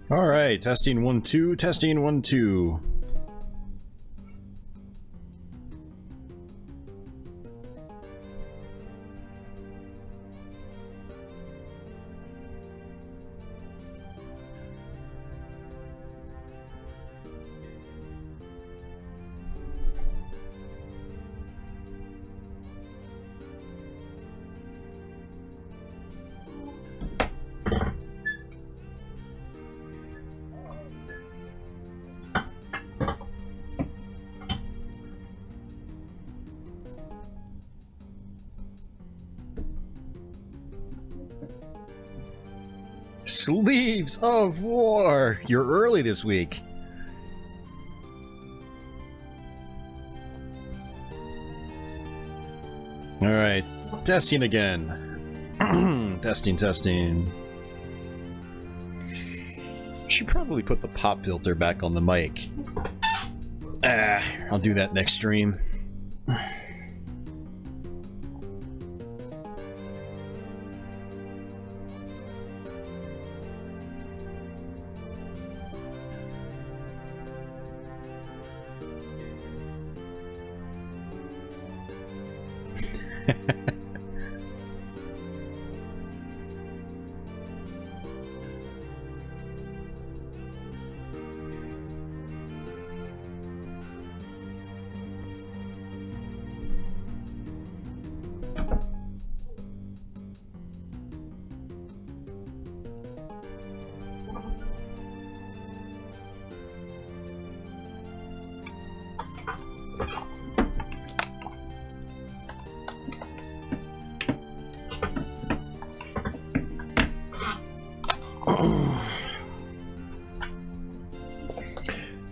All right, testing 1 2, testing 1 2. Sleeves of War! You're early this week. Alright, testing again. Testing. Should probably put the pop filter back on the mic. I'll do that next stream.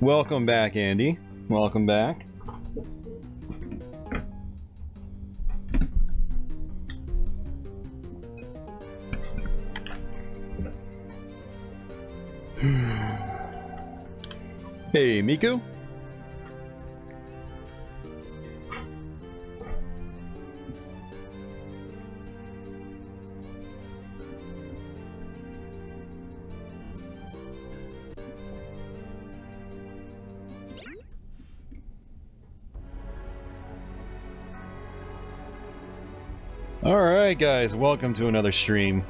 Welcome back, Andy. Welcome back. Hey, Miku. Alright guys, welcome to another stream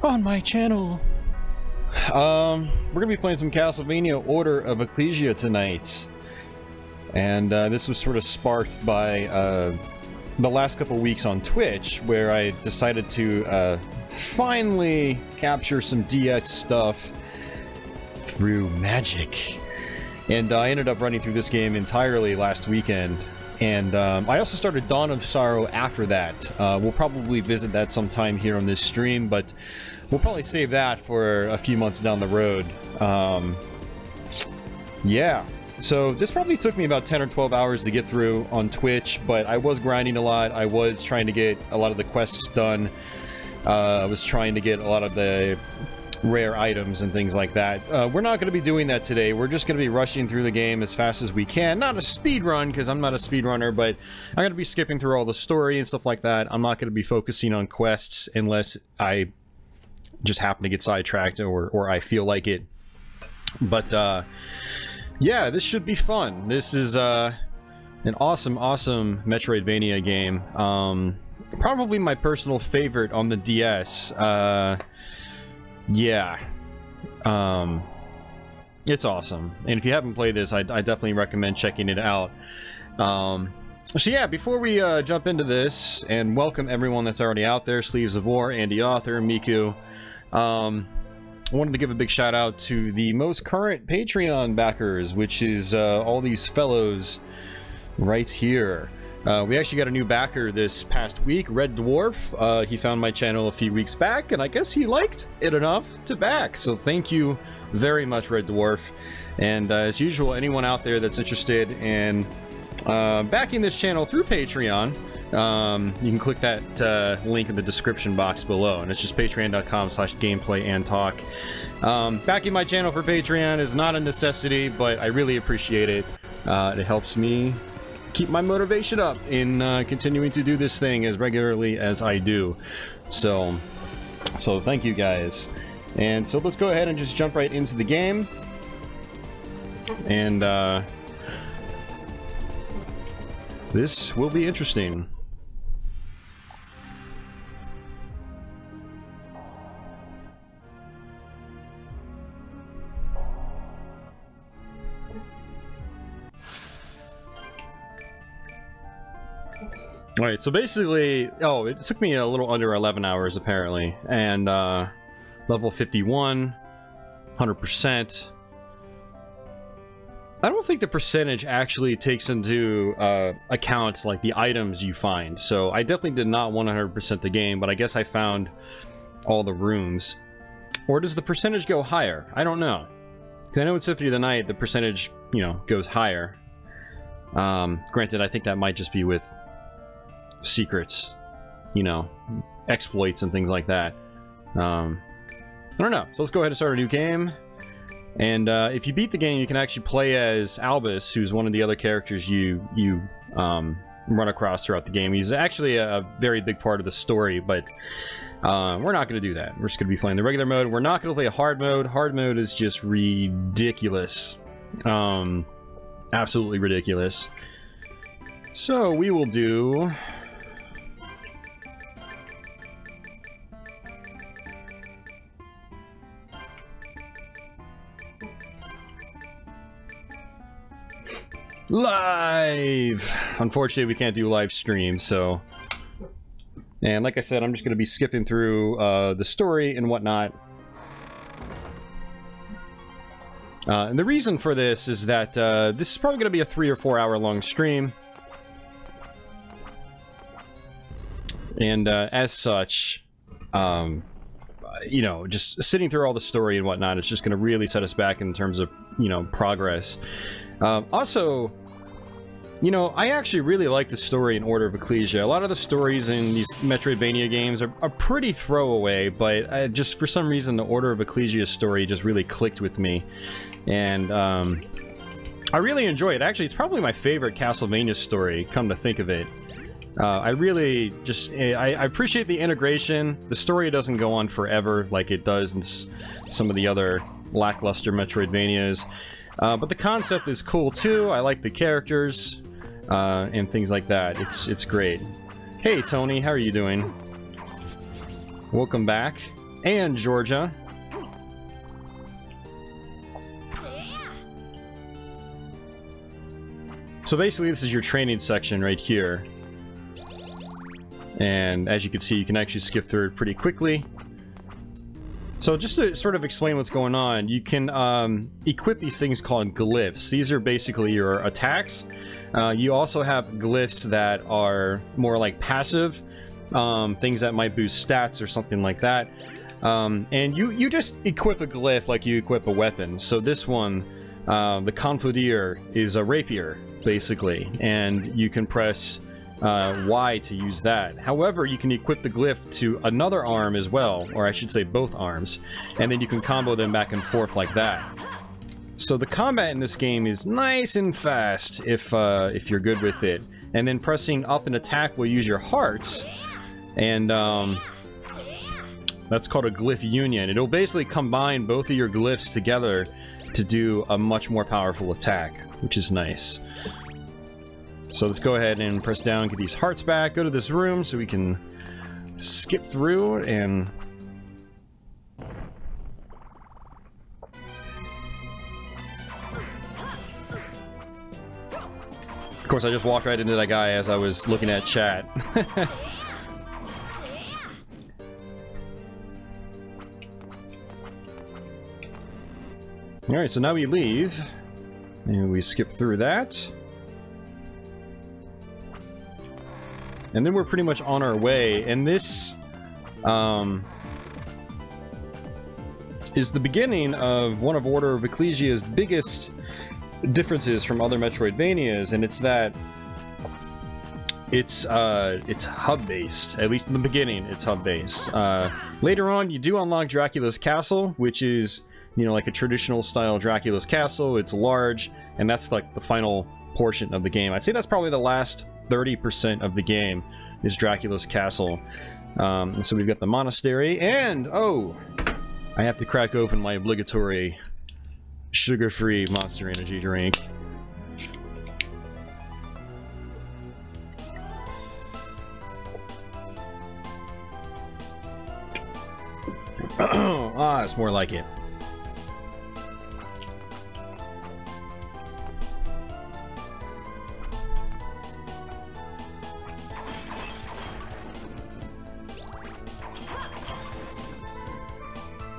on my channel. We're gonna be playing some Castlevania Order of Ecclesia tonight. And this was sort of sparked by the last couple weeks on Twitch, where I decided to finally capture some DS stuff through magic. And I ended up running through this game entirely last weekend. And I also started Dawn of Sorrow after that. We'll probably visit that sometime here on this stream, but we'll probably save that for a few months down the road. Yeah, so this probably took me about 10 or 12 hours to get through on Twitch, but I was grinding a lot. I was trying to get a lot of the quests done. I was trying to get a lot of the rare items and things like that. We're not going to be doing that today. We're just going to be rushing through the game as fast as we can. Not a speed run, because I'm not a speedrunner, but I'm going to be skipping through all the story and stuff like that. I'm not going to be focusing on quests unless I just happen to get sidetracked or I feel like it. But yeah, this should be fun. This is an awesome Metroidvania game. Probably my personal favorite on the DS. Yeah, it's awesome, and if you haven't played this, I definitely recommend checking it out. So yeah, before we jump into this, and welcome everyone that's already out there, Sleeves of War, Andy Author, Miku, I wanted to give a big shout out to the most current Patreon backers, which is all these fellows right here. We actually got a new backer this past week, Red Dwarf. He found my channel a few weeks back, and I guess he liked it enough to back. So thank you very much, Red Dwarf. And as usual, anyone out there that's interested in backing this channel through Patreon, you can click that link in the description box below. And it's just patreon.com/gameplayandtalk. Backing my channel for Patreon is not a necessity, but I really appreciate it. It helps me keep my motivation up in continuing to do this thing as regularly as I do. So thank you guys. And so let's go ahead and just jump right into the game. And this will be interesting. Alright, so basically, oh, it took me a little under 11 hours apparently, and level 51, 100%. I don't think the percentage actually takes into account like the items you find, so I definitely did not 100% the game, but I guess I found all the rooms. Or does the percentage go higher? I don't know. Because I know in Symphony of the Night the percentage, you know, goes higher. Granted, I think that might just be with secrets, you know, exploits and things like that. I don't know. So let's go ahead and start a new game. And if you beat the game, you can actually play as Albus, who's one of the other characters you run across throughout the game. He's actually a very big part of the story, but we're not going to do that. We're just going to be playing the regular mode. We're not going to play a hard mode. Hard mode is just ridiculous. Absolutely ridiculous. So we will do... live! Unfortunately, we can't do live streams, so... And like I said, I'm just going to be skipping through the story and whatnot. And the reason for this is that this is probably going to be a 3 or 4 hour long stream. And as such, you know, just sitting through all the story and whatnot, it's just going to really set us back in terms of, you know, progress. Also, you know, I actually really like the story in Order of Ecclesia. A lot of the stories in these Metroidvania games are pretty throwaway, but just for some reason the Order of Ecclesia story just really clicked with me. And I really enjoy it. Actually, it's probably my favorite Castlevania story, come to think of it. I really just... I appreciate the integration. The story doesn't go on forever like it does in some of the other lackluster Metroidvanias. But the concept is cool too. I like the characters and things like that. It's great. Hey Tony, how are you doing? Welcome back. And Georgia. So basically this is your training section right here. And as you can see, you can actually skip through it pretty quickly. So just to sort of explain what's going on, you can equip these things called glyphs. These are basically your attacks. You also have glyphs that are more like passive, things that might boost stats or something like that. And you just equip a glyph like you equip a weapon. So this one, the Confudier, is a rapier, basically. And you can press... Y to use that. However, you can equip the glyph to another arm as well, or I should say both arms, and then you can combo them back and forth like that. So the combat in this game is nice and fast if you're good with it. And then pressing up and attack will use your hearts, and that's called a glyph union. It'll basically combine both of your glyphs together to do a much more powerful attack, which is nice. So let's go ahead and press down, get these hearts back, go to this room so we can skip through and... Of course, I just walked right into that guy as I was looking at chat. Alright, so now we leave, and we skip through that. And then we're pretty much on our way, and this is the beginning of one of Order of Ecclesia's biggest differences from other Metroidvanias, and it's that it's hub-based. At least in the beginning, it's hub-based. Later on, you do unlock Dracula's Castle, which is, you know, like a traditional style Dracula's Castle. It's large, and that's like the final portion of the game. I'd say that's probably the last 30% of the game is Dracula's Castle. So we've got the monastery, and oh, I have to crack open my obligatory sugar-free Monster Energy drink. Ah, it's more like it.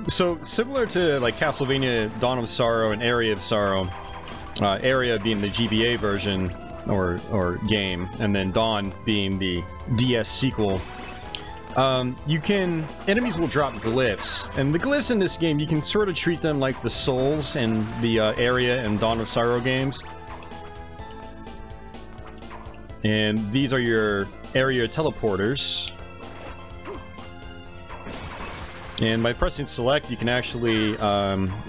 So, similar to like Castlevania Dawn of Sorrow and Area of Sorrow, Area being the GBA version or game, and then Dawn being the DS sequel, enemies will drop glyphs, and the glyphs in this game, you can sort of treat them like the souls in the Area and Dawn of Sorrow games. And these are your area teleporters. And by pressing select, you can actually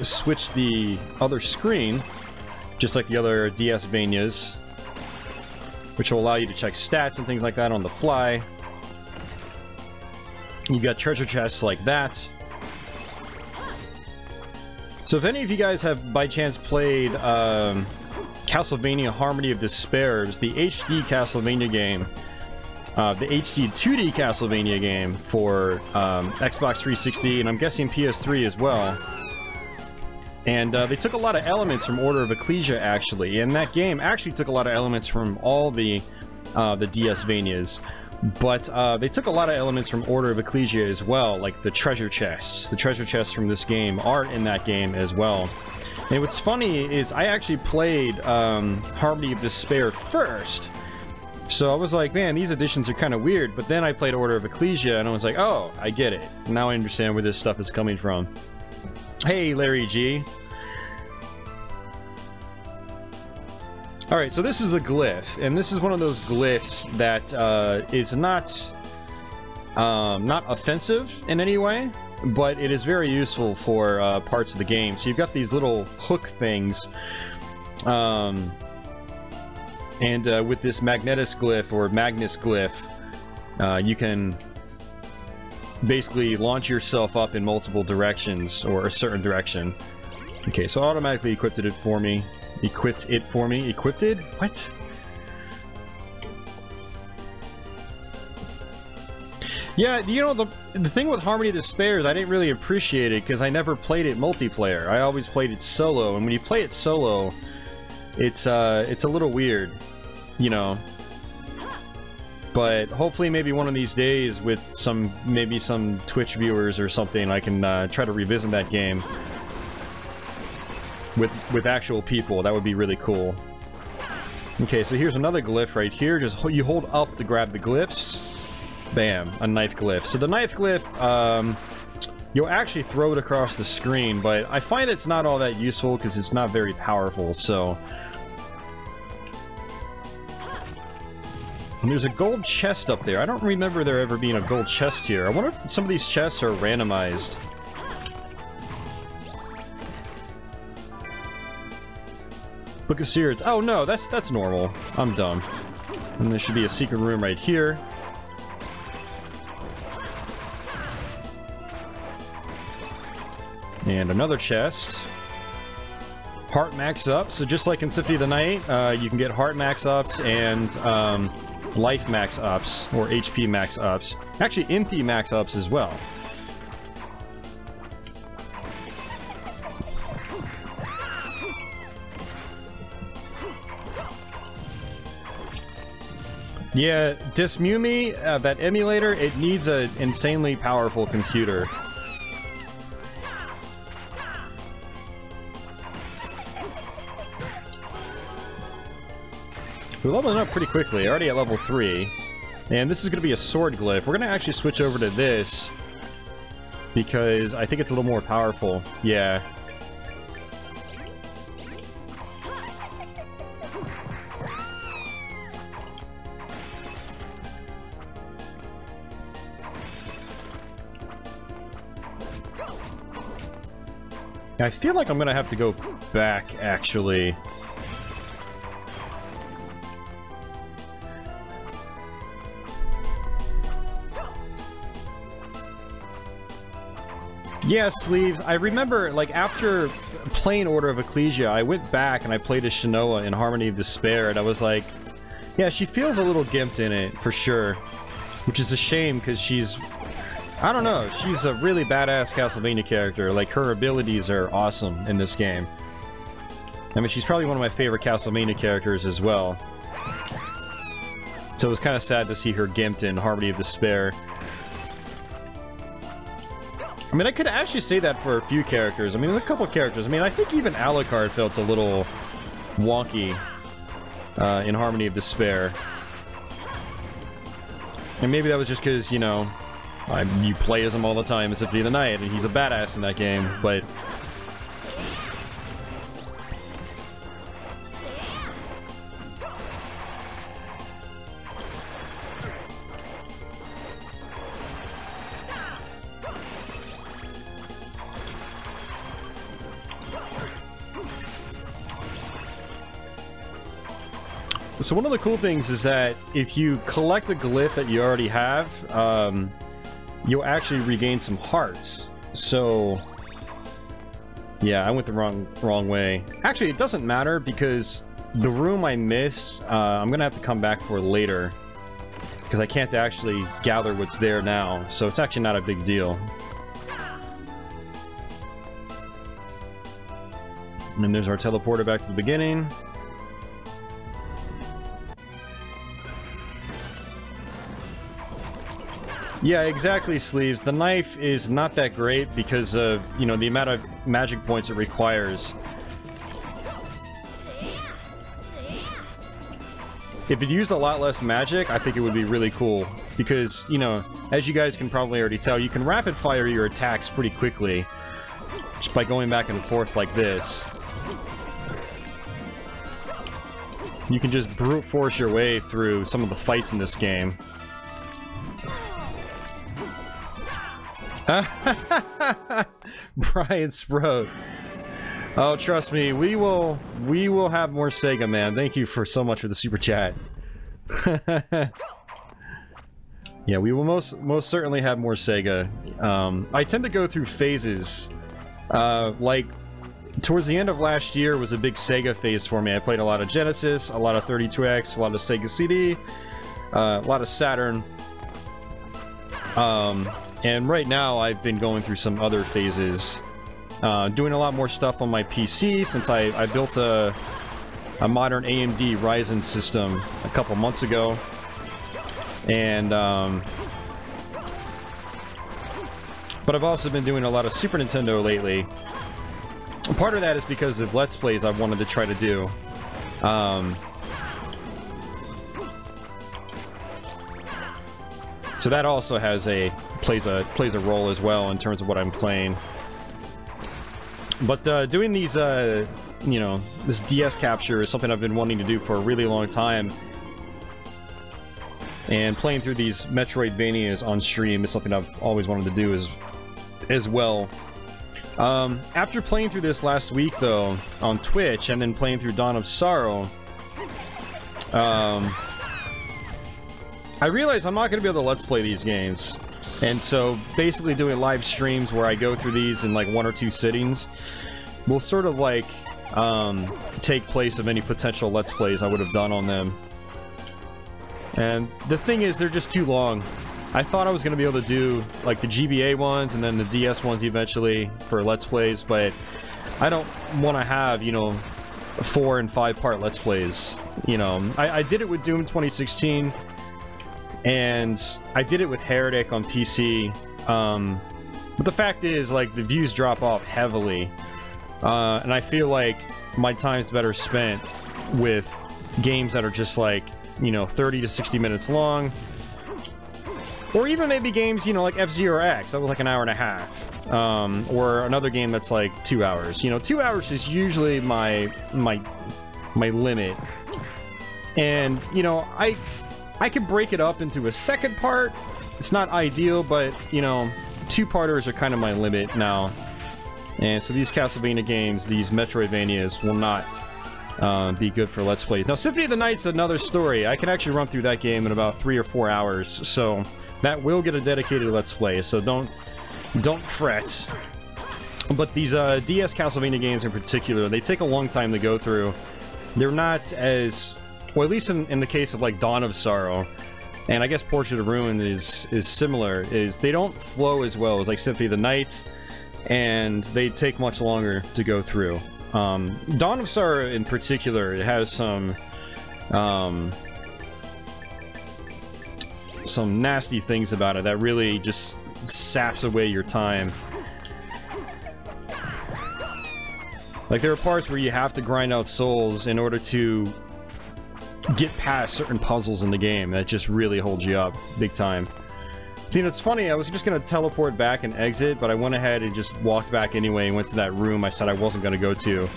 switch the other screen, just like the other DS-vanias, which will allow you to check stats and things like that on the fly. You've got treasure chests like that. So if any of you guys have, by chance, played Castlevania Harmony of Despair, it's the HD Castlevania game, the HD 2D Castlevania game for Xbox 360, and I'm guessing PS3 as well. And they took a lot of elements from Order of Ecclesia, actually, and that game actually took a lot of elements from all the DS-vanias. But they took a lot of elements from Order of Ecclesia as well, like the treasure chests. The treasure chests from this game are in that game as well. And what's funny is I actually played Harmony of Despair first. So I was like, man, these additions are kind of weird. But then I played Order of Ecclesia and I was like, oh, I get it. Now I understand where this stuff is coming from. Hey, Larry G. Alright, so this is a glyph, and this is one of those glyphs that is not offensive in any way, but it is very useful for parts of the game. So you've got these little hook things, and with this Magnetus glyph, or Magnus glyph, you can basically launch yourself up in multiple directions, or a certain direction. Okay, so automatically equipped it for me. Equipped it for me? Equipped it? What? Yeah, you know, the thing with Harmony of Despair is I didn't really appreciate it because I never played it multiplayer. I always played it solo, and when you play it solo, it's a little weird, you know. But hopefully maybe one of these days with maybe some Twitch viewers or something, I can try to revisit that game with actual people. That would be really cool. Okay, so here's another glyph right here. Just you hold up to grab the glyphs. Bam, a knife glyph. So the knife glyph, you'll actually throw it across the screen, but I find it's not all that useful because it's not very powerful, so... And there's a gold chest up there. I don't remember there ever being a gold chest here. I wonder if some of these chests are randomized. Book of Seers. Oh no, that's normal. I'm dumb. And there should be a secret room right here. And another chest. Heart max up. So just like in Symphony of the Night, you can get heart max ups and life max ups, or HP max ups. Actually, MP max ups as well. Yeah, Dismumi, that emulator, it needs an insanely powerful computer. We're leveling up pretty quickly, already at level 3. And this is going to be a sword glyph. We're going to actually switch over to this, because I think it's a little more powerful. Yeah. I feel like I'm gonna have to go back, actually. Yeah, Sleeves, I remember, like, after playing Order of Ecclesia, I went back and I played as Shinoa in Harmony of Despair, and I was like, yeah, she feels a little gimped in it, for sure. Which is a shame, because she's... I don't know, she's a really badass Castlevania character. Like, her abilities are awesome in this game. I mean, she's probably one of my favorite Castlevania characters as well. So it was kind of sad to see her gimped in Harmony of Despair. I mean, I could actually say that for a few characters. I mean, there's a couple characters. I mean, I think even Alucard felt a little wonky in Harmony of Despair. And maybe that was just because, you know, you play as him all the time in Symphony of the Night, and he's a badass in that game, but... So one of the cool things is that if you collect a glyph that you already have, you'll actually regain some hearts. So, yeah, I went the wrong way. Actually, it doesn't matter because the room I missed, I'm gonna have to come back for later because I can't actually gather what's there now. So it's actually not a big deal. And then there's our teleporter back to the beginning. Yeah, exactly, Sleeves. The knife is not that great because of, you know, the amount of magic points it requires. If it used a lot less magic, I think it would be really cool. Because, you know, as you guys can probably already tell, you can rapid fire your attacks pretty quickly. Just by going back and forth like this. You can just brute force your way through some of the fights in this game. Brian Sprout. Oh, trust me, we will have more Sega, man. Thank you for so much for the super chat. Yeah, we will most certainly have more Sega. I tend to go through phases. Like towards the end of last year was a big Sega phase for me. I played a lot of Genesis, a lot of 32X, a lot of Sega CD, a lot of Saturn. And right now, I've been going through some other phases. Doing a lot more stuff on my PC since I built a modern AMD Ryzen system a couple months ago. And, but I've also been doing a lot of Super Nintendo lately. Part of that is because of Let's Plays I've wanted to try to do. So that also has plays a role as well in terms of what I'm playing. But doing these, you know, this DS capture is something I've been wanting to do for a really long time. And playing through these Metroidvanias on stream is something I've always wanted to do as well. After playing through this last week, though, on Twitch, and then playing through Dawn of Sorrow, I realized I'm not going to be able to Let's Play these games. And so, basically doing live streams where I go through these in like 1 or 2 sittings will sort of like, take place of any potential Let's Plays I would have done on them. And the thing is, they're just too long. I thought I was going to be able to do like the GBA ones and then the DS ones eventually for Let's Plays, but I don't want to have, you know, 4 and 5 part Let's Plays. You know, I did it with Doom 2016. And I did it with Heretic on PC, but the fact is, like, the views drop off heavily, and I feel like my time's better spent with games that are just like, you know, 30 to 60 minutes long, or even maybe games, you know, like F-Zero X, that was like an hour and a half, or another game that's like 2 hours. You know, 2 hours is usually my limit, and, you know, I could break it up into a second part. It's not ideal, but, you know, 2-parters are kind of my limit now. And so these Castlevania games, these Metroidvanias, will not be good for Let's Plays. Now, Symphony of the Night's another story. I can actually run through that game in about 3 or 4 hours, so that will get a dedicated Let's Play, so don't fret. But these DS Castlevania games in particular, they take a long time to go through. They're not as... Well, at least in the case of, like, Dawn of Sorrow, and I guess Portrait of Ruin is similar, is they don't flow as well as, like, Symphony of the Night, and they take much longer to go through. Dawn of Sorrow, in particular, it has some nasty things about it that really just saps away your time. Like, there are parts where you have to grind out souls in order to get past certain puzzles in the game. That just really holds you up big time. See, and it's funny, I was just gonna teleport back and exit, but I went ahead and just walked back anyway and went to that room I said I wasn't gonna go to.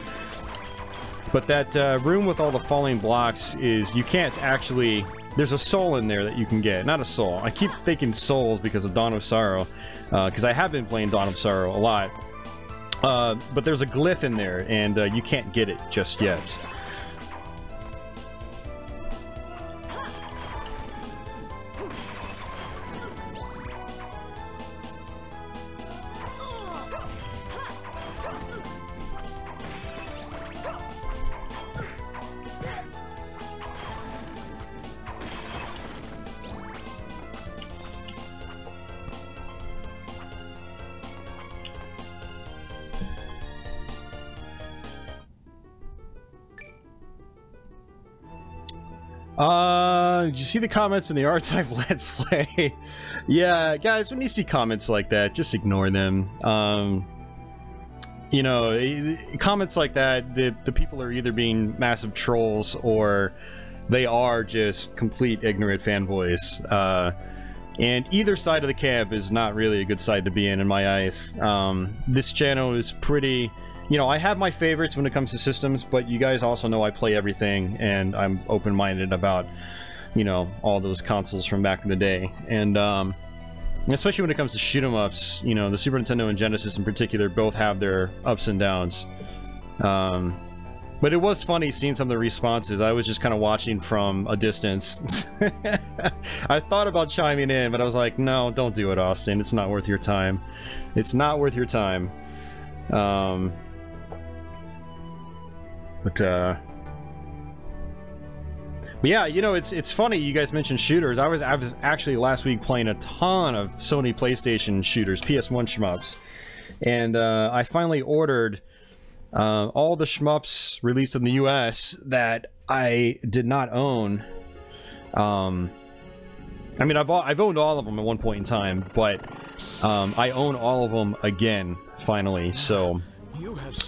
But that room with all the falling blocks is, you can't actually... There's a soul in there that you can get. Not a soul. I keep thinking souls because of Dawn of Sorrow, because I have been playing Dawn of Sorrow a lot. But there's a glyph in there, and you can't get it just yet. Did you see the comments in the R-Type Let's Play? Yeah, guys, when you see comments like that, just ignore them. You know, comments like that, the people are either being massive trolls or they are just complete ignorant fanboys. And either side of the camp is not really a good side to be in my eyes. This channel is pretty... You know, I have my favorites when it comes to systems, but you guys also know I play everything, and I'm open-minded about, you know, all those consoles from back in the day. And, especially when it comes to shoot-em-ups, you know, the Super Nintendo and Genesis in particular both have their ups and downs. But it was funny seeing some of the responses. I was just kind of watching from a distance. I thought about chiming in, but I was like, no, don't do it, Austin. It's not worth your time. It's not worth your time. But yeah, you know, it's funny you guys mentioned shooters. I was actually last week playing a ton of Sony PlayStation shooters, PS1 shmups, and I finally ordered all the shmups released in the US that I did not own. I mean, I've owned all of them at one point in time, but I own all of them again finally, so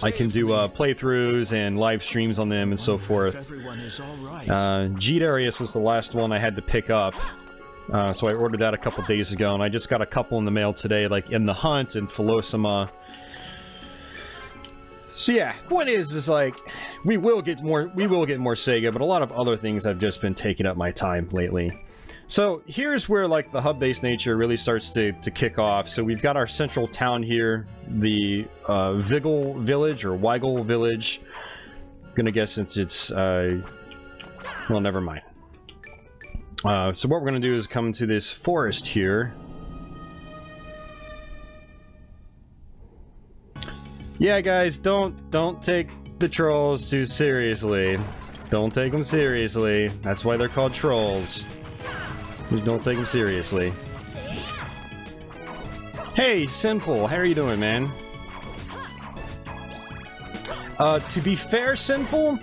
I can do playthroughs and live streams on them and so forth. G Darius was the last one I had to pick up, so I ordered that a couple days ago, and I just got a couple in the mail today, like In the Hunt and Philosoma. So yeah, point is like, we will get more Sega, but a lot of other things have just been taking up my time lately. So here's where like the hub-based nature really starts to kick off. So we've got our central town here, the Vigil Village or Weigel Village. I'm gonna guess since it's well, never mind. So what we're gonna do is come to this forest here. Yeah, guys, don't take the trolls too seriously. Don't take them seriously. That's why they're called trolls. Just don't take them seriously. Hey, Sinful, how are you doing, man? To be fair, Sinful,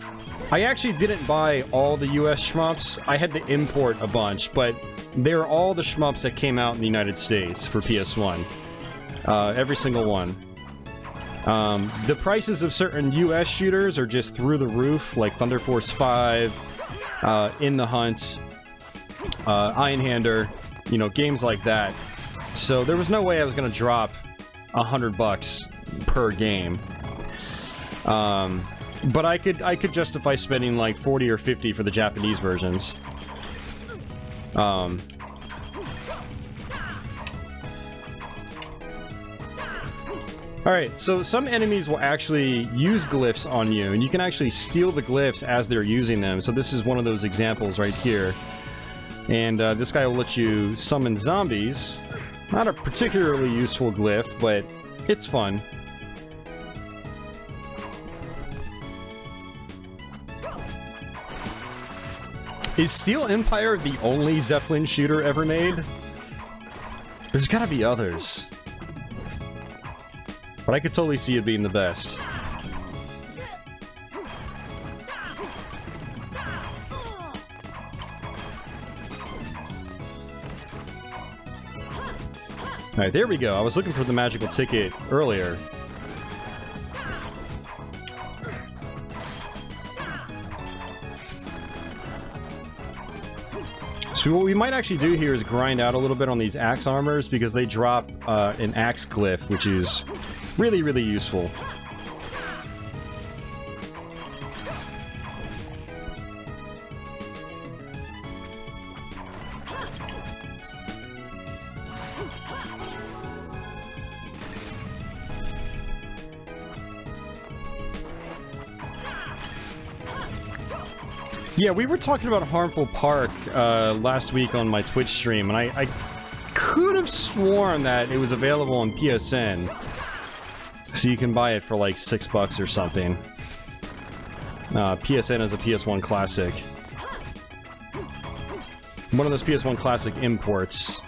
I actually didn't buy all the US shmups. I had to import a bunch, but they're all the shmups that came out in the United States for PS1. Every single one. The prices of certain US shooters are just through the roof, like Thunder Force 5, In the Hunt, Einhander, you know, games like that. So there was no way I was gonna drop $100 per game. But I could justify spending like 40 or 50 for the Japanese versions. Alright, so some enemies will actually use glyphs on you, and you can actually steal the glyphs as they're using them. So this is one of those examples right here. And this guy will let you summon zombies. Not a particularly useful glyph, but it's fun. Is Steel Empire the only Zeppelin shooter ever made? There's gotta be others. But I could totally see it being the best. Alright, there we go. I was looking for the magical ticket earlier. So what we might actually do here is grind out a little bit on these axe armors because they drop an axe glyph, which is really, really useful. Yeah, we were talking about Harmful Park last week on my Twitch stream, and I could have sworn that it was available on PSN. So you can buy it for like $6 or something. PSN is a PS1 Classic. One of those PS1 Classic imports.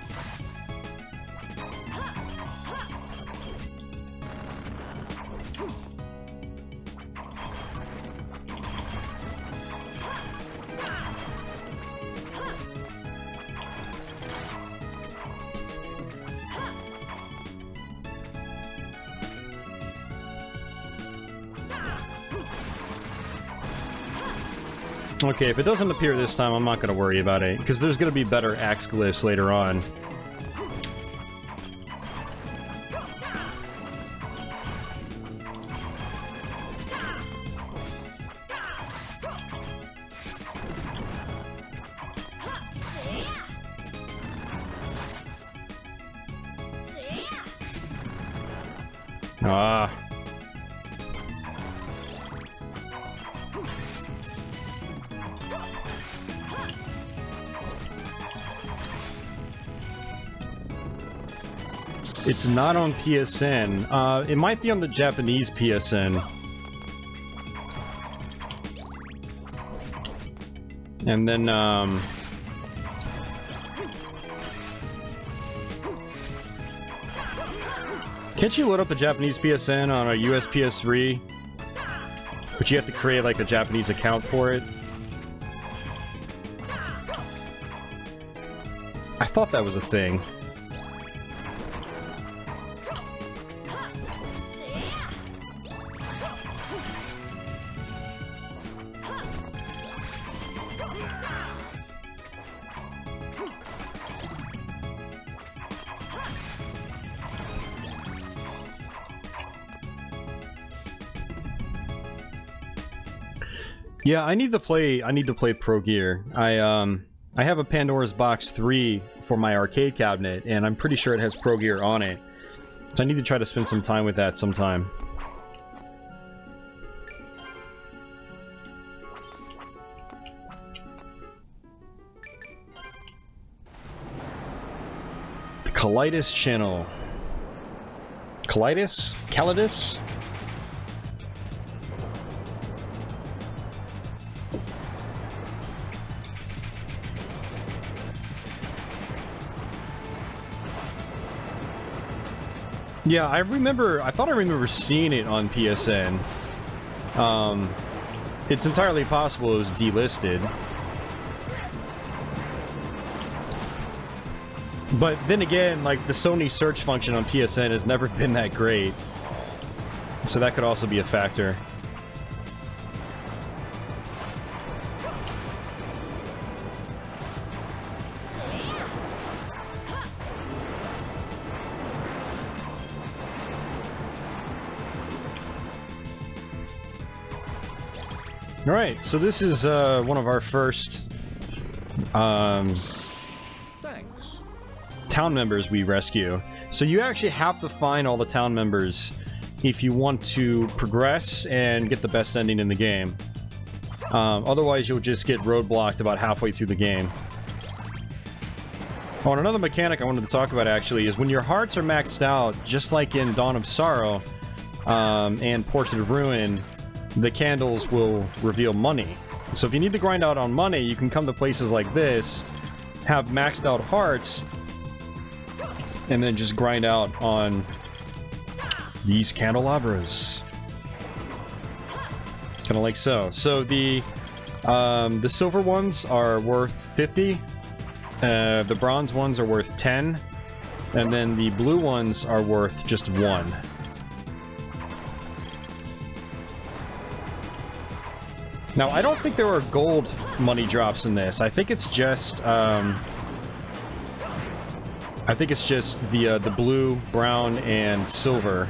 Okay, if it doesn't appear this time, I'm not going to worry about it, because there's going to be better axe glyphs later on. Ah. It's not on PSN. It might be on the Japanese PSN. And then, can't you load up the Japanese PSN on a US PS3? But you have to create, like, a Japanese account for it? I thought that was a thing. Yeah, I need to play Pro Gear. I have a Pandora's Box 3 for my arcade cabinet, and I'm pretty sure it has Pro Gear on it. So I need to try to spend some time with that sometime. The Calidus channel. Calidus? Calidus? Yeah, I thought I remember seeing it on PSN. It's entirely possible it was delisted. But then again, like, the Sony search function on PSN has never been that great. So that could also be a factor. Alright, so this is one of our first town members we rescue. So you actually have to find all the town members if you want to progress and get the best ending in the game. Otherwise you'll just get roadblocked about halfway through the game. Oh, and another mechanic I wanted to talk about actually is when your hearts are maxed out, just like in Dawn of Sorrow and Portrait of Ruin, the candles will reveal money. So if you need to grind out on money, you can come to places like this, have maxed out hearts, and then just grind out on these candelabras. Kind of like so. So the silver ones are worth 50, the bronze ones are worth 10, and then the blue ones are worth just 1. Now, I don't think there are gold money drops in this. I think it's just the blue, brown, and silver.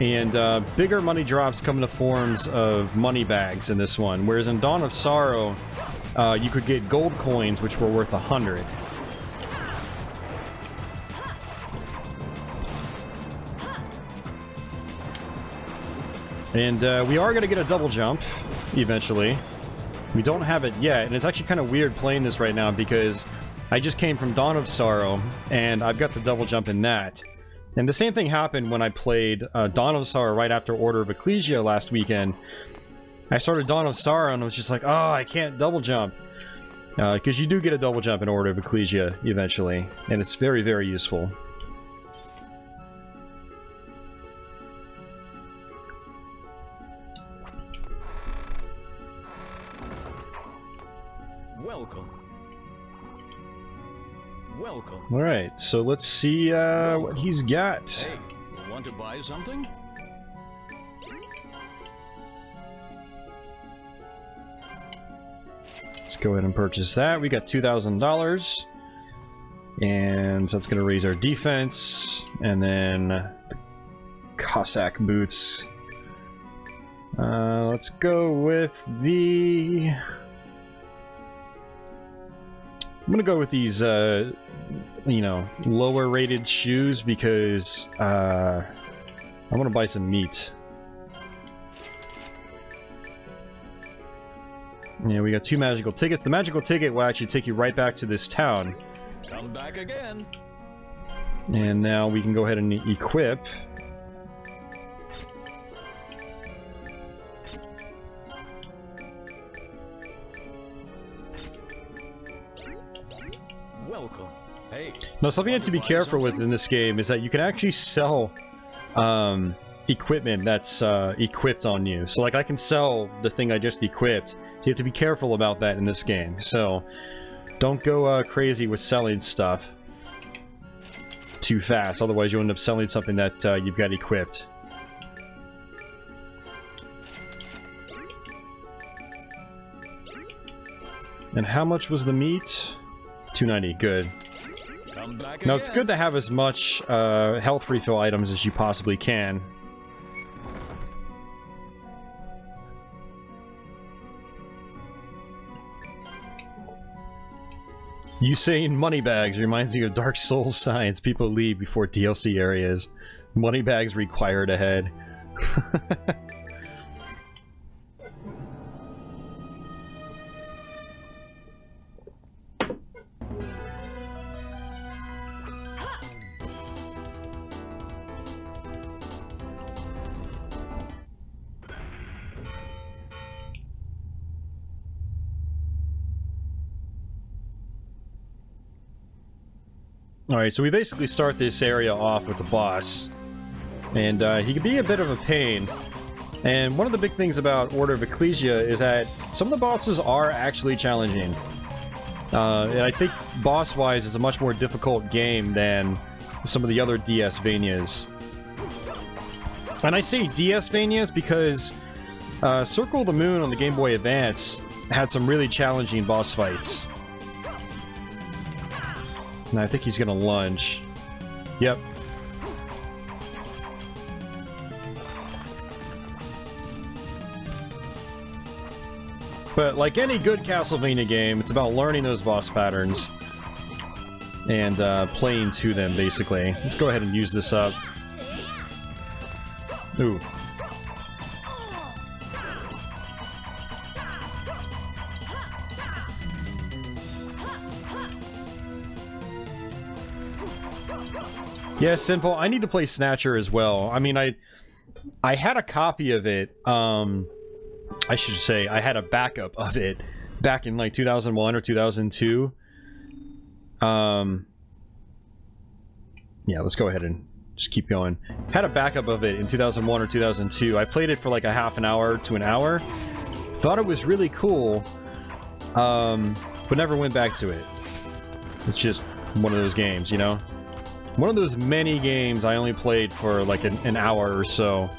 And bigger money drops come in the forms of money bags in this one, whereas in Dawn of Sorrow, you could get gold coins, which were worth 100. And we are going to get a double jump, eventually. We don't have it yet, and it's actually kind of weird playing this right now because I just came from Dawn of Sorrow, and I've got the double jump in that. And the same thing happened when I played Dawn of Sorrow right after Order of Ecclesia last weekend. I started Dawn of Sorrow, and I was just like, oh, I can't double jump. Because you do get a double jump in Order of Ecclesia, eventually, and it's very, very useful. Welcome. Welcome. Alright, so let's see what he's got. Hey, you want to buy something? Let's go ahead and purchase that. We got $2,000. And so that's going to raise our defense. And then the Cossack boots. Let's go with the... I'm gonna go with these, you know, lower rated shoes because, I want to buy some meat. Yeah, we got 2 magical tickets. The magical ticket will actually take you right back to this town. Come back again. And now we can go ahead and equip. Welcome. Hey. Now, something you have to be careful with in this game is that you can actually sell equipment that's equipped on you. So, like, I can sell the thing I just equipped. So you have to be careful about that in this game. So, don't go crazy with selling stuff too fast. Otherwise, you'll end up selling something that you've got equipped. And how much was the meat? 290, good. Now, it's good to have as much health refill items as you possibly can. You saying money bags reminds me of Dark Souls signs people leave before DLC areas. Money bags required ahead. Alright, so we basically start this area off with the boss. And he can be a bit of a pain. And one of the big things about Order of Ecclesia is that some of the bosses are actually challenging. And I think boss-wise it's a much more difficult game than some of the other DS-Vanias. And I say DS-Vanias because Circle of the Moon on the Game Boy Advance had some really challenging boss fights. And I think he's gonna lunge. Yep. But like any good Castlevania game, it's about learning those boss patterns and playing to them, basically. Let's go ahead and use this up. Ooh. Yeah, Sinful, I need to play Snatcher as well. I mean, I had a copy of it, I should say I had a backup of it back in like 2001 or 2002. Yeah, let's go ahead and just keep going. Had a backup of it in 2001 or 2002. I played it for like a half an hour to an hour. Thought it was really cool, but never went back to it. It's just one of those games, you know? One of those many games I only played for like an hour or so.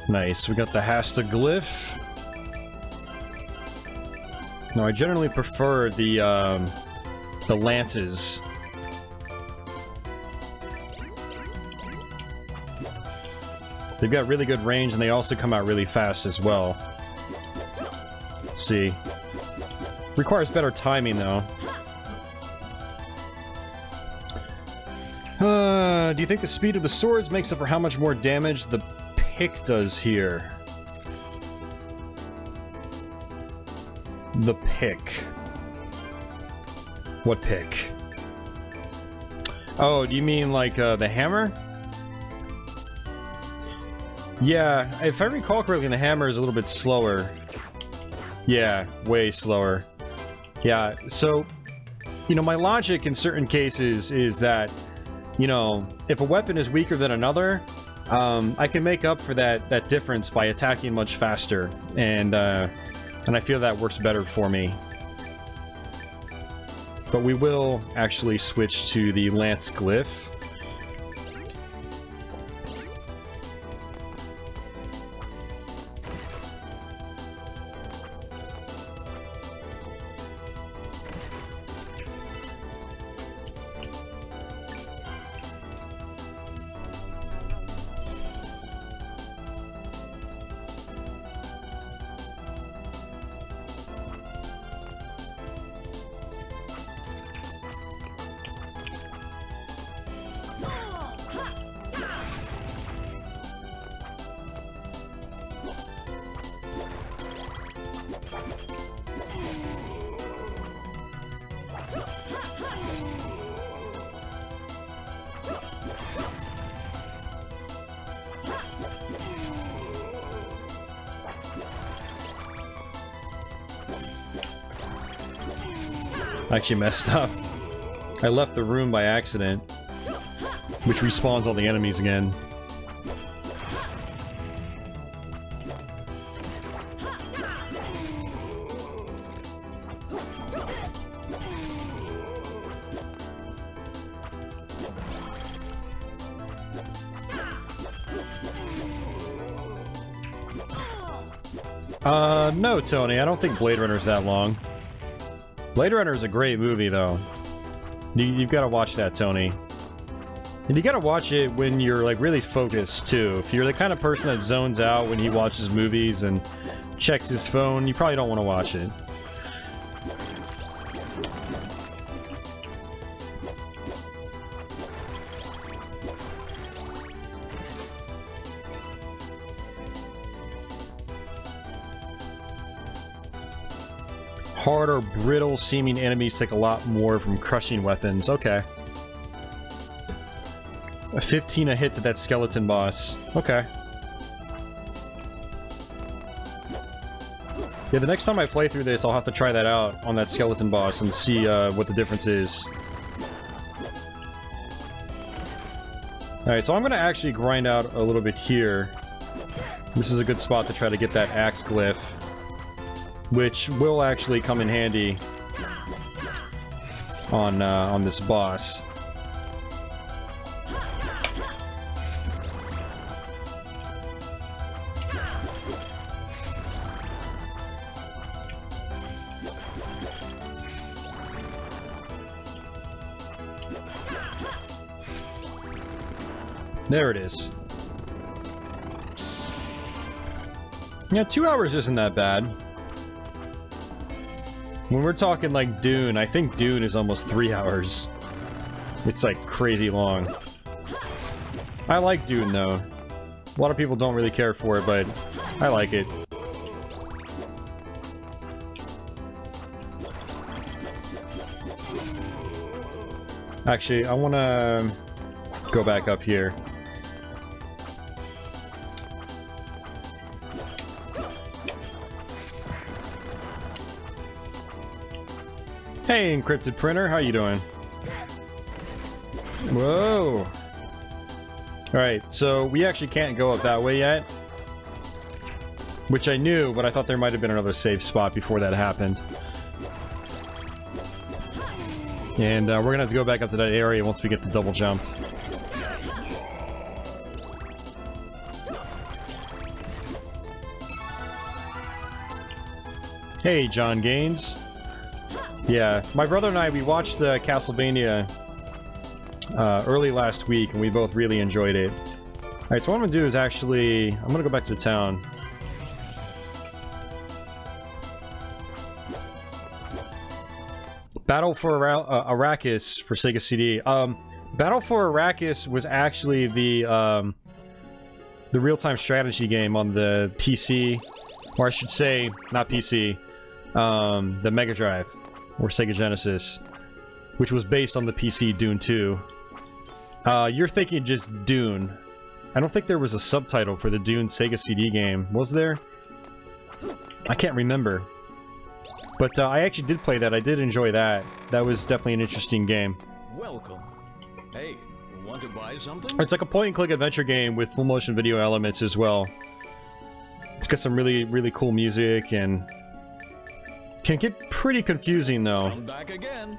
Nice, we got the Hasta glyph. No, I generally prefer the lances. They've got really good range, and they also come out really fast as well. Let's see. Requires better timing, though. Do you think the speed of the swords makes up for how much more damage the pick does here? The pick. What pick? Oh, do you mean like the hammer? Yeah, if I recall correctly, the hammer is a little bit slower. Yeah, way slower. Yeah, so, you know, my logic in certain cases is that, you know, if a weapon is weaker than another, I can make up for that difference by attacking much faster, and I feel that works better for me. But we will actually switch to the Lance Glyph. I actually messed up. I left the room by accident, which respawns all the enemies again. No, Tony, I don't think Blade Runner's that long. Blade Runner is a great movie, though. You've got to watch that, Tony. And you got to watch it when you're, like, really focused, too. If you're the kind of person that zones out when he watches movies and checks his phone, you probably don't want to watch it. Harder, brittle-seeming enemies take a lot more from crushing weapons. Okay. A 15 a hit to that skeleton boss. Okay. Yeah, the next time I play through this, I'll have to try that out on that skeleton boss and see what the difference is. Alright, so I'm going to actually grind out a little bit here. This is a good spot to try to get that axe glyph, which will actually come in handy on this boss. There it is. Yeah, 2 hours isn't that bad. When we're talking like Dune, I think Dune is almost 3 hours. It's like crazy long. I like Dune though. A lot of people don't really care for it, but I like it. Actually, I want to go back up here. Hey, encrypted printer, how you doing? Whoa! Alright, so we actually can't go up that way yet. Which I knew, but I thought there might have been another safe spot before that happened. And we're gonna have to go back up to that area once we get the double jump. Hey, John Gaines. Yeah, my brother and I, we watched the Castlevania early last week, and we both really enjoyed it. Alright, so what I'm gonna do is actually... I'm gonna go back to the town. Battle for Arrakis for Sega CD. Battle for Arrakis was actually the real-time strategy game on the PC, or I should say, not PC, the Mega Drive, or Sega Genesis, which was based on the PC Dune 2. You're thinking just Dune. I don't think there was a subtitle for the Dune Sega CD game. Was there? I can't remember. But I actually did play that. I did enjoy that. That was definitely an interesting game. Welcome. Hey, want to buy something? It's like a point-and-click adventure game with full motion video elements as well. It's got some really, really cool music and can get pretty confusing though. Come back again.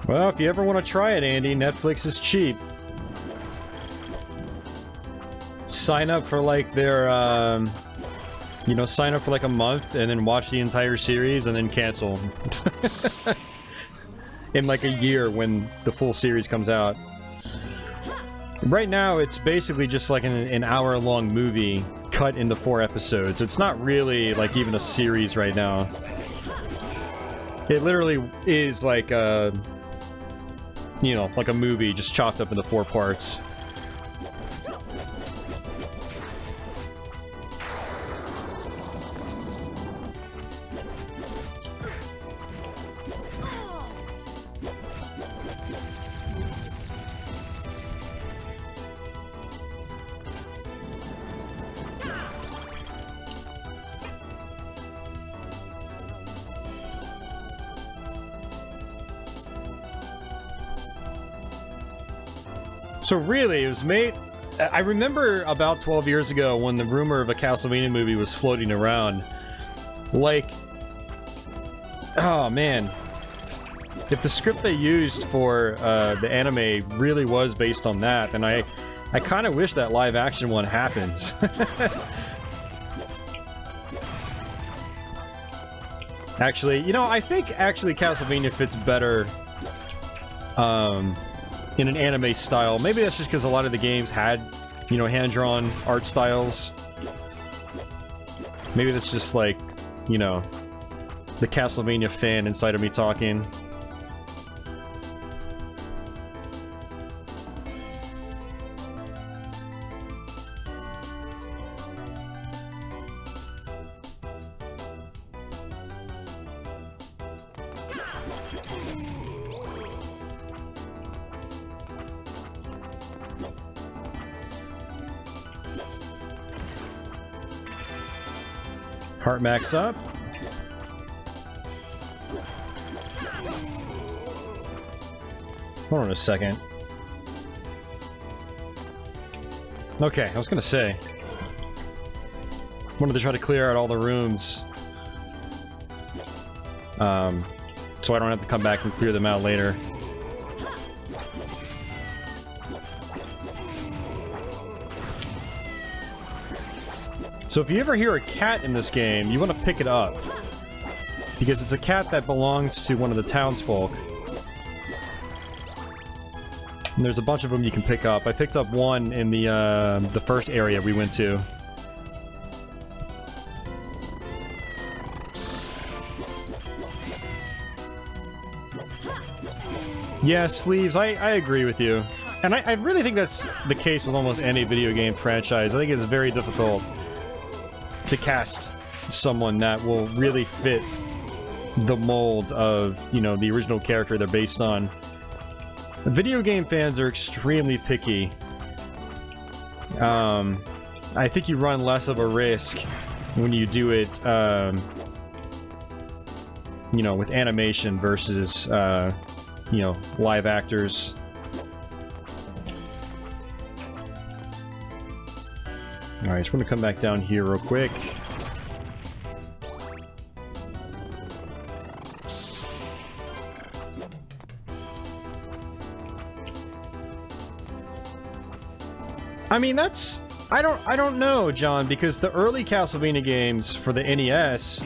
Well, if you ever want to try it, Andy, Netflix is cheap. Sign up for like their, you know, sign up for like a month and then watch the entire series and then cancel. In like a year when the full series comes out. Right now, it's basically just like an hour-long movie cut into 4 episodes. It's not really like even a series right now. It literally is like a... you know, like a movie just chopped up into 4 parts. So really, it was made... I remember about 12 years ago when the rumor of a Castlevania movie was floating around. Like... oh, man. If the script they used for the anime really was based on that, then I kind of wish that live-action one happens. Actually, you know, I think actually Castlevania fits better... in an anime style. Maybe that's just because a lot of the games had, you know, hand-drawn art styles. Maybe that's just like, you know, the Castlevania fan inside of me talking. Heart max up. Hold on a second. Okay, I was gonna say. Wanted to try to clear out all the rooms. So I don't have to come back and clear them out later. So if you ever hear a cat in this game, you want to pick it up. Because it's a cat that belongs to one of the townsfolk. And there's a bunch of them you can pick up. I picked up one in the first area we went to. Yeah, Sleeves, I agree with you. And I really think that's the case with almost any video game franchise. I think it's very difficult to cast someone that will really fit the mold of, you know, the original character they're based on. Video game fans are extremely picky. I think you run less of a risk when you do it, you know, with animation versus, you know, live actors. Alright, just want to come back down here real quick. I mean, that's... I don't know, John, because the early Castlevania games for the NES,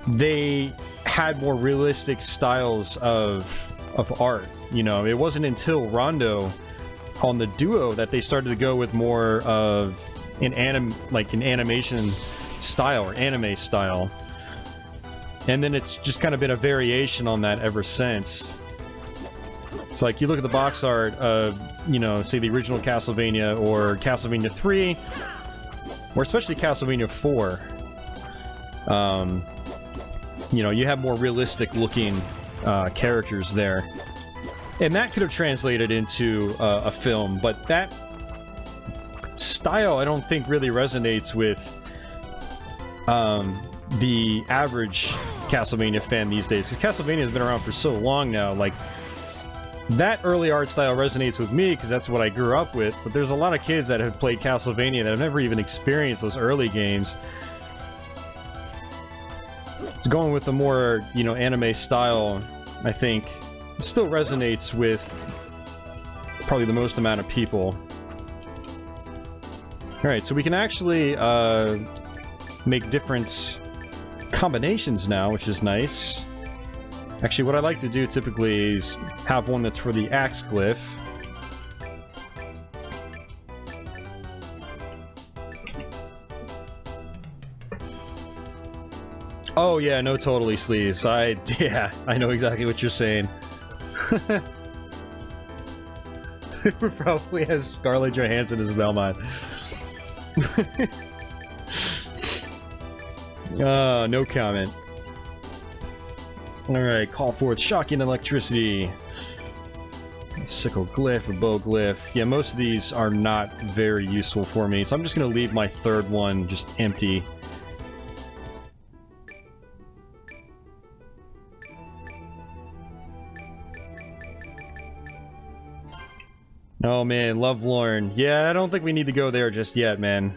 they had more realistic styles of art. You know, it wasn't until Rondo on the Duo that they started to go with more of an animation style or anime style. And then it's just kind of been a variation on that ever since. It's like you look at the box art of, you know, say the original Castlevania or Castlevania 3, or especially Castlevania 4. You know, you have more realistic looking characters there. And that could have translated into a film, but that style I don't think really resonates with the average Castlevania fan these days, because Castlevania has been around for so long now. Like, that early art style resonates with me because that's what I grew up with, but there's a lot of kids that have played Castlevania that have never even experienced those early games. It's going with the more, you know, anime style, I think, still resonates with probably the most amount of people. Alright, so we can actually make different combinations now, which is nice. Actually, what I like to do typically is have one that's for the axe glyph. Oh yeah, no, totally, Sleeves. Yeah, I know exactly what you're saying. It probably has Scarlett Johansson as Belmont. No comment. Alright, call forth shocking electricity. Sickle glyph or bow glyph. Yeah, most of these are not very useful for me, so I'm just gonna leave my third one just empty. Oh man, Lovelorn. Yeah, I don't think we need to go there just yet, man.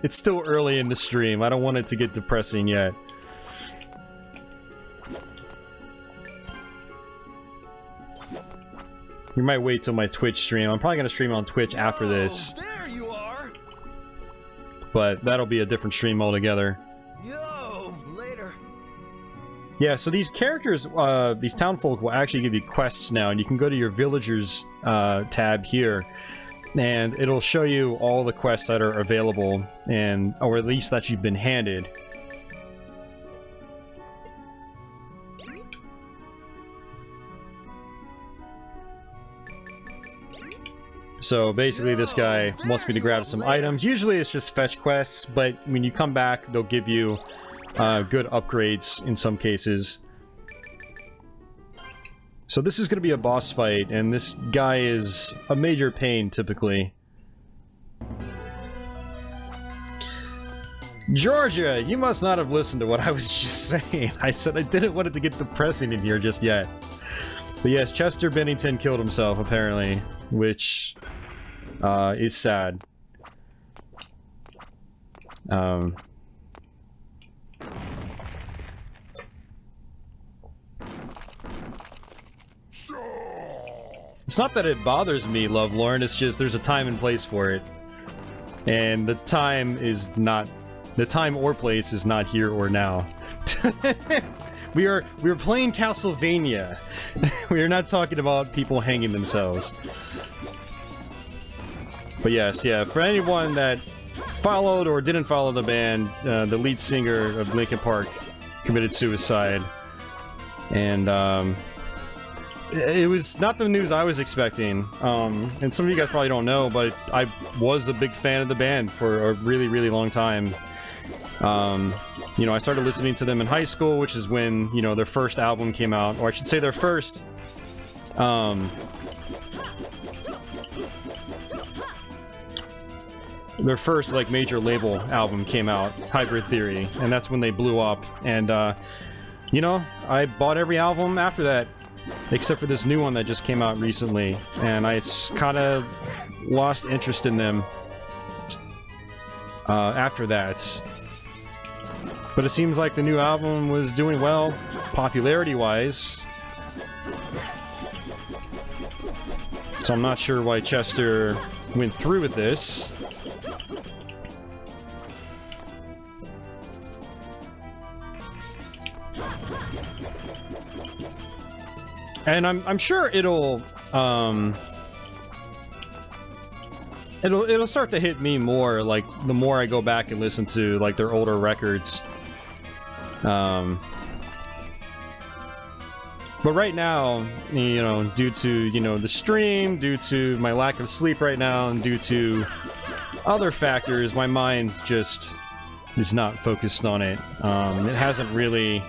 It's still early in the stream. I don't want it to get depressing yet. We might wait till my Twitch stream. I'm probably gonna stream on Twitch after this. There you are. But that'll be a different stream altogether. Yo, later. Yeah, so these characters, these townfolk will actually give you quests now, and you can go to your villagers tab here, and it'll show you all the quests that are available, and or at least that you've been handed. So basically this guy wants me to grab some items. Usually it's just fetch quests, but when you come back, they'll give you good upgrades in some cases. So this is going to be a boss fight, and this guy is a major pain, typically. Georgia, you must not have listened to what I was just saying. I said I didn't want it to get depressing in here just yet. But yes, Chester Bennington killed himself, apparently, which is sad. It's not that it bothers me, Lovelorn, it's just there's a time and place for it. And the time is not... The time or place is not here or now. We are playing Castlevania. We are not talking about people hanging themselves. But yes, yeah, for anyone that followed or didn't follow the band, the lead singer of Linkin Park committed suicide. And, it was not the news I was expecting. And some of you guys probably don't know, but I was a big fan of the band for a really, really long time. You know, I started listening to them in high school, which is when, you know, their first album came out, or I should say their first, like, major label album came out, Hybrid Theory, and that's when they blew up, and, you know, I bought every album after that, except for this new one that just came out recently, and I kind of lost interest in them, after that. But it seems like the new album was doing well, popularity-wise. So I'm not sure why Chester went through with this. And I'm sure it'll start to hit me more, like, the more I go back and listen to, like, their older records. But right now, you know, due to, you know, the stream, due to my lack of sleep right now, and due to other factors, my mind just is not focused on it. It hasn't really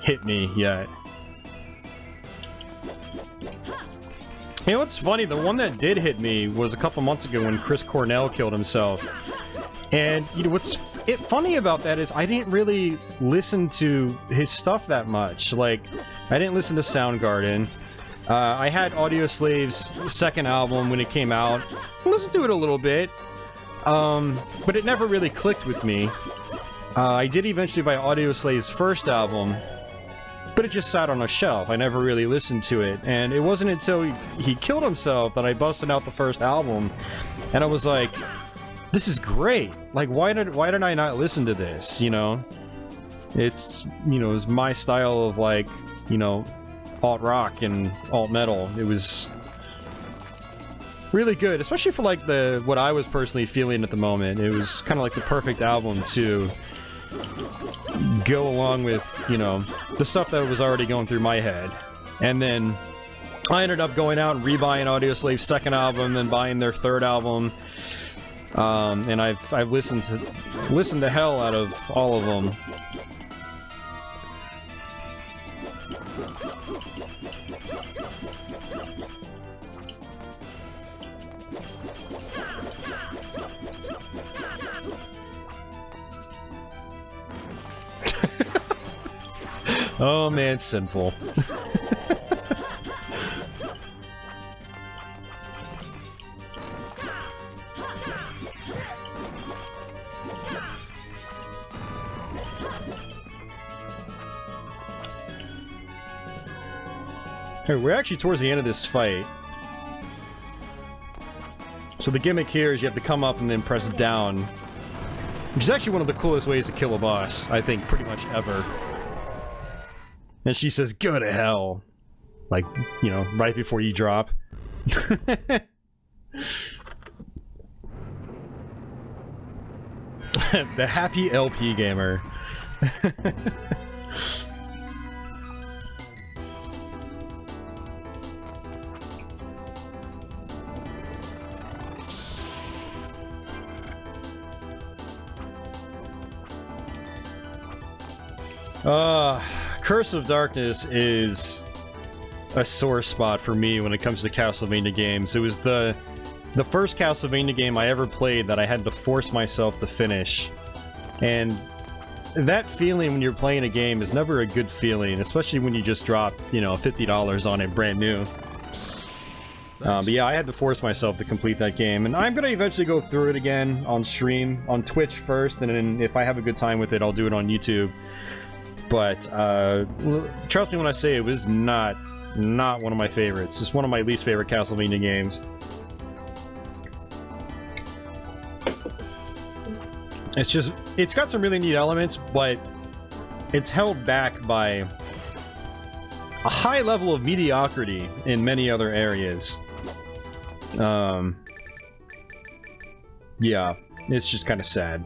hit me yet. You know what's funny? The one that did hit me was a couple months ago when Chris Cornell killed himself. And, you know, what's funny about that is I didn't really listen to his stuff that much. Like, I didn't listen to Soundgarden. I had Audioslave's second album when it came out. I listened to it a little bit. But it never really clicked with me. I did eventually buy Audioslave's first album, but it just sat on a shelf. I never really listened to it. And it wasn't until he killed himself that I busted out the first album. And I was like, this is great. Like, why did I not listen to this, you know? It's, you know, it's my style of, like, you know, alt-rock and alt-metal. It was really good, especially for, like, what I was personally feeling at the moment. It was kind of like the perfect album to go along with, you know, the stuff that was already going through my head. And then I ended up going out and rebuying Audioslave's second album and buying their third album. And I've listened the hell out of all of them. Oh man, sinful. We're actually towards the end of this fight. So the gimmick here is you have to come up and then press down, which is actually one of the coolest ways to kill a boss, I think, pretty much ever. And she says, go to hell. Like, you know, right before you drop. The happy LP gamer. Curse of Darkness is a sore spot for me when it comes to Castlevania games. It was the first Castlevania game I ever played that I had to force myself to finish. And that feeling when you're playing a game is never a good feeling, especially when you just drop, you know, $50 on it brand new. But yeah, I had to force myself to complete that game, and I'm gonna eventually go through it again on stream, on Twitch first, and then if I have a good time with it, I'll do it on YouTube. But trust me when I say it was not one of my favorites. It's one of my least favorite Castlevania games. It's got some really neat elements, but it's held back by a high level of mediocrity in many other areas. Yeah, it's just kind of sad.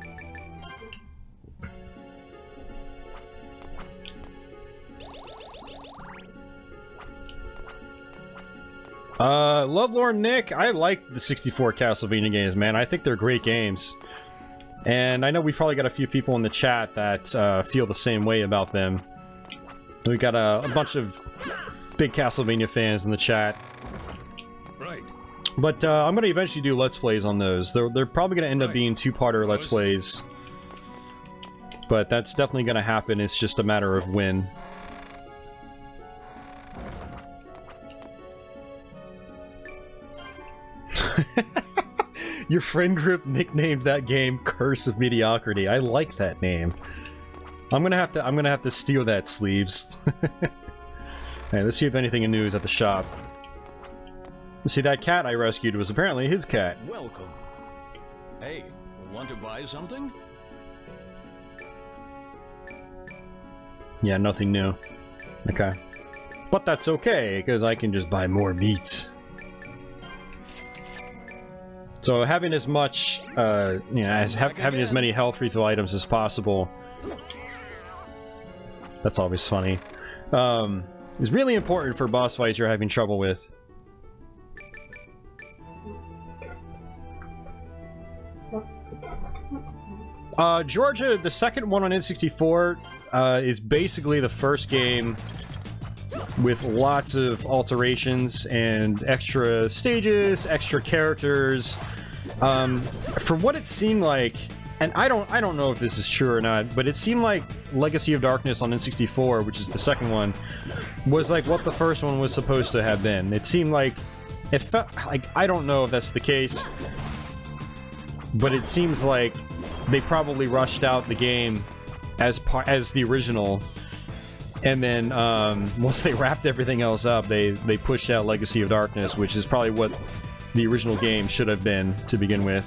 Lovelorn Nick, I like the 64 Castlevania games, man. I think they're great games. And I know we've probably got a few people in the chat that feel the same way about them. We've got a bunch of big Castlevania fans in the chat. Right. But I'm going to eventually do Let's Plays on those. They're probably going to end up being two-parter Let's Plays. But that's definitely going to happen. It's just a matter of when. Your friend group nicknamed that game Curse of Mediocrity. I like that name. I'm gonna have to steal that, Sleeves. Alright, let's see if anything in news at the shop. See, that cat I rescued was apparently his cat. Welcome. Hey, want to buy something? Yeah, nothing new. Okay. But that's okay, because I can just buy more meat. So having as much, you know, having as many health refill items as possible, that's always funny, is really important for boss fights you're having trouble with. Georgia, the second one on N64, is basically the first game with lots of alterations and extra stages, extra characters. For what it seemed like, and I don't know if this is true or not, but it seemed like Legacy of Darkness on N64, which is the second one, was like what the first one was supposed to have been. It seemed like, it felt like, I don't know if that's the case, but it seems like they probably rushed out the game as the original. And then, once they wrapped everything else up, they pushed out Legacy of Darkness, which is probably what the original game should have been to begin with.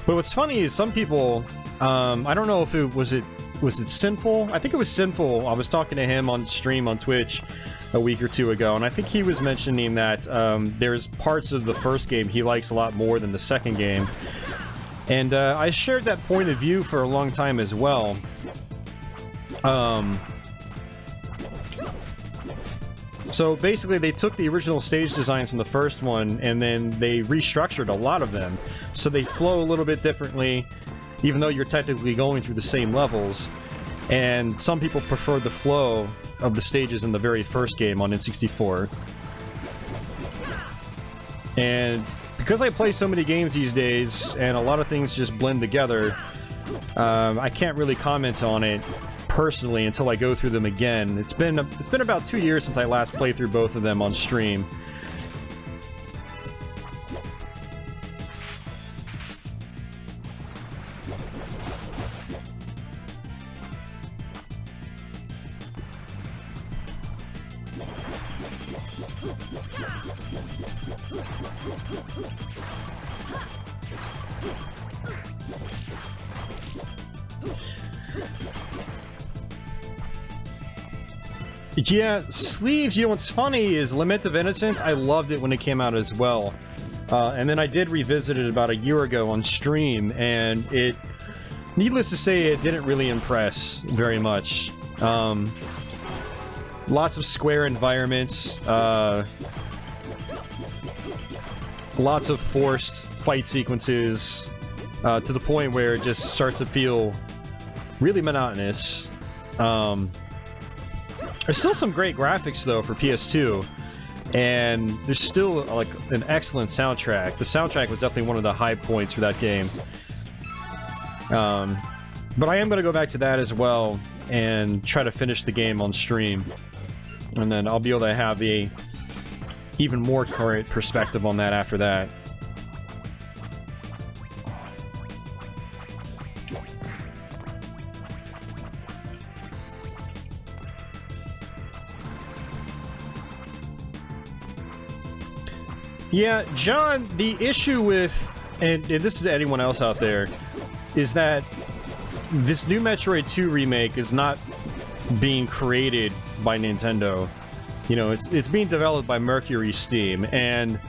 But what's funny is some people, I don't know if it was Sinful? I think it was Sinful. I was talking to him on stream on Twitch a week or two ago, and I think he was mentioning that there's parts of the first game he likes a lot more than the second game. And I shared that point of view for a long time as well. So basically they took the original stage designs from the first one and then they restructured a lot of them. So they flow a little bit differently, even though you're technically going through the same levels. And some people prefer the flow of the stages in the very first game on N64. And because I play so many games these days, and a lot of things just blend together, I can't really comment on it personally until I go through them again. It's been about 2 years since I last played through both of them on stream. Yeah, Sleeves, you know what's funny is Lament of Innocence, I loved it when it came out as well. And then I did revisit it about a year ago on stream, and it, needless to say, it didn't really impress very much. Lots of square environments, lots of forced fight sequences, to the point where it just starts to feel really monotonous. There's still some great graphics, though, for PS2. and there's still like an excellent soundtrack. The soundtrack was definitely one of the high points for that game. But I am going to go back to that as well and try to finish the game on stream, and then I'll be able to have a even more current perspective on that after that. Yeah, John, the issue with, and this is to anyone else out there, is that this new Metroid 2 remake is not being created by Nintendo. You know, it's being developed by Mercury Steam, and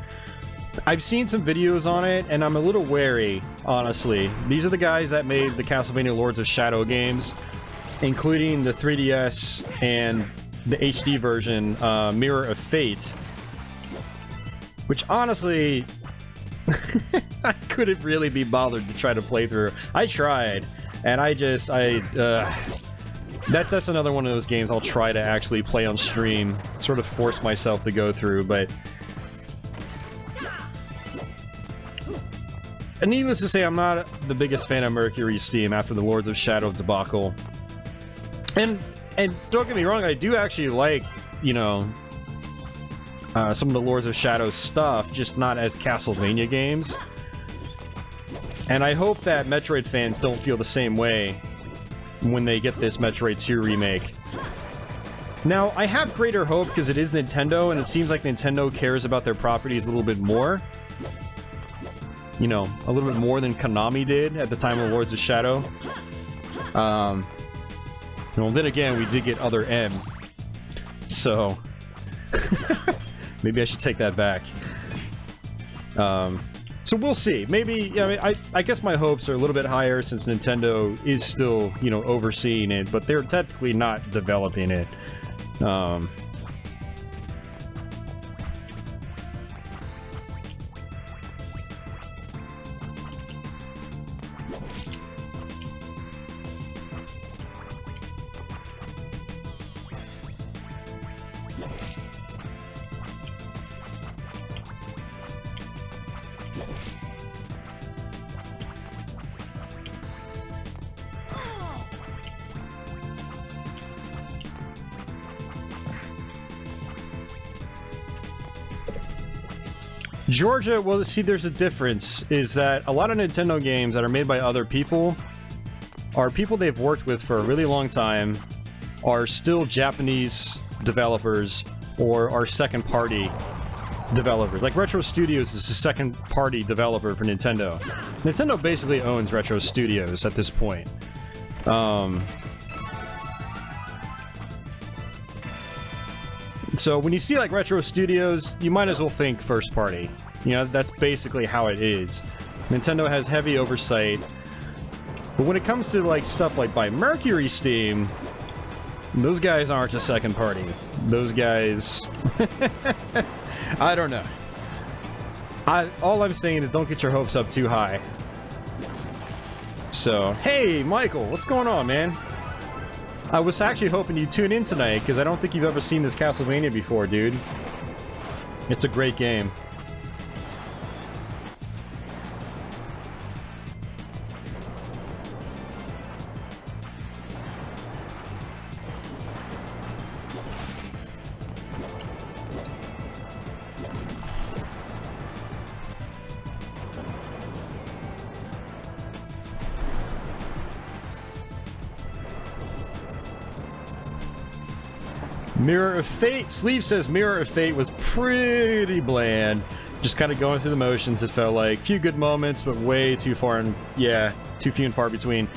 I've seen some videos on it, and I'm a little wary, honestly. These are the guys that made the Castlevania Lords of Shadow games, including the 3DS and the HD version, Mirror of Fate. Which, honestly, I couldn't really be bothered to try to play through. I tried, and that's another one of those games I'll try to actually play on stream, sort of force myself to go through, but... And needless to say, I'm not the biggest fan of Mercury Steam after the Lords of Shadow debacle. And don't get me wrong, I do actually like, you know... some of the Lords of Shadow stuff, just not as Castlevania games. And I hope that Metroid fans don't feel the same way when they get this Metroid 2 remake. Now, I have greater hope because it is Nintendo, and it seems like Nintendo cares about their properties a little bit more. You know, a little bit more than Konami did at the time of Lords of Shadow. Well, then again, we did get Other M. So... Maybe I should take that back. So we'll see. Maybe, I mean, I guess my hopes are a little bit higher since Nintendo is still, you know, overseeing it, but they're technically not developing it. Georgia, well, see, there's a difference, is that a lot of Nintendo games that are made by other people are people they've worked with for a really long time, are still Japanese developers, or are second-party developers. Like Retro Studios is a second-party developer for Nintendo. Nintendo basically owns Retro Studios at this point. So when you see like Retro Studios, you might as well think first party. You know, that's basically how it is. Nintendo has heavy oversight. But when it comes to like stuff like by Mercury Steam, those guys aren't a second party. Those guys... I don't know. All I'm saying is don't get your hopes up too high. So, hey Michael, what's going on, man? I was actually hoping you'd tune in tonight, because I don't think you've ever seen this Castlevania before, dude. It's a great game. Mirror of Fate. Sleeve says Mirror of Fate was pretty bland. Just kind of going through the motions, it felt like. Few good moments, but way too far and, yeah, too few and far between.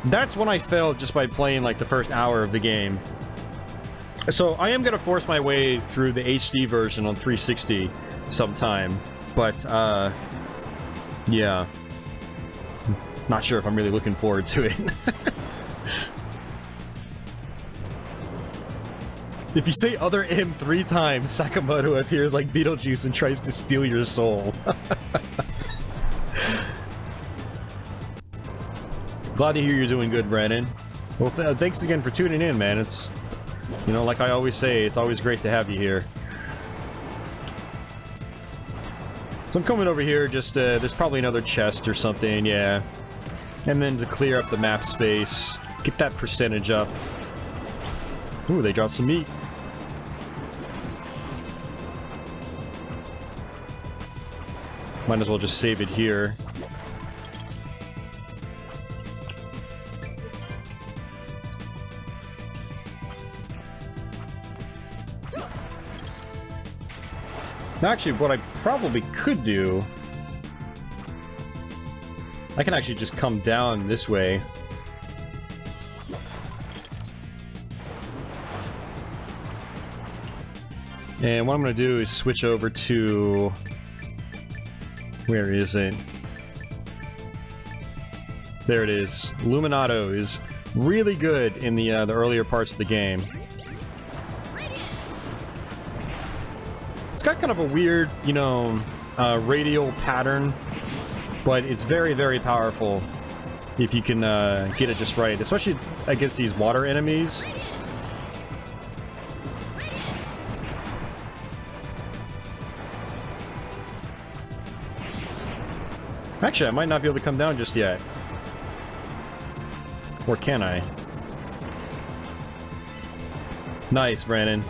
That's when I felt just by playing like the first hour of the game. So I am going to force my way through the HD version on 360 sometime. But, yeah. Not sure if I'm really looking forward to it. If you say Other M 3 times, Sakamoto appears like Beetlejuice and tries to steal your soul. Glad to hear you're doing good, Brandon. Well, thanks again for tuning in, man. It's, you know, like I always say, it's always great to have you here. So I'm coming over here, just, there's probably another chest or something, yeah. And then to clear up the map space, get that percentage up. Ooh, they dropped some meat. Might as well just save it here. Actually, what I probably could do... I can actually just come down this way. And what I'm going to do is switch over to... Where is it? There it is. Luminato is really good in the earlier parts of the game. It's got kind of a weird, you know, radial pattern, but it's very, very powerful if you can get it just right, especially against these water enemies. Actually, I might not be able to come down just yet. Or can I? Nice, Brandon.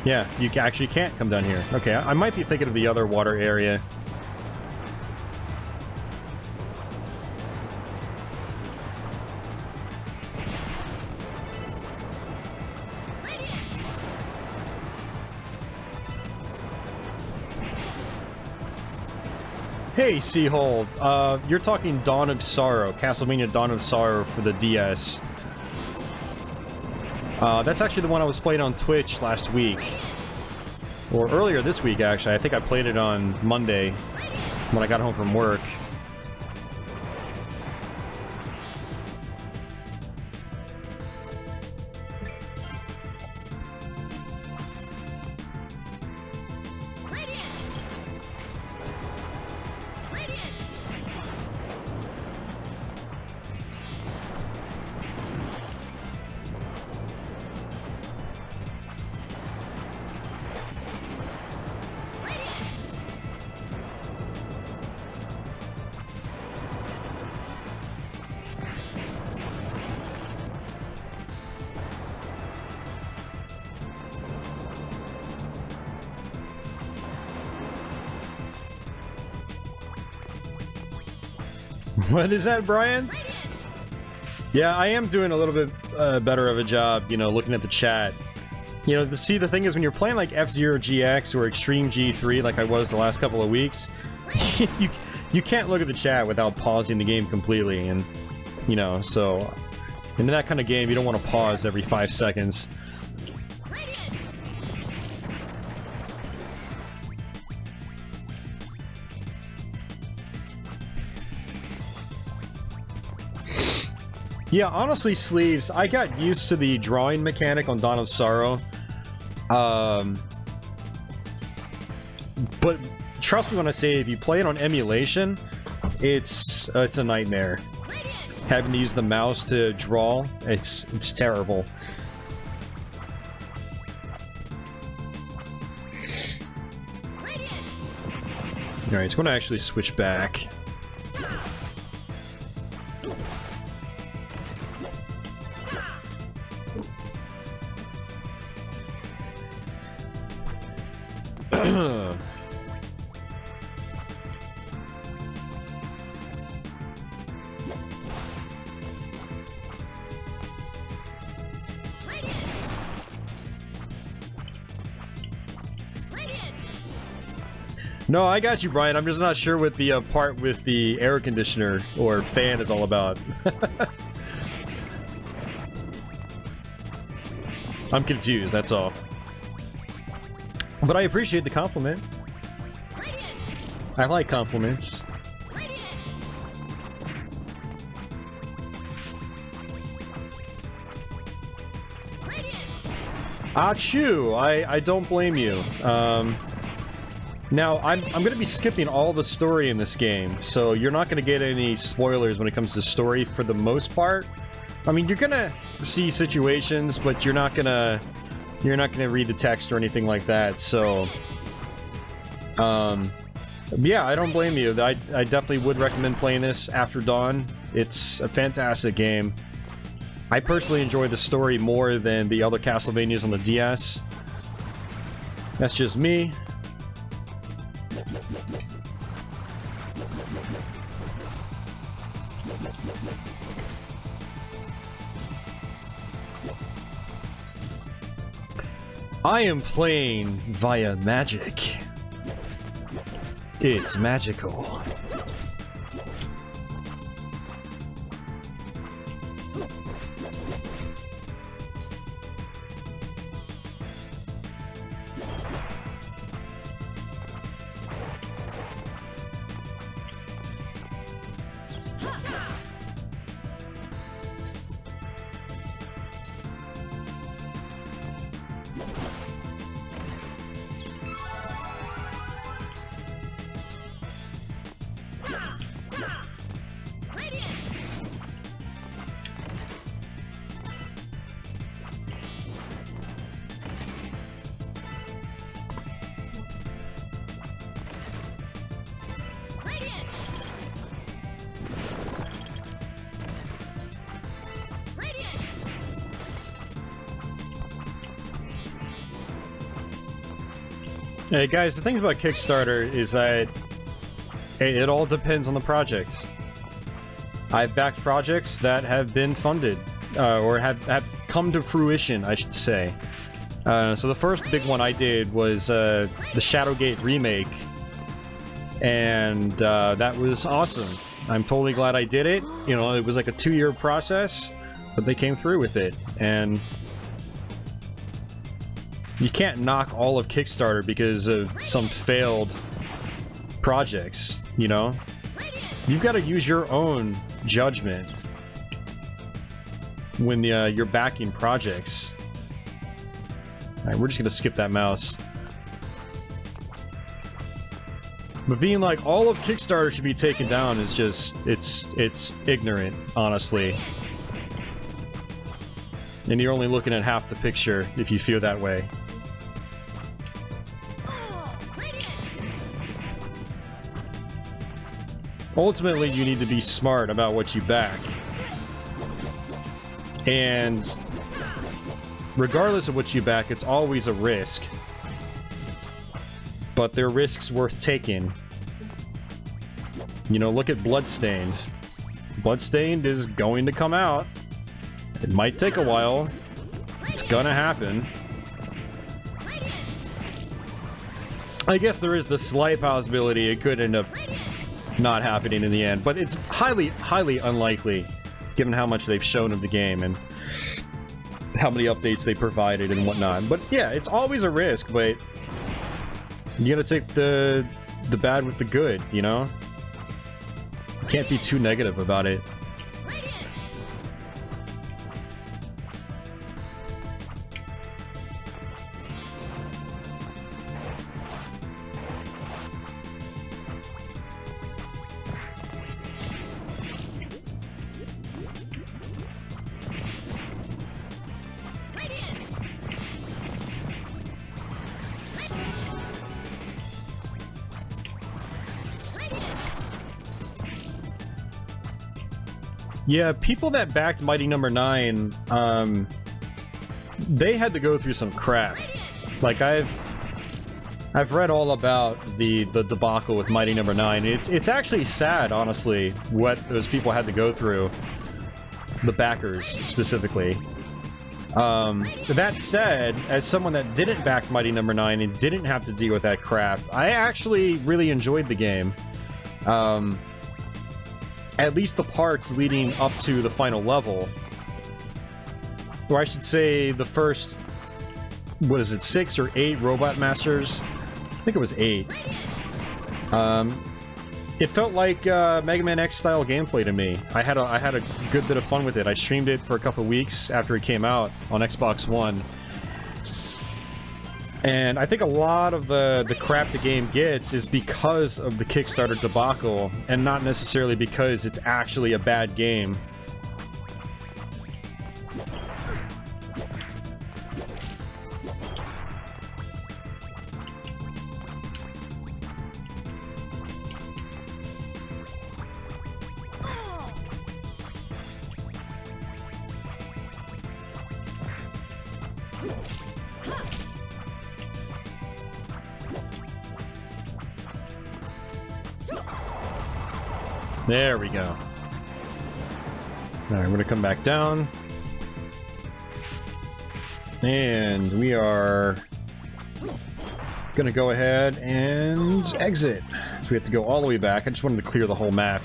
Yeah, you actually can't come down here. Okay, I might be thinking of the other water area. Hey, Seahold, you're talking Dawn of Sorrow, Castlevania Dawn of Sorrow for the DS. That's actually the one I was playing on Twitch last week. Or earlier this week, actually. I think I played it on Monday when I got home from work. What is that, Brian? Yeah, I am doing a little bit better of a job, you know, looking at the chat. You know, see, the thing is, when you're playing like F-Zero GX or Extreme G3 like I was the last couple of weeks, you can't look at the chat without pausing the game completely, and, you know, so... in that kind of game, you don't want to pause every 5 seconds. Yeah, honestly, Sleeves, I got used to the drawing mechanic on Dawn of Sorrow. But trust me when I say, if you play it on emulation, it's a nightmare. Having to use the mouse to draw, it's terrible. Alright, it's going to actually switch back. No, I got you, Brian. I'm just not sure what the part with the air conditioner or fan is all about. I'm confused, that's all. But I appreciate the compliment. I like compliments. Achoo! I don't blame you. Now, I'm going to be skipping all the story in this game, so you're not going to get any spoilers when it comes to story for the most part. I mean, you're going to see situations, but you're not going to read the text or anything like that, so... yeah, I don't blame you. I definitely would recommend playing this after dawn. It's a fantastic game. I personally enjoy the story more than the other Castlevanias on the DS. That's just me. I am playing via magic. It's magical. Hey guys, the thing about Kickstarter is that it all depends on the project. I've backed projects that have been funded, or have come to fruition, I should say. So the first big one I did was the Shadowgate remake, and that was awesome. I'm totally glad I did it. You know, it was like a 2-year process, but they came through with it, and you can't knock all of Kickstarter because of some failed projects, you know? You've got to use your own judgment when you're backing projects. Alright, we're just gonna skip that mouse. But being like, all of Kickstarter should be taken down is just, it's ignorant, honestly. And you're only looking at half the picture if you feel that way. Ultimately, you need to be smart about what you back. And regardless of what you back, it's always a risk. But they're risks worth taking. You know, look at Bloodstained. Bloodstained is going to come out. It might take a while. It's gonna happen. I guess there is the slight possibility it could end up not happening in the end, but it's highly unlikely given how much they've shown of the game and how many updates they provided and whatnot. But yeah, it's always a risk, but you gotta take the bad with the good, you know? Can't be too negative about it. Yeah, people that backed Mighty No. 9, they had to go through some crap. Like, I've read all about the debacle with Mighty No. 9. It's actually sad, honestly, what those people had to go through. The backers, specifically. That said, as someone that didn't back Mighty No. 9 and didn't have to deal with that crap, I actually really enjoyed the game. At least the parts leading up to the final level. Or I should say the first, what is it, 6 or 8 Robot Masters? I think it was 8. It felt like Mega Man X style gameplay to me. I had a good bit of fun with it. I streamed it for a couple of weeks after it came out on Xbox One. And I think a lot of the crap the game gets is because of the Kickstarter debacle, and not necessarily because it's actually a bad game. There we go. Alright, we're gonna come back down. And we are gonna go ahead and exit. So we have to go all the way back. I just wanted to clear the whole map.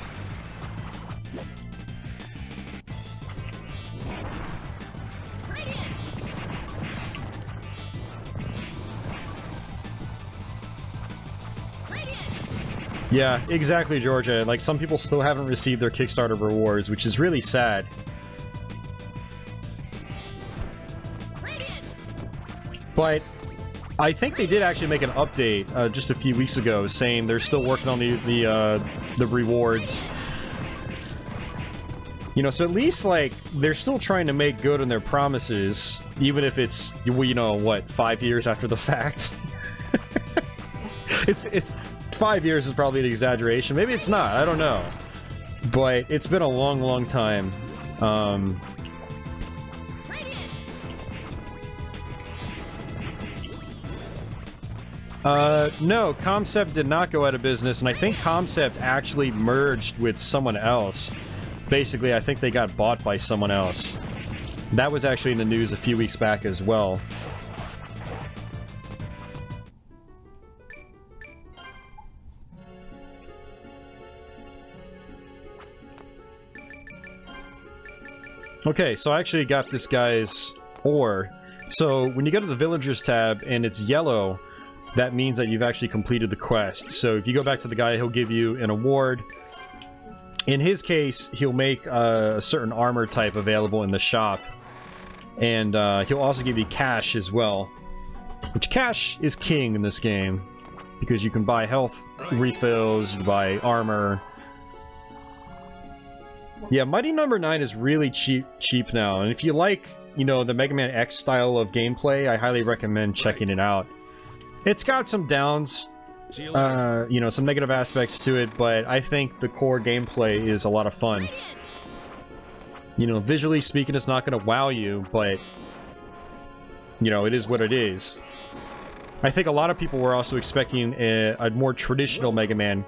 Yeah, exactly, Georgia. Like, some people still haven't received their Kickstarter rewards, which is really sad. But I think they did actually make an update just a few weeks ago saying they're still working on the rewards. You know, so at least, like, they're still trying to make good on their promises, even if it's, you know, what, 5 years after the fact? It's 5 years is probably an exaggeration. Maybe it's not. I don't know. But it's been a long, long time. No, Concept did not go out of business, and I think Concept actually merged with someone else. Basically, I think they got bought by someone else. That was actually in the news a few weeks back as well. Okay, so I actually got this guy's ore. So when you go to the Villagers tab and it's yellow, that means that you've actually completed the quest. So if you go back to the guy, he'll give you an award. In his case, he'll make a certain armor type available in the shop. And he'll also give you cash as well. Which cash is king in this game. Because you can buy health refills, you can buy armor. Yeah, Mighty Number 9 is really cheap now, and if you like, you know, the Mega Man X style of gameplay, I highly recommend checking it out. It's got some downs, you know, some negative aspects to it, but I think the core gameplay is a lot of fun. You know, visually speaking, it's not going to wow you, but, you know, it is what it is. I think a lot of people were also expecting a more traditional Mega Man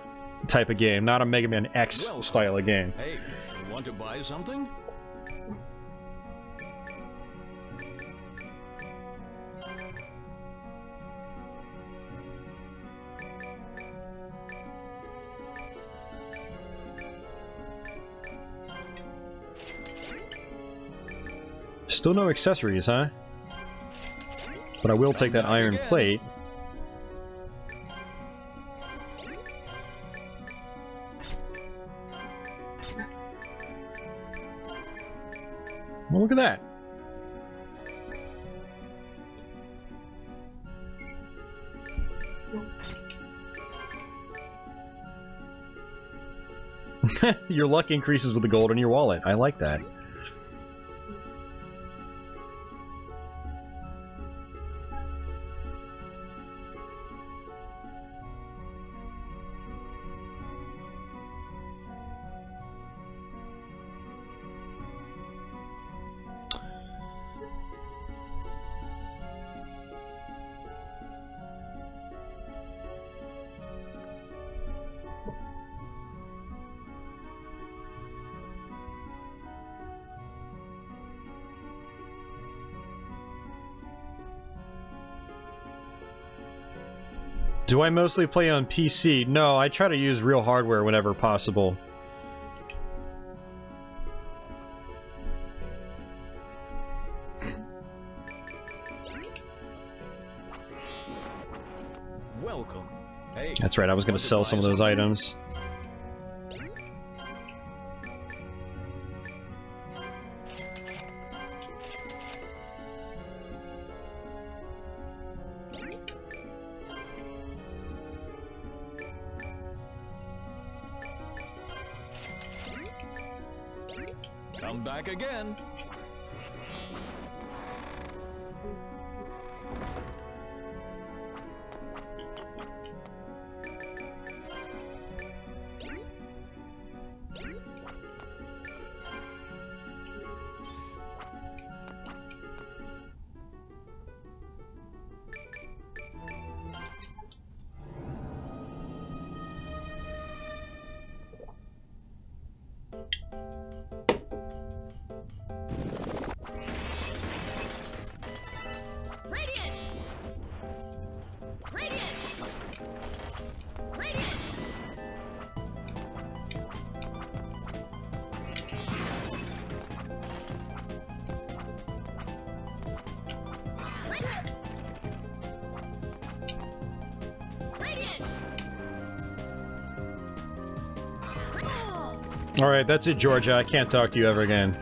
type of game, not a Mega Man X style of game. Hey. Want to buy something? Still no accessories, huh? But I will take that iron plate. Well, look at that. Your luck increases with the gold in your wallet. I like that. Do I mostly play on PC? No, I try to use real hardware whenever possible. Welcome. Hey. That's right, I was going to sell some of those items. Come back again. Alright, that's it, Georgia. I can't talk to you ever again.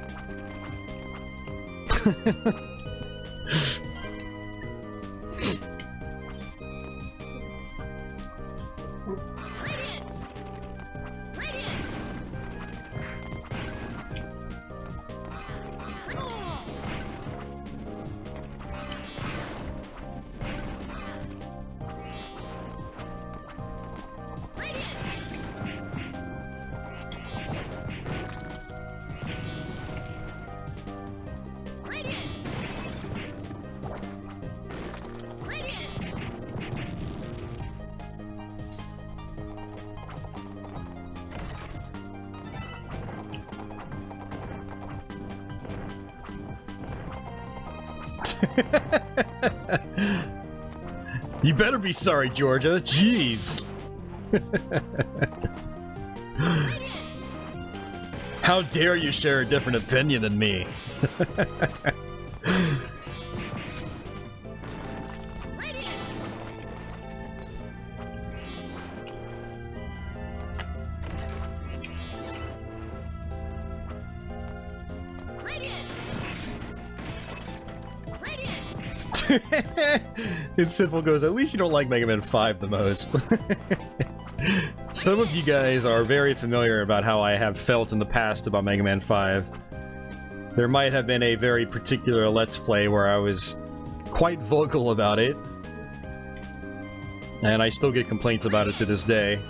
You better be sorry, Georgia. Jeez. How dare you share a different opinion than me? And Simple goes, at least you don't like Mega Man 5 the most. Some of you guys are very familiar about how I have felt in the past about Mega Man 5. There might have been a very particular Let's Play where I was quite vocal about it. And I still get complaints about it to this day.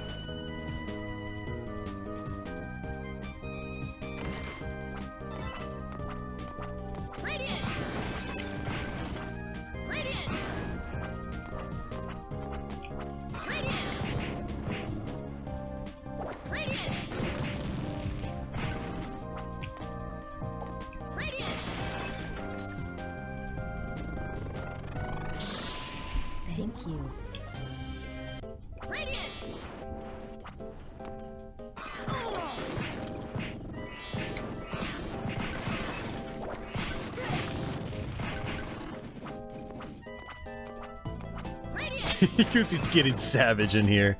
Thank you. Because it's getting savage in here.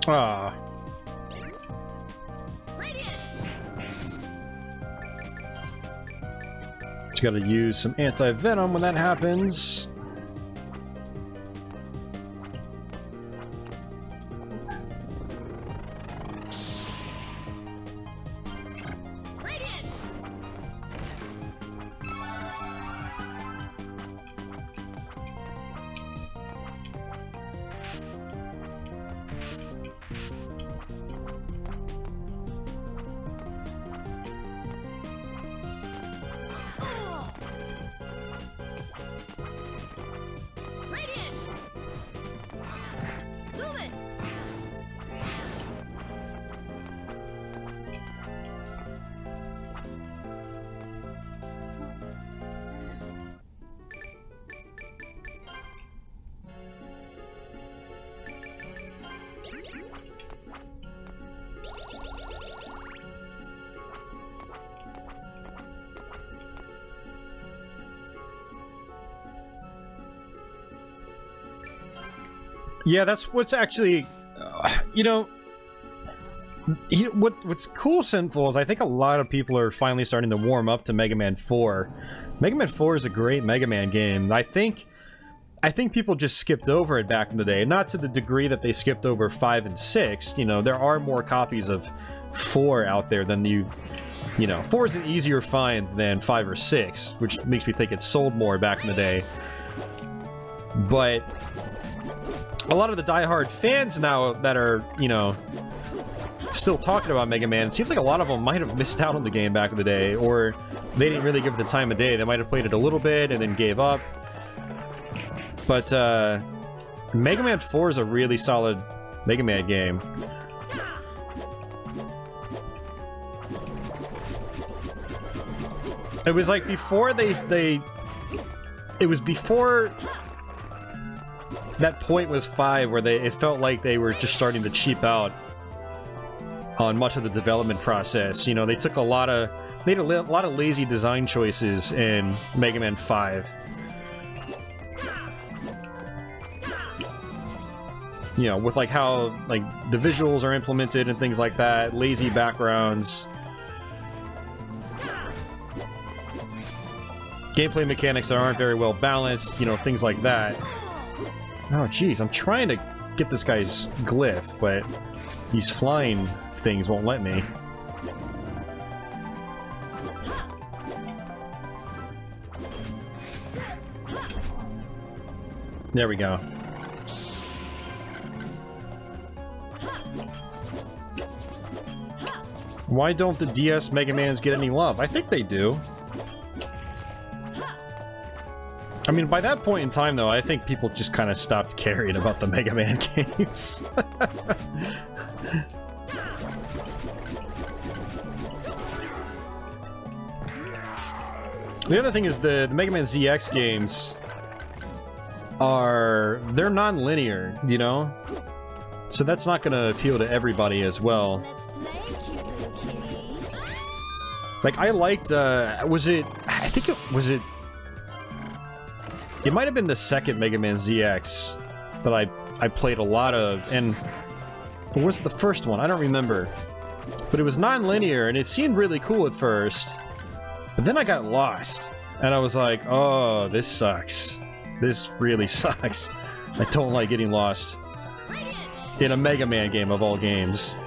Ah. Just gotta use some anti-venom when that happens. Yeah, that's what's actually, you know, what's cool, Sinful, is I think a lot of people are finally starting to warm up to Mega Man 4. Mega Man 4 is a great Mega Man game. I think people just skipped over it back in the day. Not to the degree that they skipped over 5 and 6. You know, there are more copies of 4 out there than you know, 4 is an easier find than 5 or 6, which makes me think it sold more back in the day. But a lot of the diehard fans now that are, you know, still talking about Mega Man, it seems like a lot of them might have missed out on the game back in the day, or they didn't really give it the time of day. They might have played it a little bit and then gave up. But Mega Man 4 is a really solid Mega Man game. It was like before it was before that point was 5 where it felt like they were just starting to cheap out on much of the development process. You know, they took made a lot of lazy design choices in Mega Man 5. You know, with like how like the visuals are implemented and things like that, lazy backgrounds. Gameplay mechanics that aren't very well balanced, you know, things like that. Oh, jeez, I'm trying to get this guy's glyph, but these flying things won't let me. There we go. Why don't the DS Mega Mans get any love? I think they do. I mean, by that point in time, though, I think people just kind of stopped caring about the Mega Man games. The other thing is the Mega Man ZX games they're non-linear, you know? So that's not going to appeal to everybody as well. Like, I liked, it might have been the second Mega Man ZX that I played a lot of, and what was the first one? I don't remember. But it was non-linear, and it seemed really cool at first. But then I got lost, and I was like, oh, this sucks. This really sucks. I don't like getting lost in a Mega Man game of all games.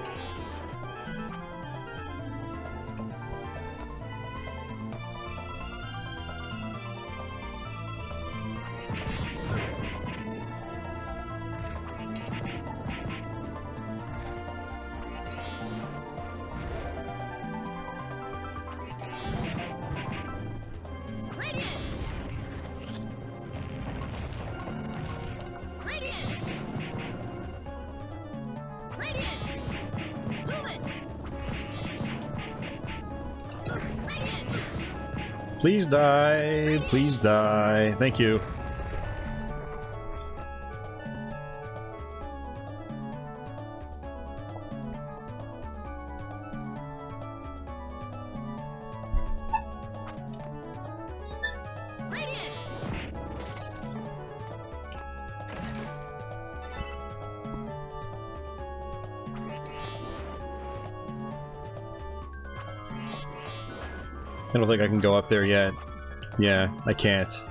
Please die. Please die. Thank you. I don't think I can go up there yet. Yeah, I can't.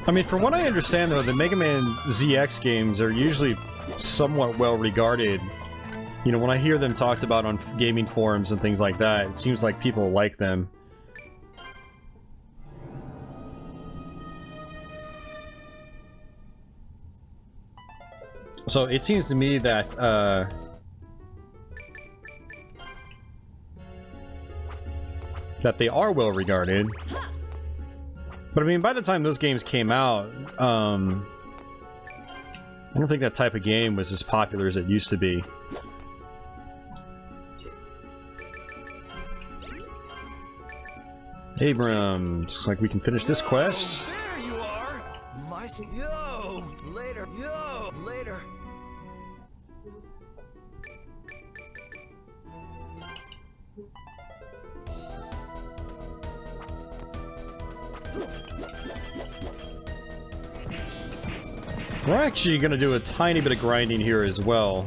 I mean, from what I understand, though, the Mega Man ZX games are usually somewhat well regarded. You know, when I hear them talked about on gaming forums and things like that, it seems like people like them. So it seems to me that, that they are well regarded. But I mean, by the time those games came out, I don't think that type of game was as popular as it used to be. Abrams. Looks like we can finish this quest. There you are. Yo, later. Yo, later. We're actually going to do a tiny bit of grinding here as well.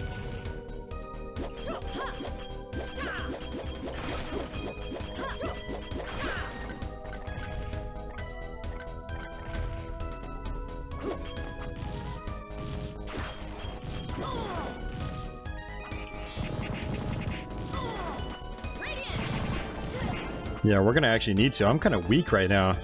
Yeah, we're going to actually need to. I'm kind of weak right now.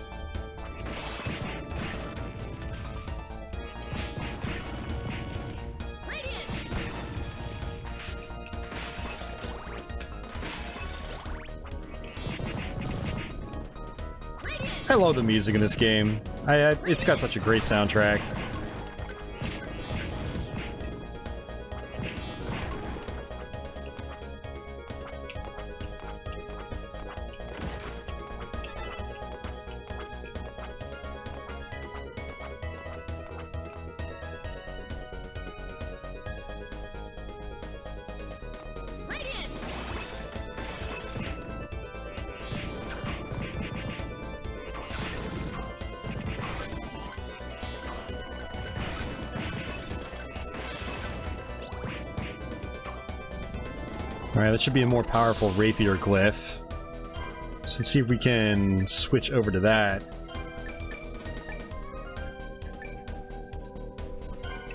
I love the music in this game. It's got such a great soundtrack. Alright, that should be a more powerful rapier glyph. So let's see if we can switch over to that.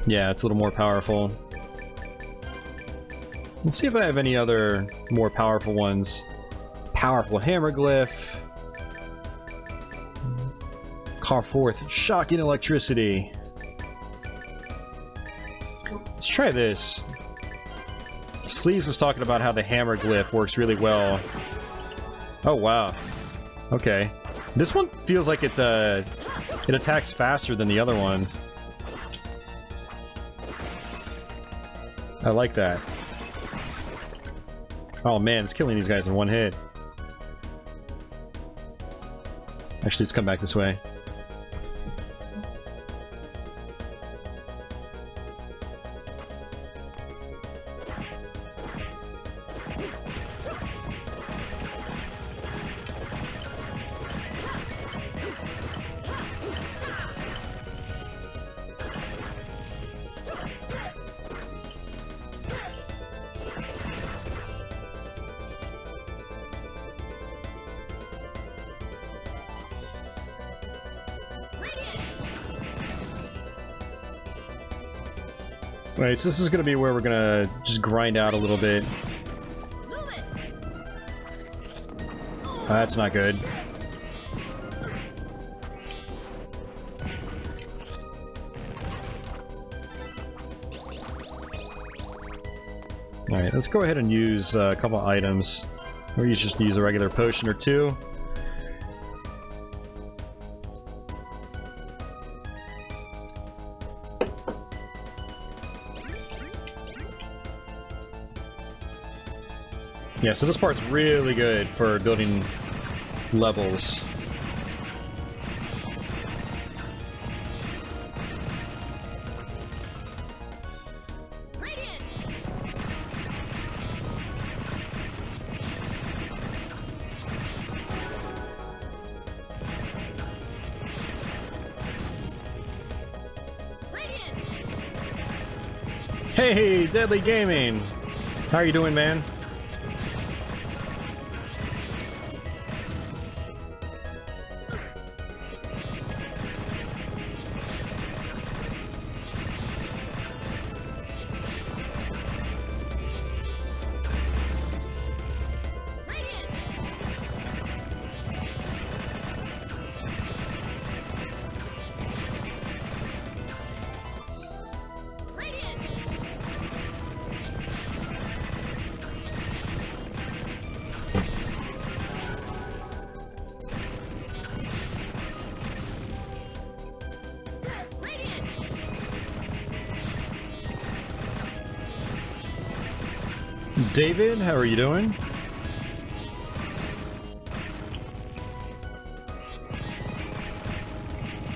Yeah, it's a little more powerful. Let's see if I have any other more powerful ones. Powerful hammer glyph. Call forth shocking electricity. Let's try this. Sleeves was talking about how the hammer glyph works really well. Oh wow. Okay. This one feels like it attacks faster than the other one. I like that. Oh man, it's killing these guys in one hit. Actually, let's come back this way. Right, so this is going to be where we're going to just grind out a little bit. That's not good. Alright, let's go ahead and use a couple items. Or you just use a regular potion or two. Yeah, so this part's really good for building levels. Hey, Deadly Gaming! How are you doing, man? David, how are you doing?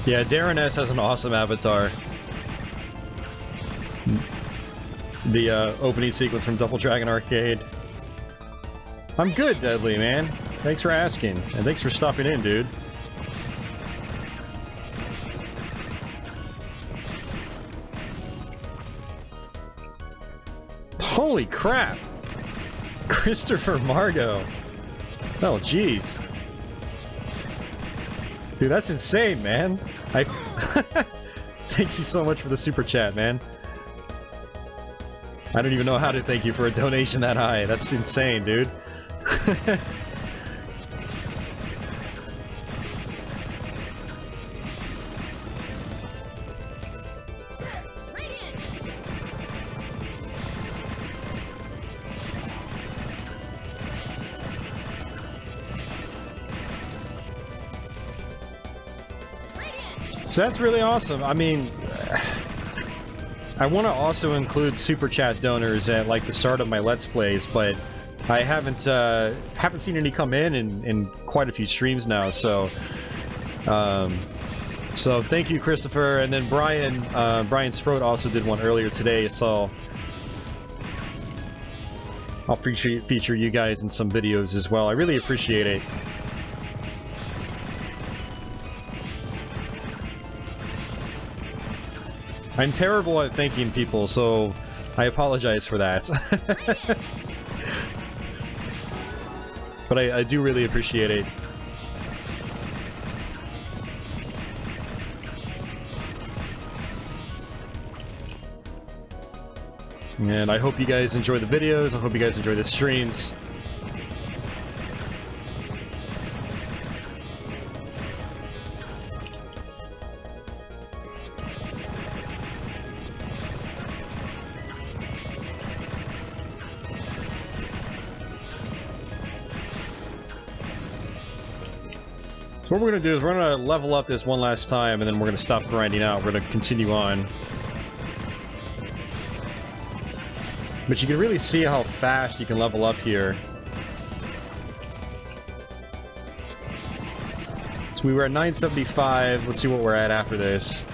Yeah, Darren S has an awesome avatar. The opening sequence from Double Dragon Arcade. I'm good, Deadly, man. Thanks for asking, and thanks for stopping in, dude. Holy crap! Christopher Margot. Oh, jeez. Dude, that's insane, man. Thank you so much for the super chat, man. I don't even know how to thank you for a donation that high. That's insane, dude. So that's really awesome. I mean, I want to also include super chat donors at like the start of my Let's Plays, but I haven't seen any come in quite a few streams now. So, so thank you, Christopher, and then Brian Sprott also did one earlier today. So I'll feature you guys in some videos as well. I really appreciate it. I'm terrible at thanking people, so I apologize for that. But I do really appreciate it. And I hope you guys enjoy the videos. I hope you guys enjoy the streams. What we're going to do is we're going to level up this one last time, and then we're going to stop grinding out. We're going to continue on. But you can really see how fast you can level up here. So we were at 975. Let's see what we're at after this.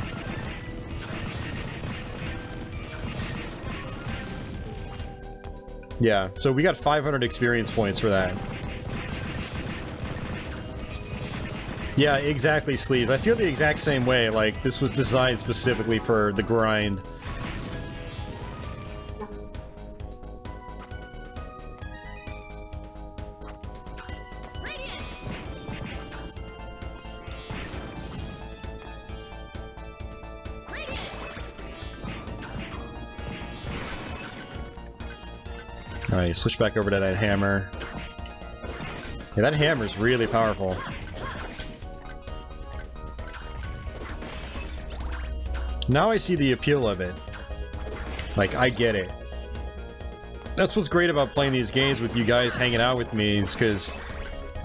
Yeah, so we got 500 experience points for that. Yeah, exactly, Sleeves. I feel the exact same way. Like, this was designed specifically for the grind. Alright, switch back over to that hammer. Yeah, that hammer's really powerful. Now I see the appeal of it. Like, I get it. That's what's great about playing these games with you guys hanging out with me, is because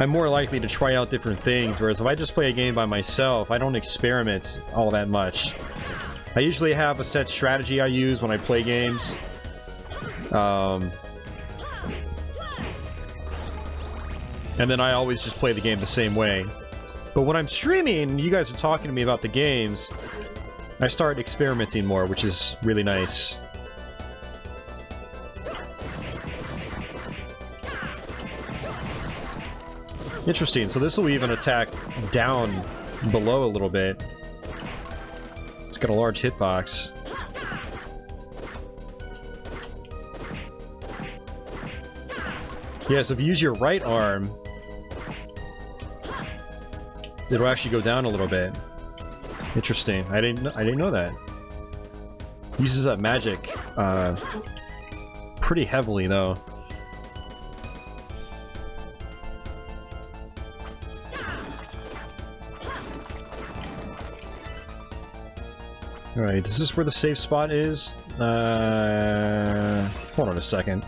I'm more likely to try out different things, whereas if I just play a game by myself, I don't experiment all that much. I usually have a set strategy I use when I play games. And then I always just play the game the same way. But when I'm streaming, and you guys are talking to me about the games, I start experimenting more, which is really nice. Interesting, so this will even attack down below a little bit. It's got a large hitbox. Yeah, so if you use your right arm, it'll actually go down a little bit. Interesting. I didn't know that. Uses that magic pretty heavily though. Alright, is this where the safe spot is? Hold on a second.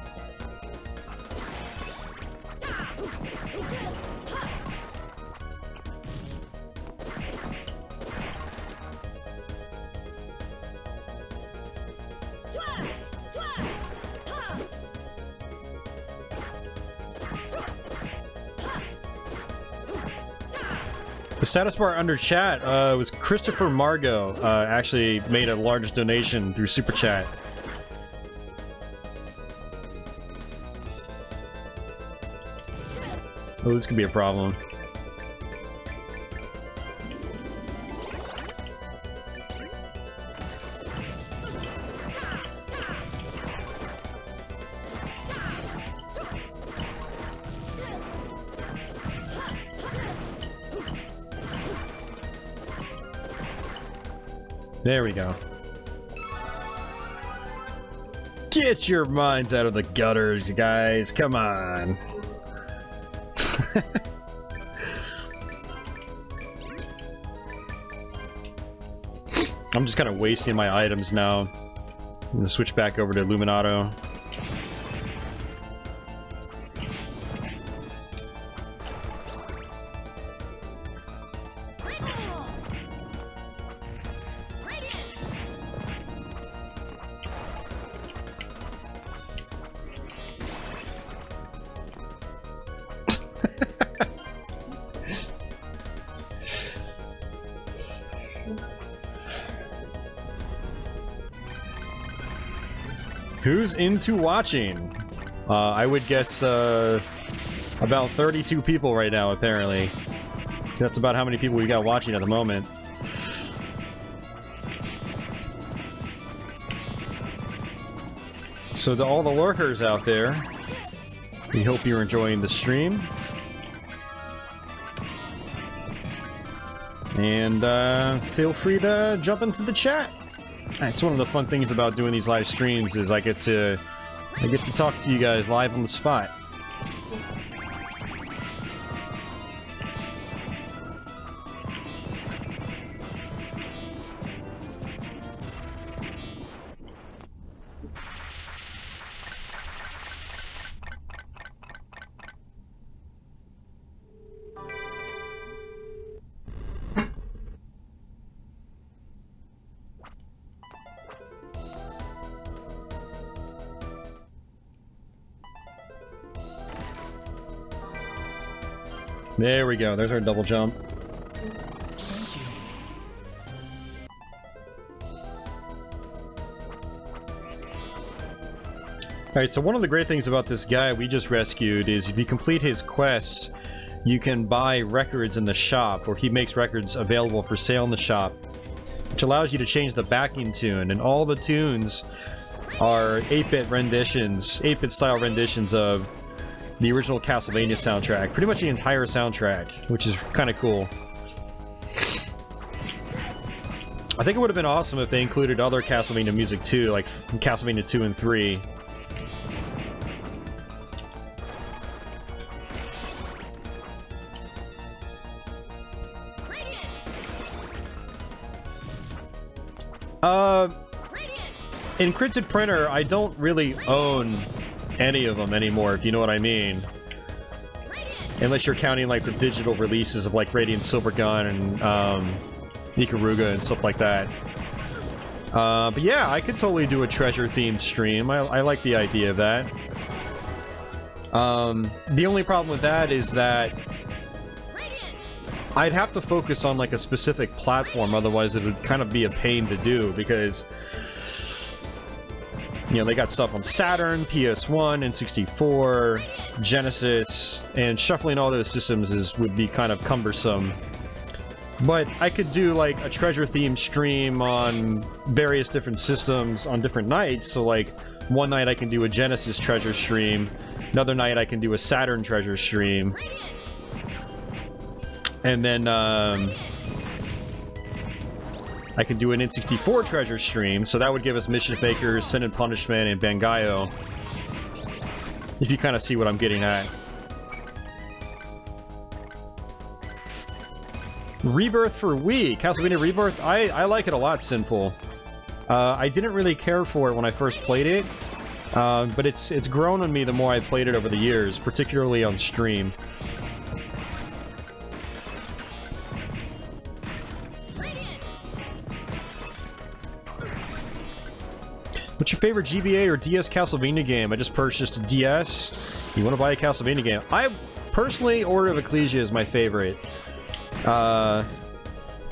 The status bar under chat was Christopher Margot actually made a large donation through Super Chat. Oh, this could be a problem. There we go. Get your minds out of the gutters, guys. Come on. I'm just kind of wasting my items now. I'm gonna switch back over to Illuminato. Who's into watching? I would guess about 32 people right now, apparently. That's about how many people we got watching at the moment. So to all the lurkers out there, we hope you're enjoying the stream. And feel free to jump into the chat. It's one of the fun things about doing these live streams is I get to talk to you guys live on the spot. There we go, there's our double jump. Thank you. Alright, so one of the great things about this guy we just rescued is if you complete his quests, you can buy records in the shop, or he makes records available for sale in the shop, which allows you to change the backing tune, and all the tunes are 8-bit renditions, 8-bit style renditions of the original Castlevania soundtrack. Pretty much the entire soundtrack, which is kind of cool. I think it would have been awesome if they included other Castlevania music too, like Castlevania 2 and 3. In Encrypted Printer, I don't really own any of them anymore, if you know what I mean. Unless you're counting like the digital releases of like Radiant Silvergun and Ikaruga and stuff like that. But yeah, I could totally do a treasure-themed stream. I like the idea of that. The only problem with that is that I'd have to focus on like a specific platform, otherwise it would kind of be a pain to do, because you know, they got stuff on Saturn, PS1, N64, Genesis, and shuffling all those systems would be kind of cumbersome. But I could do like a treasure-themed stream on various different systems on different nights. So like one night I can do a Genesis treasure stream, another night I can do a Saturn treasure stream, and then I can do an N64 treasure stream, so that would give us Mission Fakers, Sin and Punishment, and Bangayo. If you kind of see what I'm getting at. Rebirth for Wii. Castlevania Rebirth, I like it a lot, Sinful. I didn't really care for it when I first played it, but it's grown on me the more I've played it over the years, particularly on stream. What's your favorite GBA or DS Castlevania game? I just purchased a DS. You want to buy a Castlevania game? I personally, Order of Ecclesia is my favorite.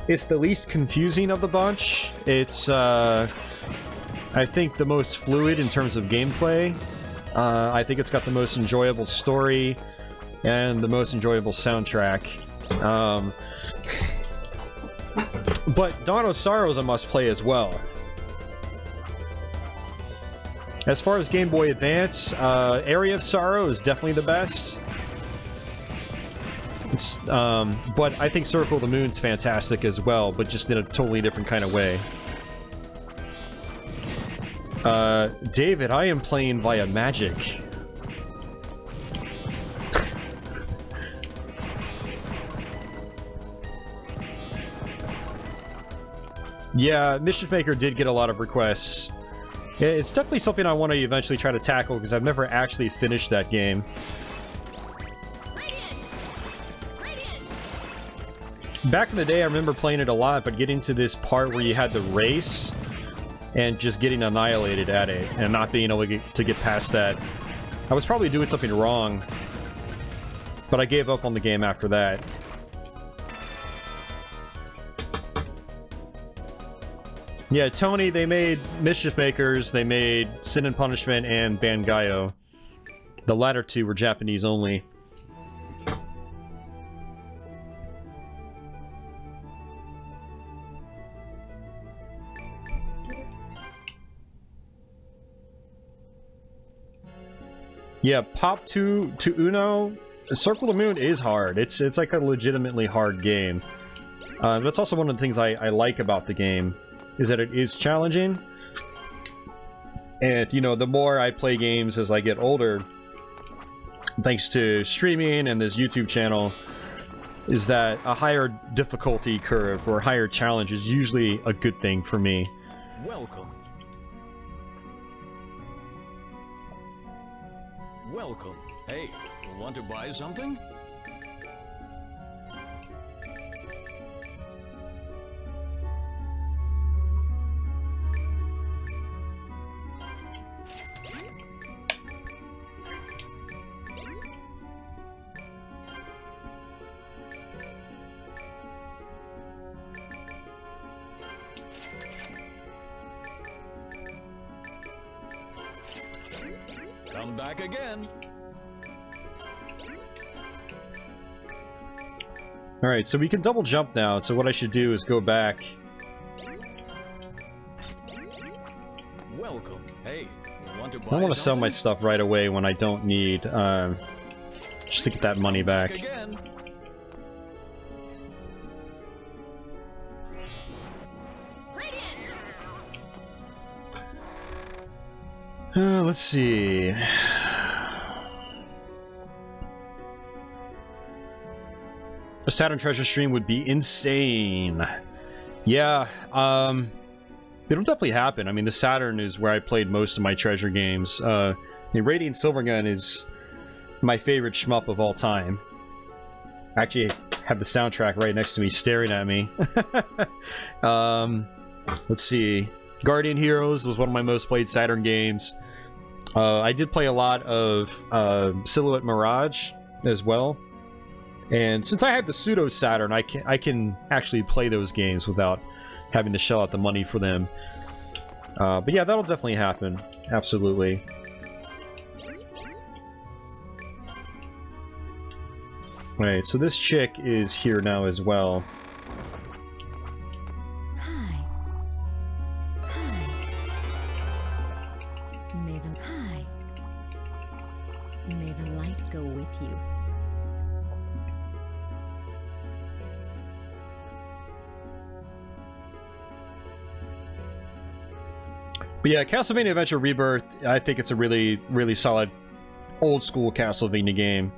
It's the least confusing of the bunch. It's, I think, the most fluid in terms of gameplay. I think it's got the most enjoyable story and the most enjoyable soundtrack. But Dawn of Sorrow is a must-play as well. As far as Game Boy Advance, Area of Sorrow is definitely the best. It's, but I think Circle of the Moon's fantastic as well, but just in a totally different kind of way. David, I am playing via Magic. Yeah, Mischief Maker did get a lot of requests. It's definitely something I want to eventually try to tackle, because I've never actually finished that game. Back in the day, I remember playing it a lot, but getting to this part where you had the race, and just getting annihilated at it, and not being able to get past that. I was probably doing something wrong, but I gave up on the game after that. Yeah, Tony, they made Mischief Makers, they made Sin and Punishment, and Bangayo. The latter two were Japanese only. Yeah, Pop to Uno, Circle of the Moon is hard. It's like a legitimately hard game. That's also one of the things I like about the game, is that it is challenging. And, you know, the more I play games as I get older, thanks to streaming and this YouTube channel, is that a higher difficulty curve or higher challenge is usually a good thing for me. Welcome. Welcome. Hey, want to buy something? Come back again. Alright, so we can double jump now, so what I should do is go back. Welcome. Hey, want to buy I don't want to sell my something? stuff right away when I don't need, just to get that money back. Again. Let's see. A Saturn treasure stream would be insane. Yeah, it'll definitely happen. I mean, the Saturn is where I played most of my treasure games. The Radiant Silvergun is my favorite shmup of all time. I actually have the soundtrack right next to me, staring at me. Let's see. Guardian Heroes was one of my most played Saturn games. I did play a lot of Silhouette Mirage as well. And since I have the pseudo Saturn, I can actually play those games without having to shell out the money for them. But yeah, that'll definitely happen. Absolutely. Alright, so this chick is here now as well. Hi. Hi. May the light go with you. But yeah, Castlevania Adventure Rebirth, I think it's a really, really solid old school Castlevania game.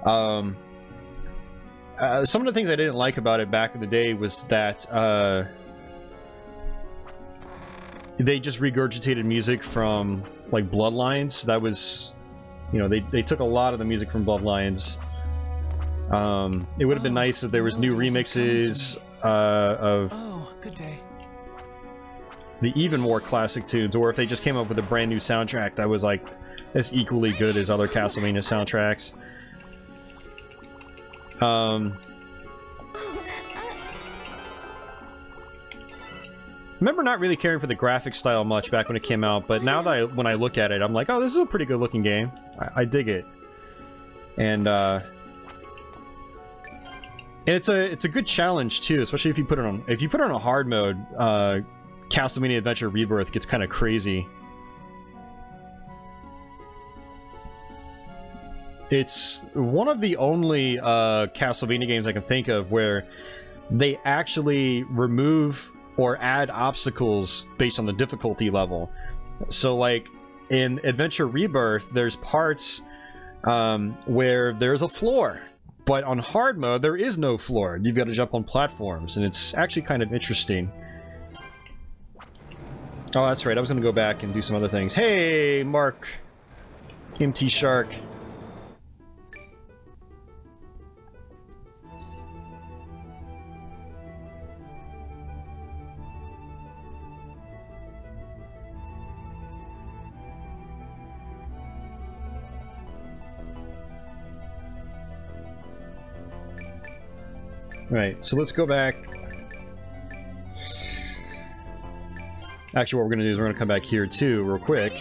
Some of the things I didn't like about it back in the day was that they just regurgitated music from like Bloodlines. That was, you know, they took a lot of the music from Bloodlines. It would have been nice if there was new remixes of good day. the even more classic tunes, or if they just came up with a brand new soundtrack that was like as equally good as other Castlevania soundtracks. remember not really caring for the graphic style much back when it came out, but now that when I look at it, I'm like, oh, this is a pretty good looking game. I dig it. And it's a good challenge too, especially if you put it on a hard mode. Castlevania Adventure Rebirth gets kind of crazy. It's one of the only Castlevania games I can think of where they actually remove or add obstacles based on the difficulty level. So like in Adventure Rebirth, there's parts where there's a floor, but on hard mode there is no floor. You've got to jump on platforms, and it's actually kind of interesting. Oh, that's right, I was going to go back and do some other things. Hey, Mark! MT Shark. Right, so let's go back. Actually, what we're going to do is we're going to come back here too, real quick.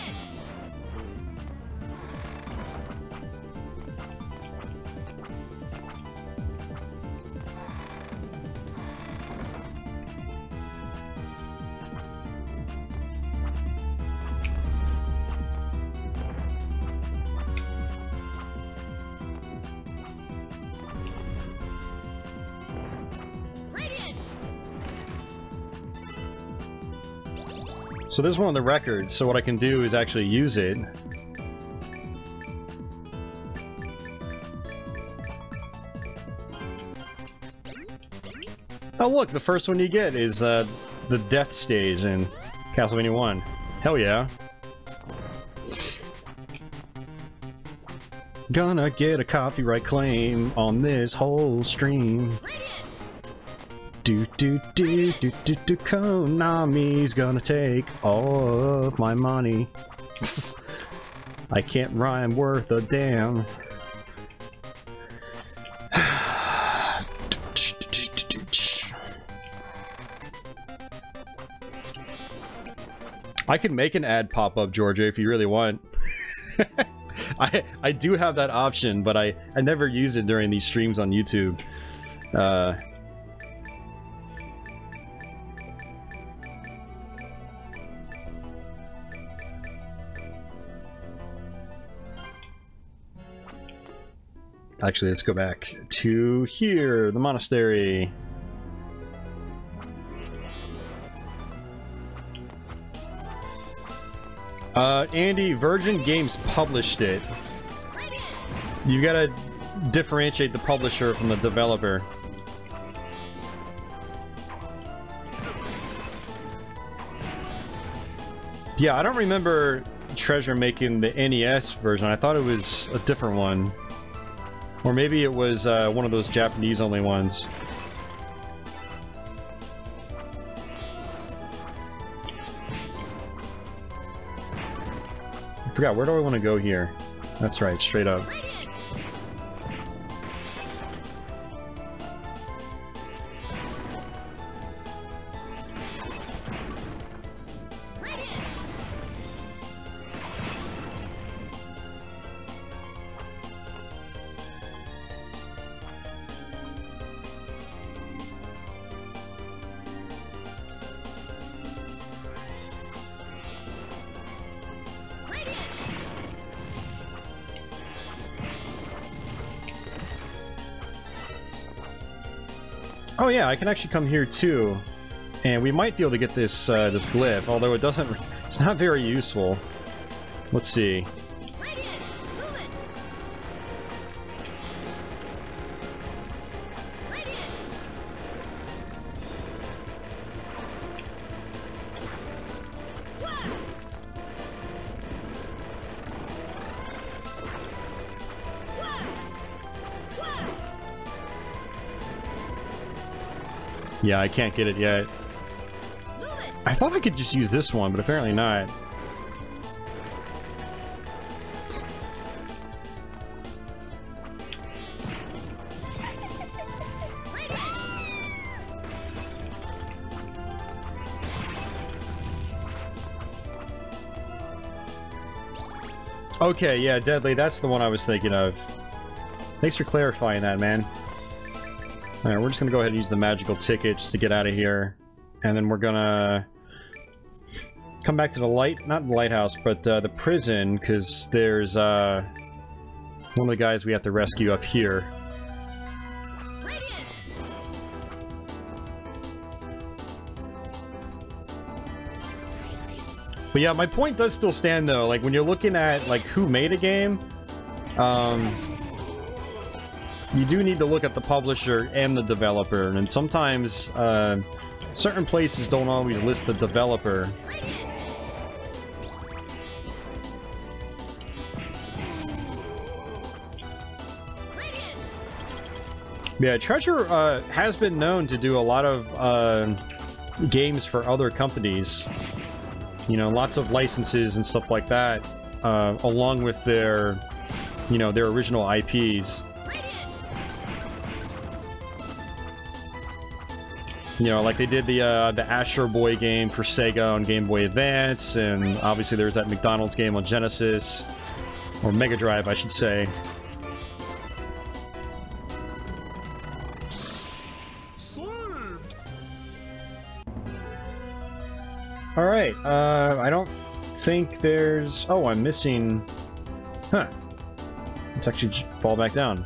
So there's one of the records, so what I can do is actually use it. Oh look, the first one you get is the death stage in Castlevania 1. Hell yeah. Gonna get a copyright claim on this whole stream. Konami's gonna take all of my money. I can't rhyme worth a damn. I can make an ad pop up, Georgia, if you really want. I do have that option, but I never use it during these streams on YouTube. Actually, let's go back to here, the monastery. Andy, Virgin Games published it. You gotta differentiate the publisher from the developer. Yeah, I don't remember Treasure making the NES version. I thought it was a different one. Or maybe it was one of those Japanese-only ones. I forgot, where do I want to go here? That's right, straight up. Oh yeah, I can actually come here too, and we might be able to get this this glyph, although it doesn't. It's not very useful. Let's see. Yeah, I can't get it yet. I thought I could just use this one, but apparently not. Okay, yeah, Deadly, that's the one I was thinking of. Thanks for clarifying that, man. Alright, we're just gonna go ahead and use the magical tickets to get out of here. And then we're gonna come back to the not the lighthouse, but the prison, because there's one of the guys we have to rescue up here. But yeah, my point does still stand though. Like when you're looking at like who made a game, you do need to look at the publisher and the developer, and sometimes certain places don't always list the developer. Yeah, Treasure has been known to do a lot of games for other companies. You know, lots of licenses and stuff like that, along with their, you know, their original IPs. You know, like they did the Astro Boy game for Sega on Game Boy Advance, and obviously there's that McDonald's game on Genesis, or Mega Drive, I should say. Alright, I don't think there's... Oh, I'm missing... Huh. Let's actually fall back down.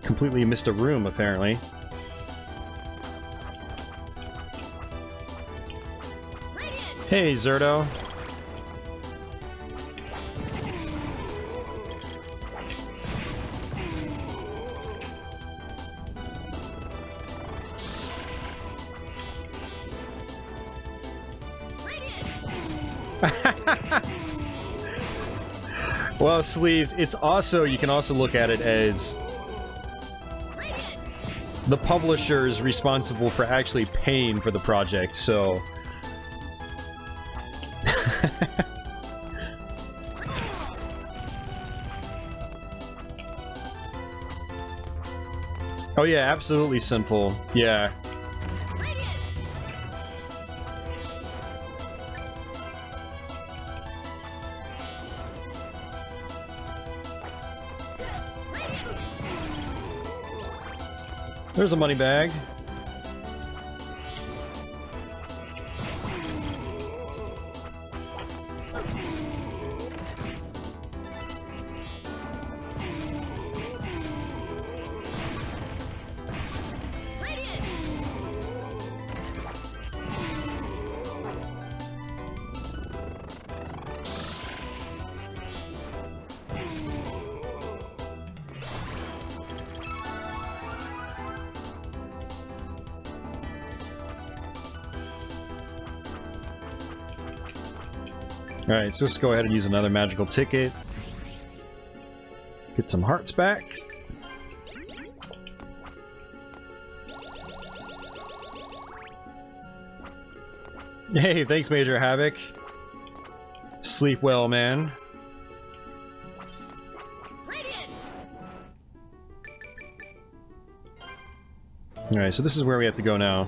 Completely missed a room, apparently. Hey, Zerto. Well, Sleeves, it's also, you can also look at it as the publisher is responsible for actually paying for the project, so... Oh yeah, absolutely simple. Yeah. There's a money bag. Alright, so let's go ahead and use another magical ticket. Get some hearts back. Hey, thanks, Major Havoc. Sleep well, man. Alright, so this is where we have to go now.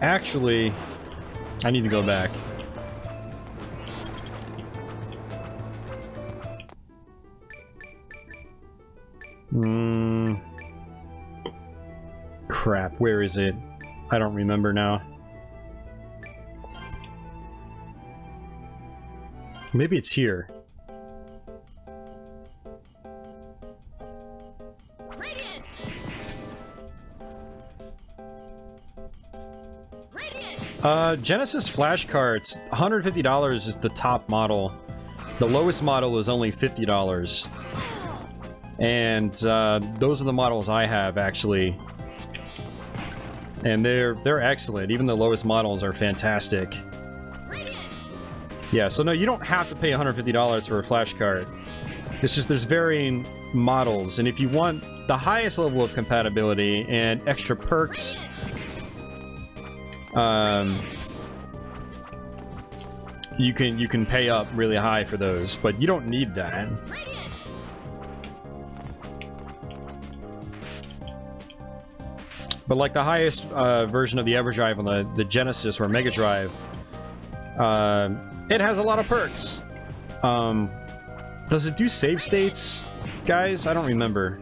Actually, I need to go back. Crap, where is it? I don't remember now. Maybe it's here. Genesis flashcards, $150 is the top model. The lowest model is only $50. And those are the models I have, actually. And they're excellent. Even the lowest models are fantastic. Yeah, so no, you don't have to pay $150 for a flashcard. It's just there's varying models, and if you want the highest level of compatibility and extra perks, you can pay up really high for those, but you don't need that. But like the highest version of the EverDrive on the Genesis or Mega Drive, it has a lot of perks. Does it do save states, guys? I don't remember.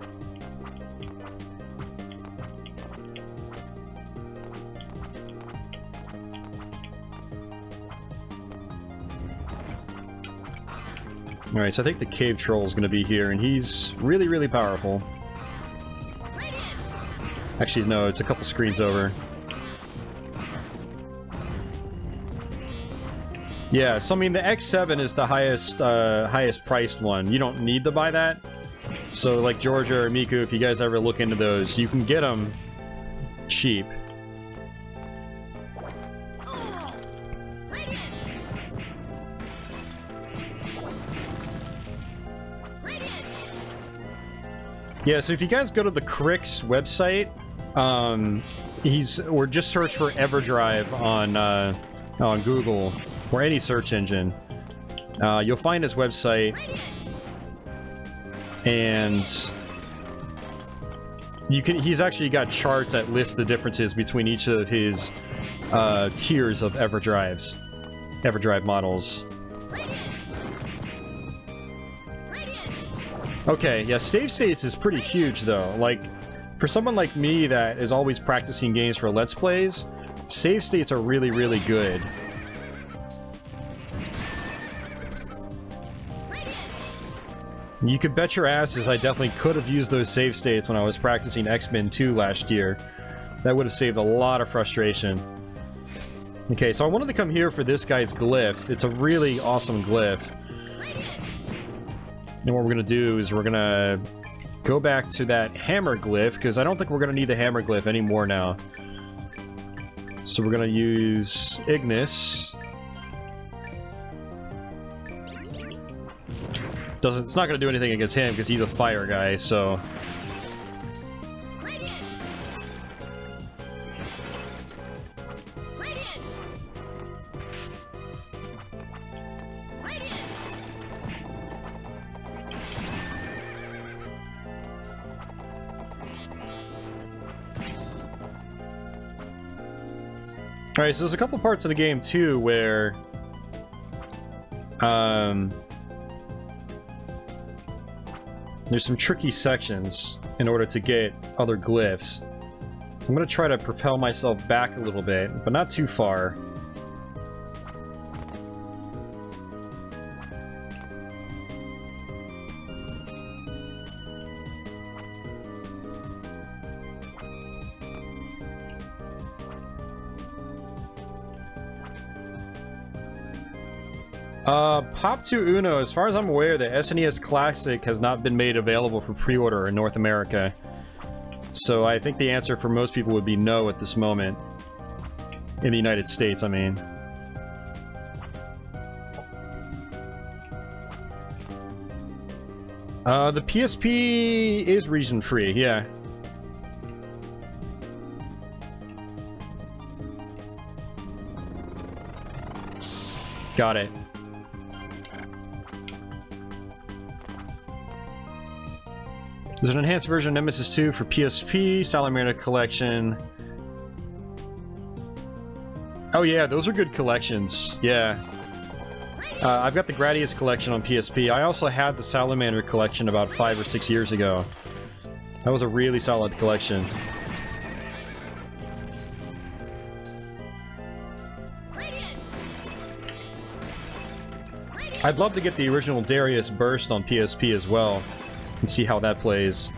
Alright, so I think the cave troll is going to be here, and he's really, really powerful. Actually, no, it's a couple screens over. Yeah, so I mean, the X7 is the highest priced one. You don't need to buy that. So, like Georgia or Miku, if you guys ever look into those, you can get them cheap. Yeah, so if you guys go to the Crick's website, or just search for EverDrive on Google or any search engine, you'll find his website, and he's actually got charts that list the differences between each of his tiers of EverDrive models. Okay, yeah, save states is pretty huge, though. Like, for someone like me that is always practicing games for Let's Plays, save states are really, really good. You could bet your asses I definitely could have used those save states when I was practicing X-Men 2 last year. That would have saved a lot of frustration. Okay, so I wanted to come here for this guy's glyph. It's a really awesome glyph. And what we're going to do is we're going to go back to that hammer glyph, because I don't think we're going to need the hammer glyph anymore now. So we're going to use Ignis. It's not going to do anything against him, because he's a fire guy, so... Alright, so there's a couple parts of the game, too, where... there's some tricky sections in order to get other glyphs. I'm going to try to propel myself back a little bit, but not too far. Pop 2 Uno, as far as I'm aware, the SNES Classic has not been made available for pre-order in North America. So I think the answer for most people would be no at this moment. In the United States, I mean. The PSP is region-free, yeah. Got it. There's an enhanced version of Nemesis 2 for PSP, Salamander Collection. Oh yeah, those are good collections, yeah. I've got the Gradius Collection on PSP. I also had the Salamander Collection about 5 or 6 years ago. That was a really solid collection. I'd love to get the original Darius Burst on PSP as well, and see how that plays.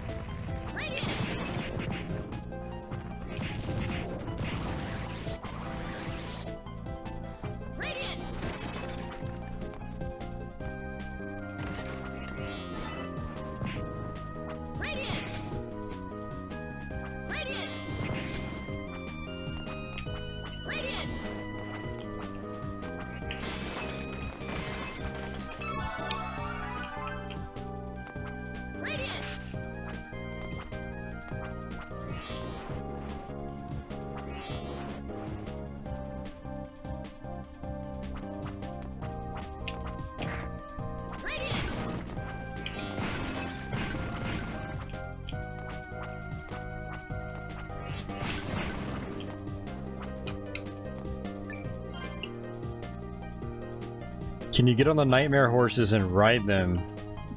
Can you get on the nightmare horses and ride them?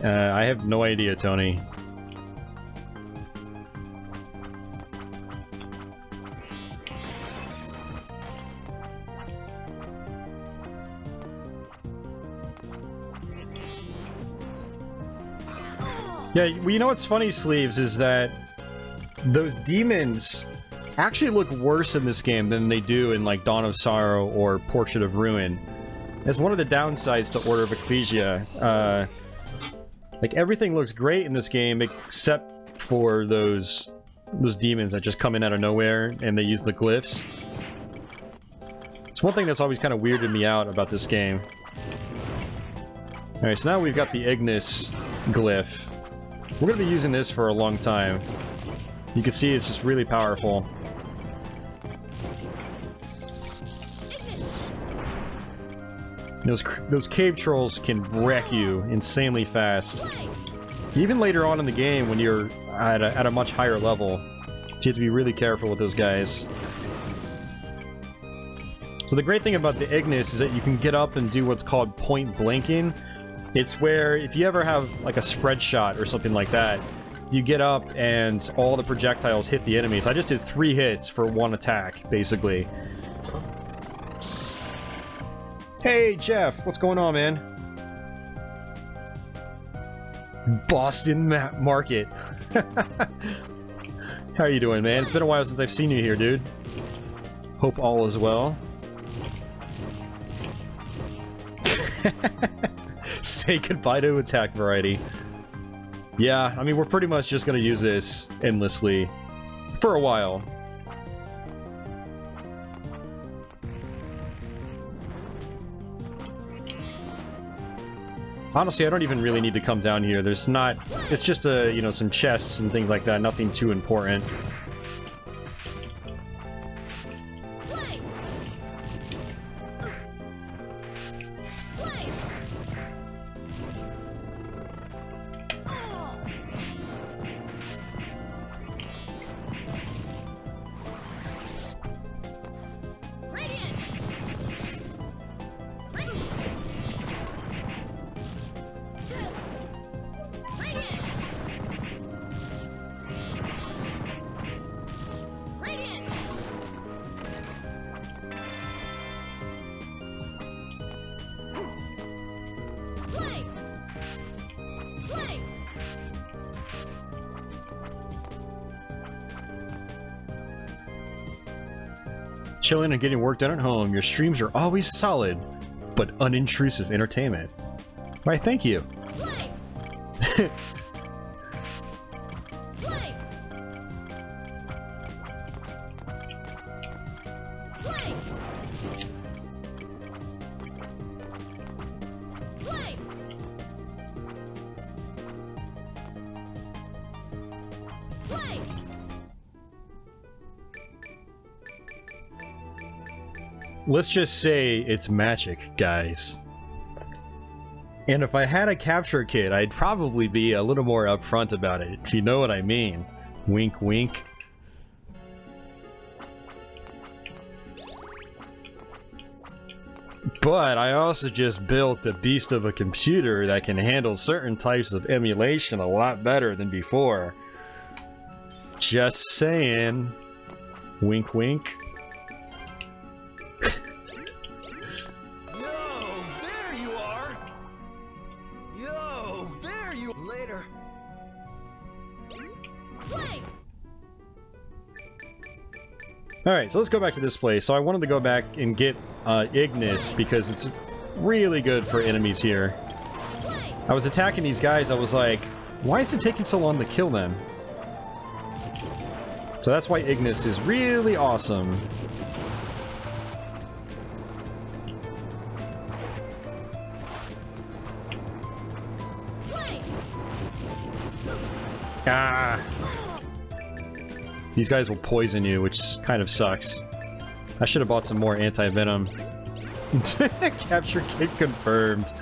I have no idea, Tony. Yeah, well, you know what's funny, Sleeves, is that those demons actually look worse in this game than they do in, like, Dawn of Sorrow or Portrait of Ruin. That's one of the downsides to Order of Ecclesia. Like, everything looks great in this game except for those demons that just come in out of nowhere and they use the glyphs. It's one thing that's always kind of weirded me out about this game. Alright, so now we've got the Ignis glyph. We're going to be using this for a long time. You can see it's just really powerful. Those cave trolls can wreck you insanely fast. Even later on in the game when you're at a much higher level. So you have to be really careful with those guys. So the great thing about the Ignis is that you can get up and do what's called point blanking. It's where if you ever have like a spread shot or something like that, you get up and all the projectiles hit the enemies. I just did 3 hits for 1 attack, basically. Hey, Jeff, what's going on, man? Boston Market. How are you doing, man? It's been a while since I've seen you here, dude. Hope all is well. Say goodbye to attack variety. Yeah, I mean, we're pretty much just gonna use this endlessly for a while. Honestly, I don't even really need to come down here. There's not... It's just, you know, some chests and things like that. Nothing too important. Chilling and getting work done at home. Your streams are always solid, but unintrusive entertainment. Why, thank you. Flames. Flames. Flames. Flames. Flames. Let's just say it's magic, guys. And if I had a capture kit, I'd probably be a little more upfront about it, if you know what I mean. Wink, wink. But I also just built a beast of a computer that can handle certain types of emulation a lot better than before. Just saying. Wink, wink. Alright, so let's go back to this place. So I wanted to go back and get Ignis because it's really good for enemies here. I was attacking these guys, I was like, why is it taking so long to kill them? So that's why Ignis is really awesome. Ah! These guys will poison you, which kind of sucks. I should have bought some more anti-venom. Capture kit confirmed.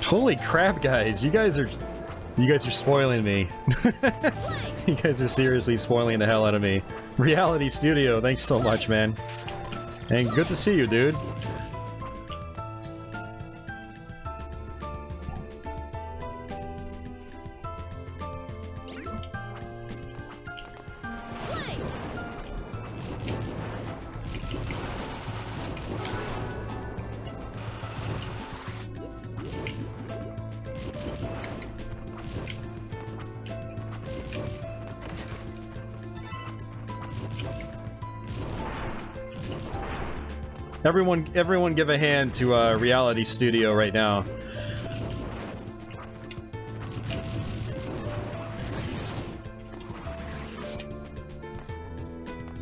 Holy crap, guys! You guys are spoiling me. You guys are seriously spoiling the hell out of me. Reality Studio, thanks so much, man. And good to see you, dude. Everyone give a hand to Reality Studio right now.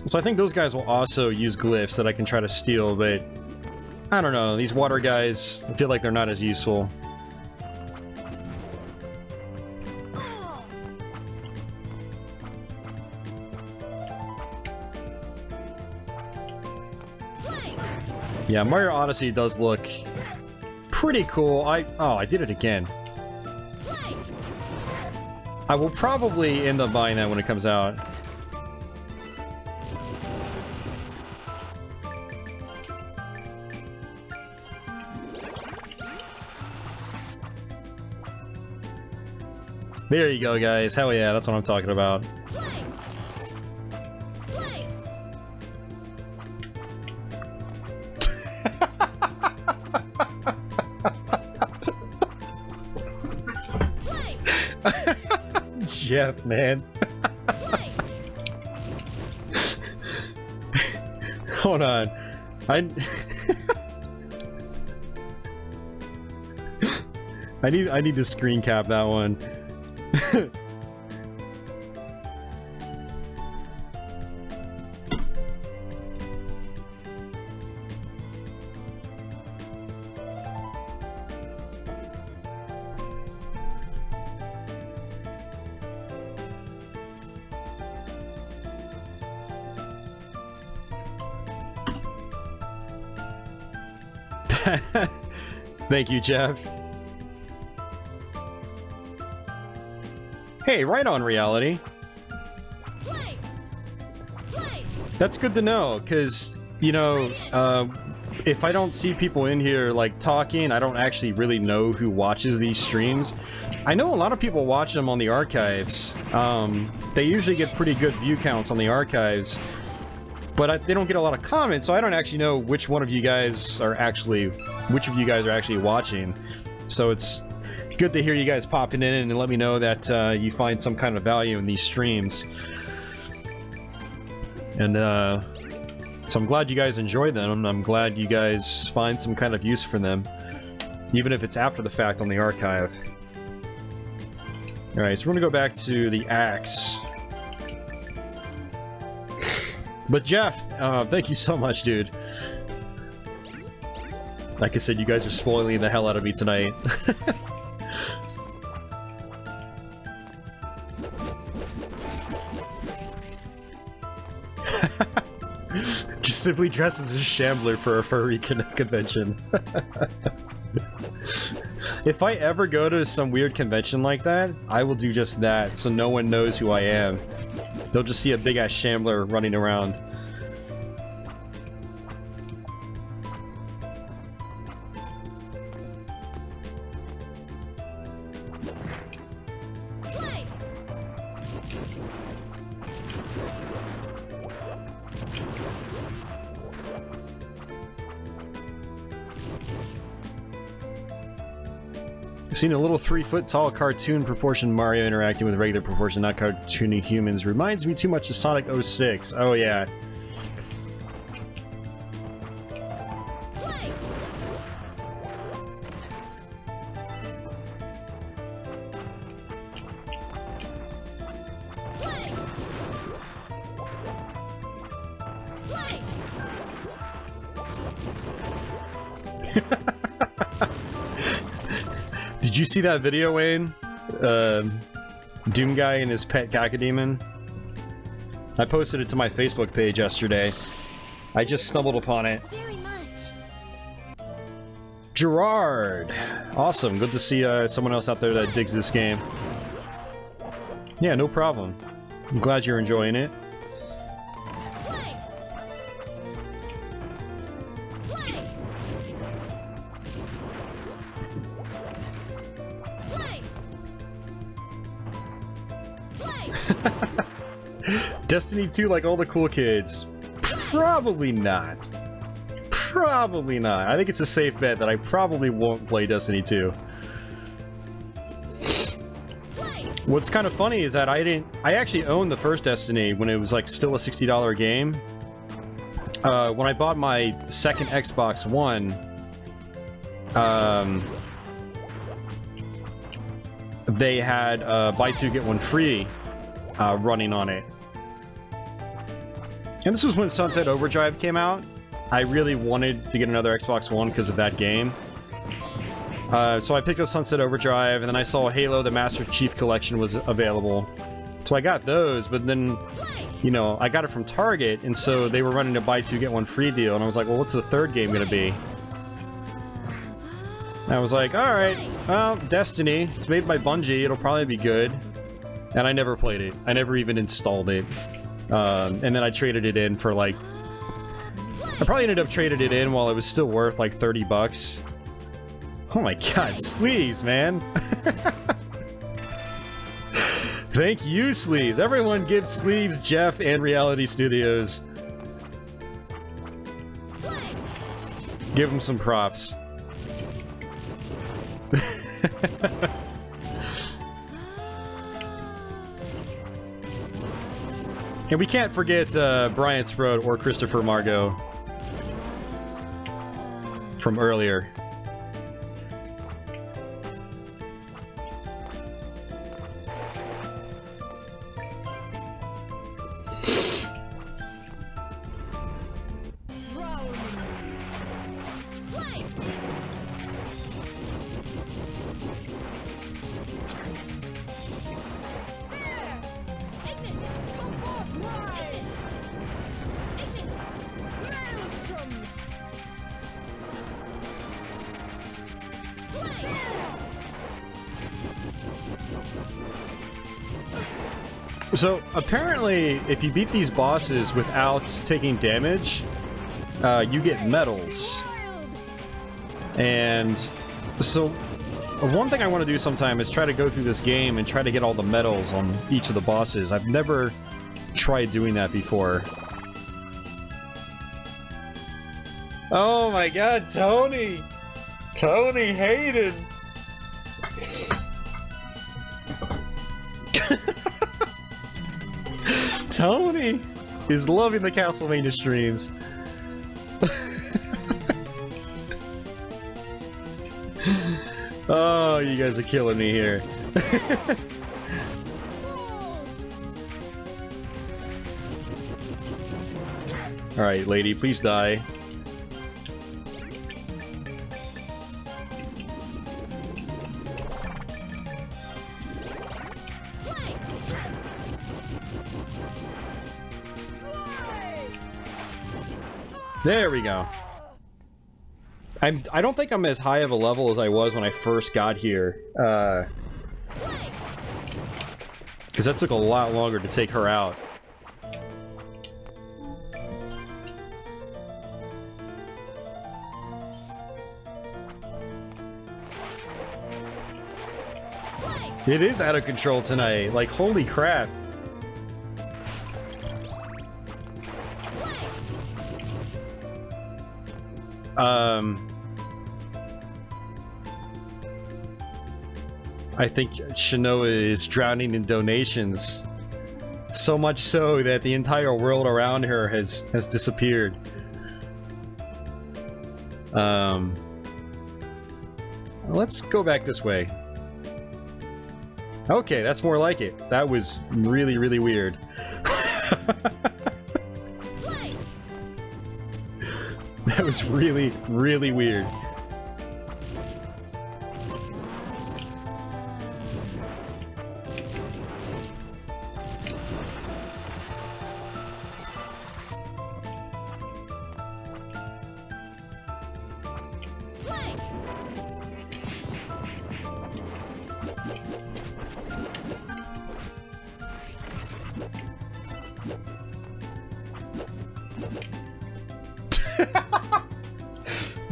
So I think those guys will also use glyphs that I can try to steal, but I don't know, these water guys, I feel like they're not as useful. Yeah, Mario Odyssey does look pretty cool. Oh, I did it again. I will probably end up buying that when it comes out. There you go, guys. Hell yeah, that's what I'm talking about. Jeff, man. Hold on. I need to screen cap that one. Thank you, Jeff. Hey, right on, Reality. That's good to know, because, you know, if I don't see people in here, like, talking, I don't actually really know who watches these streams. I know a lot of people watch them on the archives. They usually get pretty good view counts on the archives. But they don't get a lot of comments, so I don't actually know which of you guys are actually watching. So it's good to hear you guys popping in and let me know that you find some kind of value in these streams. And so I'm glad you guys enjoy them. I'm glad you guys find some kind of use for them, even if it's after the fact on the archive. Alright, so we're gonna go back to the axe. But Jeff, thank you so much, dude. Like I said, you guys are spoiling the hell out of me tonight. Just simply dress as a shambler for a furry convention. If I ever go to some weird convention like that, I will do just that, so no one knows who I am. They'll just see a big-ass shambler running around. I've seen a little 3-foot-tall cartoon proportion Mario interacting with regular proportion, not cartoony humans. Reminds me too much of Sonic 06. Oh yeah. Did you see that video, Wayne? Doom Guy and his pet cacodemon? I posted it to my Facebook page yesterday. I just stumbled upon it. Very much. Gerard! Awesome, good to see someone else out there that digs this game. Yeah, no problem. I'm glad you're enjoying it. Flames. Flames. Flames. Flames. Destiny 2 like all the cool kids? Probably not. Probably not. I think it's a safe bet that I probably won't play Destiny 2. What's kind of funny is that I actually owned the first Destiny when it was like still a $60 game. When I bought my second Xbox One, they had buy two get one free running on it. And this was when Sunset Overdrive came out. I really wanted to get another Xbox One because of that game. So I picked up Sunset Overdrive, and then I saw Halo the Master Chief Collection was available. So I got those, but then, you know, I got it from Target, and so they were running a buy two get one free deal, and I was like, well, what's the third game gonna be? And I was like, alright, well, Destiny. It's made by Bungie, it'll probably be good. And I never played it. I never even installed it. And then I traded it in for like... I probably ended up trading it in while it was still worth like 30 bucks. Oh my god, Sleeves, man! Thank you, Sleeves! Everyone give Sleeves, Jeff, and Reality Studios. Give them some props. And we can't forget Brian Sprout or Christopher Margot from earlier. So, apparently, if you beat these bosses without taking damage, you get medals. And so, one thing I want to do sometime is try to go through this game and try to get all the medals on each of the bosses. I've never tried doing that before. Oh my god, Tony! Tony Hayden! Tony is loving the Castlevania streams. Oh, you guys are killing me here. Alright, lady, please die. There we go. I don't think I'm as high of a level as I was when I first got here. Because that took a lot longer to take her out. It is out of control tonight. Like, holy crap. I think Shinoa is drowning in donations. So much so that the entire world around her has disappeared. Let's go back this way. Okay, that's more like it. That was really, really weird. That was really, really weird.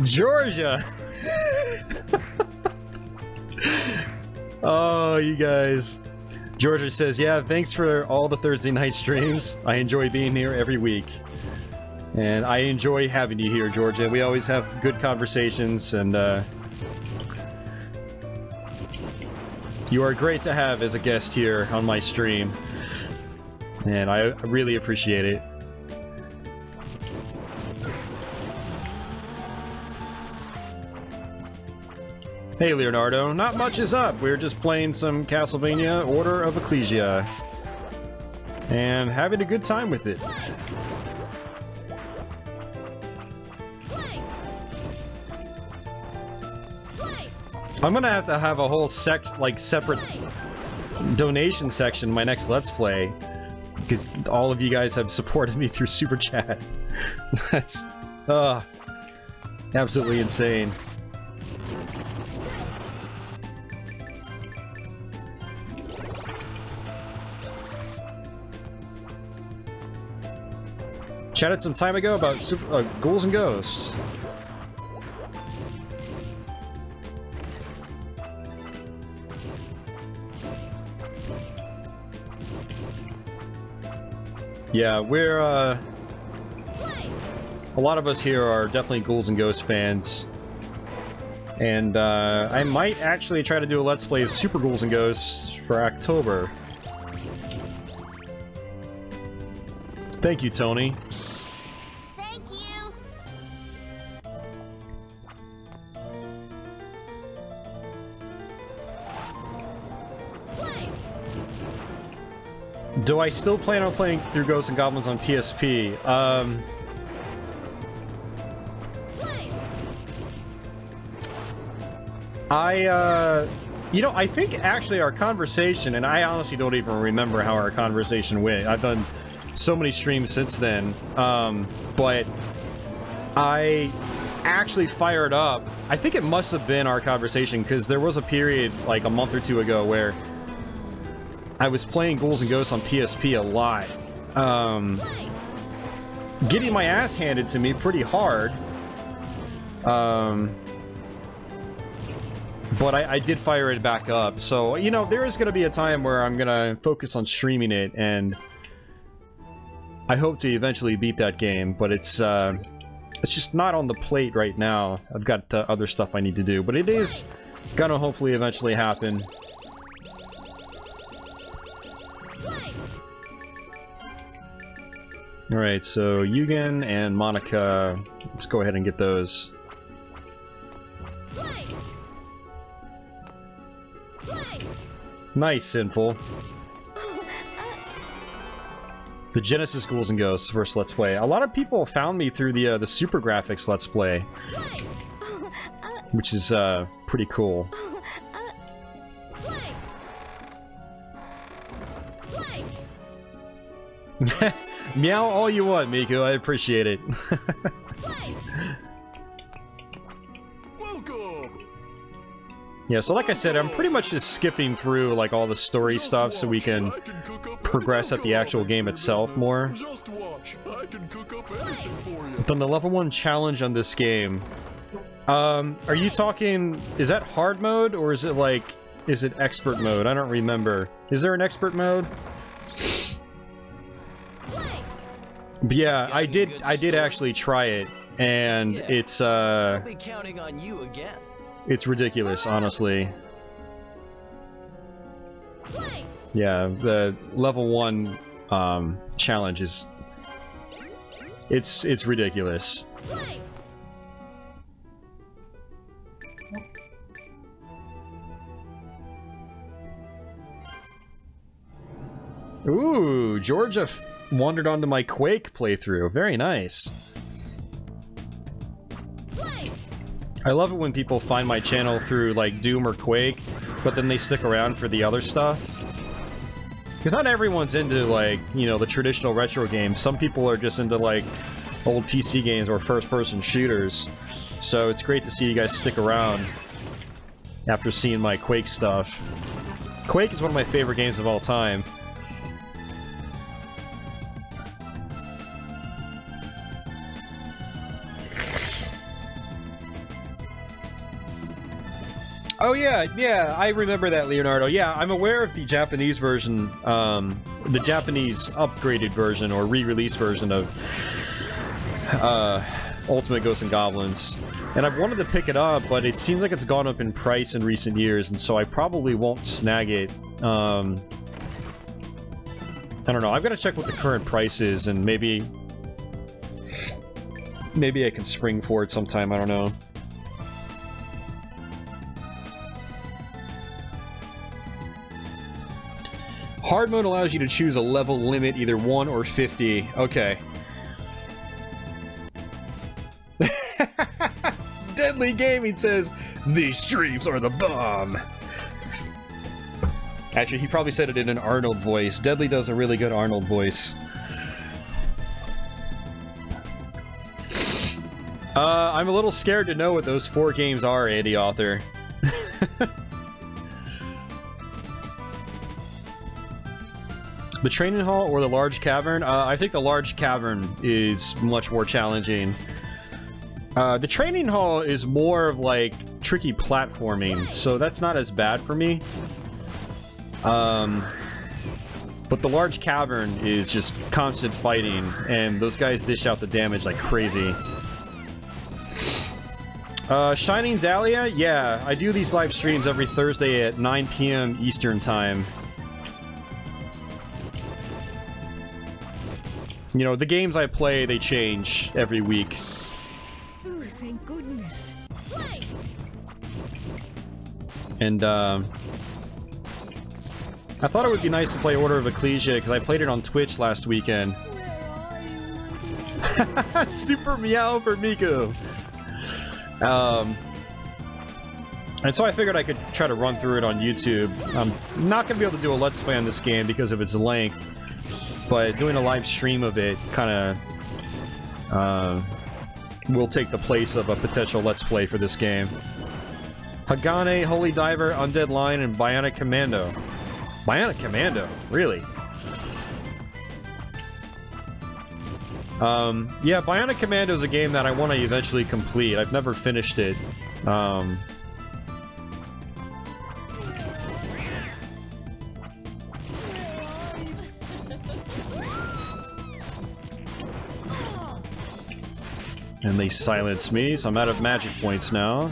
Georgia! Oh, you guys. Georgia says, yeah, thanks for all the Thursday night streams. I enjoy being here every week. And I enjoy having you here, Georgia. We always have good conversations, and you are great to have as a guest here on my stream. And I really appreciate it. Hey Leonardo, not much is up. We're just playing some Castlevania Order of Ecclesia. And having a good time with it. I'm gonna have to have a whole separate donation section in my next Let's Play. Because all of you guys have supported me through Super Chat. That's absolutely insane. Chatted some time ago about ghouls and ghosts. Yeah, we're a lot of us here are definitely ghouls and ghosts fans. And I might actually try to do a Let's Play of Super Ghouls and Ghosts for October. Thank you, Tony. Thank you. Flames. Do I still plan on playing through Ghosts and Goblins on PSP? You know, I think actually our conversation, and I honestly don't even remember how our conversation went. I've done so many streams since then, but I actually fired up. I think it must have been our conversation, because there was a period like a month or two ago where I was playing Ghouls and Ghosts on PSP a lot, getting my ass handed to me pretty hard, but I did fire it back up. So, you know, there is going to be a time where I'm going to focus on streaming it, and I hope to eventually beat that game, but it's just not on the plate right now. I've got other stuff I need to do, but it is going to hopefully eventually happen. Alright, so Yugen and Monica, let's go ahead and get those. Nice, Sinful. The Genesis Ghouls and Ghosts first Let's Play. A lot of people found me through the Super Graphics Let's Play, which is pretty cool. Meow all you want, Miku. I appreciate it. Yeah, so like I said, I'm pretty much just skipping through like all the story stuff so we can progress at the actual game itself more. But then the level 1 challenge on this game. Are you talking, is that hard mode or is it like, is it expert mode? I don't remember. Is there an expert mode? But yeah, I did actually try it, and it's I'll be counting on you again. It's ridiculous, honestly. Yeah, the level 1 challenge is it's ridiculous. Ooh, Georgia wandered onto my Quake playthrough. Very nice. I love it when people find my channel through like Doom or Quake, but then they stick around for the other stuff. Because not everyone's into like, you know, the traditional retro games. Some people are just into like old PC games or first-person shooters. So it's great to see you guys stick around after seeing my Quake stuff. Quake is one of my favorite games of all time. Oh yeah, yeah, I remember that, Leonardo. Yeah, I'm aware of the Japanese version, the Japanese upgraded version or re-release version of Ultimate Ghosts and Goblins. And I've wanted to pick it up, but it seems like it's gone up in price in recent years, and so I probably won't snag it. I don't know, I've got to check what the current price is, and maybe I can spring for it sometime, I don't know. Hard mode allows you to choose a level limit, either 1 or 50. Okay. Deadly Gaming says, "These streams are the bomb." Actually, he probably said it in an Arnold voice. Deadly does a really good Arnold voice. I'm a little scared to know what those 4 games are, Andy Author. The training hall or the large cavern? I think the large cavern is much more challenging. The training hall is more of like tricky platforming, so that's not as bad for me. But the large cavern is just constant fighting, and those guys dish out the damage like crazy. Shining Dahlia? Yeah, I do these live streams every Thursday at 9 p.m. Eastern Time. You know, the games I play, they change every week. Oh, thank goodness. And, I thought it would be nice to play Order of Ecclesia, because I played it on Twitch last weekend. Super meow for Miku! And so I figured I could try to run through it on YouTube. I'm not going to be able to do a Let's Play on this game because of its length. But doing a live stream of it kind of will take the place of a potential Let's Play for this game. Hagane, Holy Diver, Undead Lion, and Bionic Commando. Bionic Commando? Really? Yeah, Bionic Commando is a game that I want to eventually complete. I've never finished it. And they silence me, so I'm out of magic points now.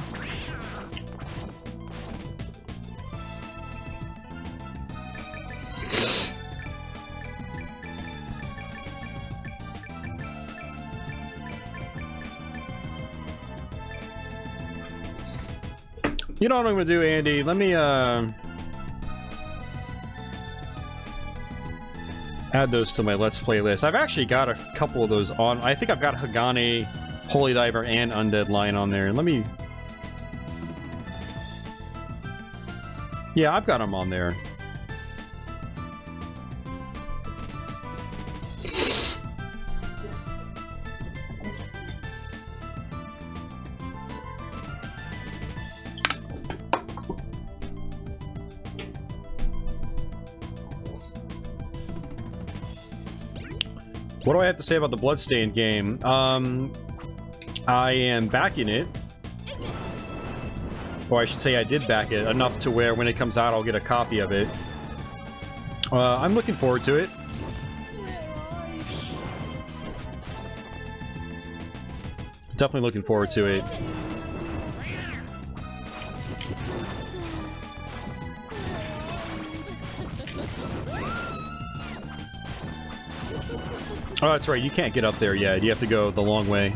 You know what I'm gonna do, Andy? Let me, add those to my Let's Play list. I've actually got a couple of those on. I think I've got Hagane, Holy Diver, and Undead Lion on there. Let me... Yeah, I've got them on there. What do I have to say about the Bloodstained game? I am backing it. Or I should say I did back it, enough to where when it comes out I'll get a copy of it. I'm looking forward to it. Definitely looking forward to it. Oh, that's right, you can't get up there yet. You have to go the long way.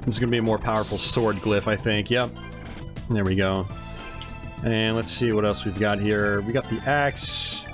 This is going to be a more powerful sword glyph, I think. Yep. There we go. And let's see what else we've got here. We got the axe.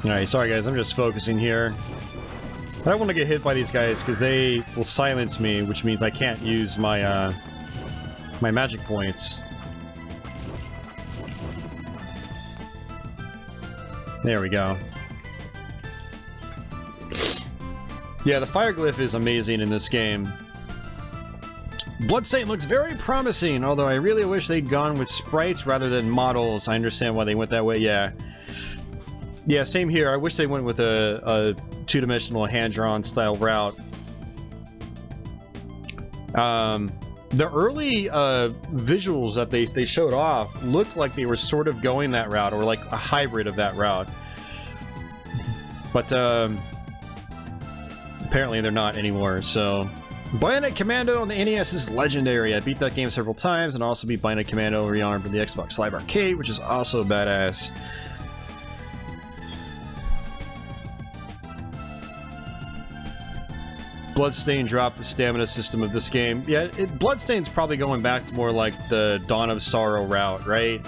Alright, sorry guys, I'm just focusing here. I don't want to get hit by these guys because they will silence me, which means I can't use my my magic points. There we go. Yeah, the fire glyph is amazing in this game. Bloodstained looks very promising, although I really wish they'd gone with sprites rather than models. I understand why they went that way, yeah. Yeah, same here. I wish they went with a two-dimensional hand-drawn style route. The early visuals that they showed off looked like they were sort of going that route, or like a hybrid of that route. But apparently they're not anymore, so... Bionic Commando on the NES is legendary. I beat that game several times, and also beat Bionic Commando Rearmed for the Xbox Live Arcade, which is also badass. Bloodstained dropped the stamina system of this game. Yeah, Bloodstained's probably going back to more like the Dawn of Sorrow route, right?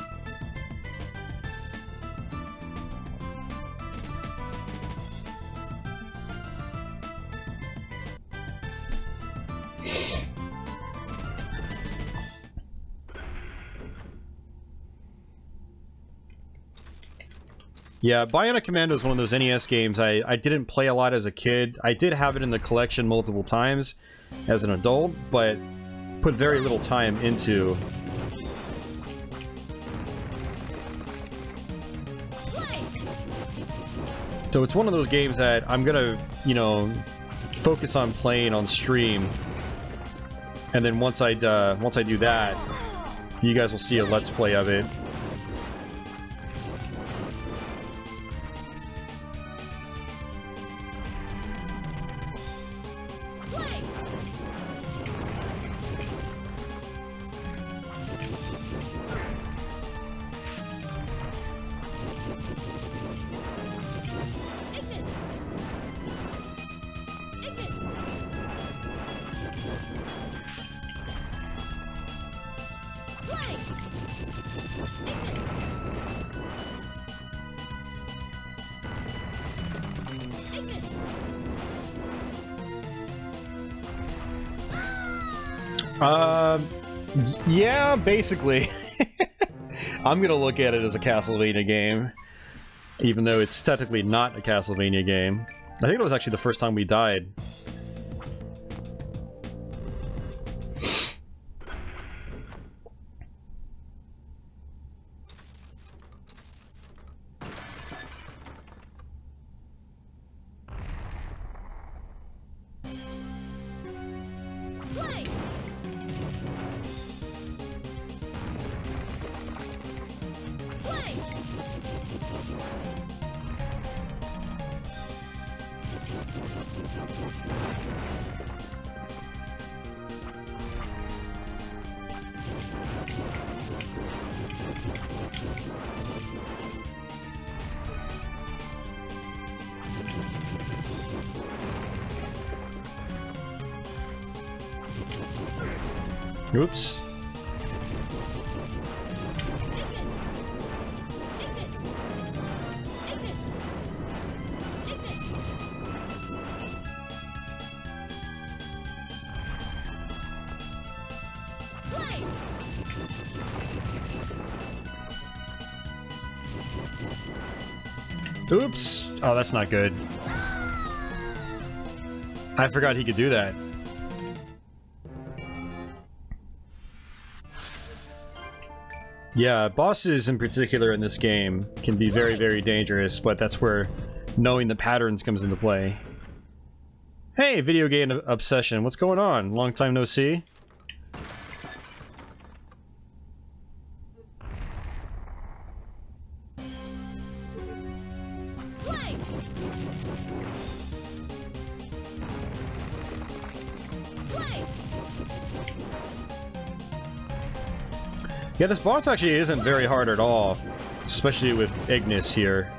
Yeah, Bionic Commando is one of those NES games I didn't play a lot as a kid. I did have it in the collection multiple times as an adult, but put very little time into. So it's one of those games that I'm gonna, you know, focus on playing on stream, and then once I do that, you guys will see a Let's Play of it. Yeah, basically. I'm gonna look at it as a Castlevania game, even though it's technically not a Castlevania game. I think it was actually the first time we died. Oops. Oops. Oh, that's not good. I forgot he could do that. Yeah, bosses in particular in this game can be very, very dangerous, but that's where knowing the patterns comes into play. Hey, video game obsession, what's going on? Long time no see. Yeah, this boss actually isn't very hard at all, especially with Ignis here.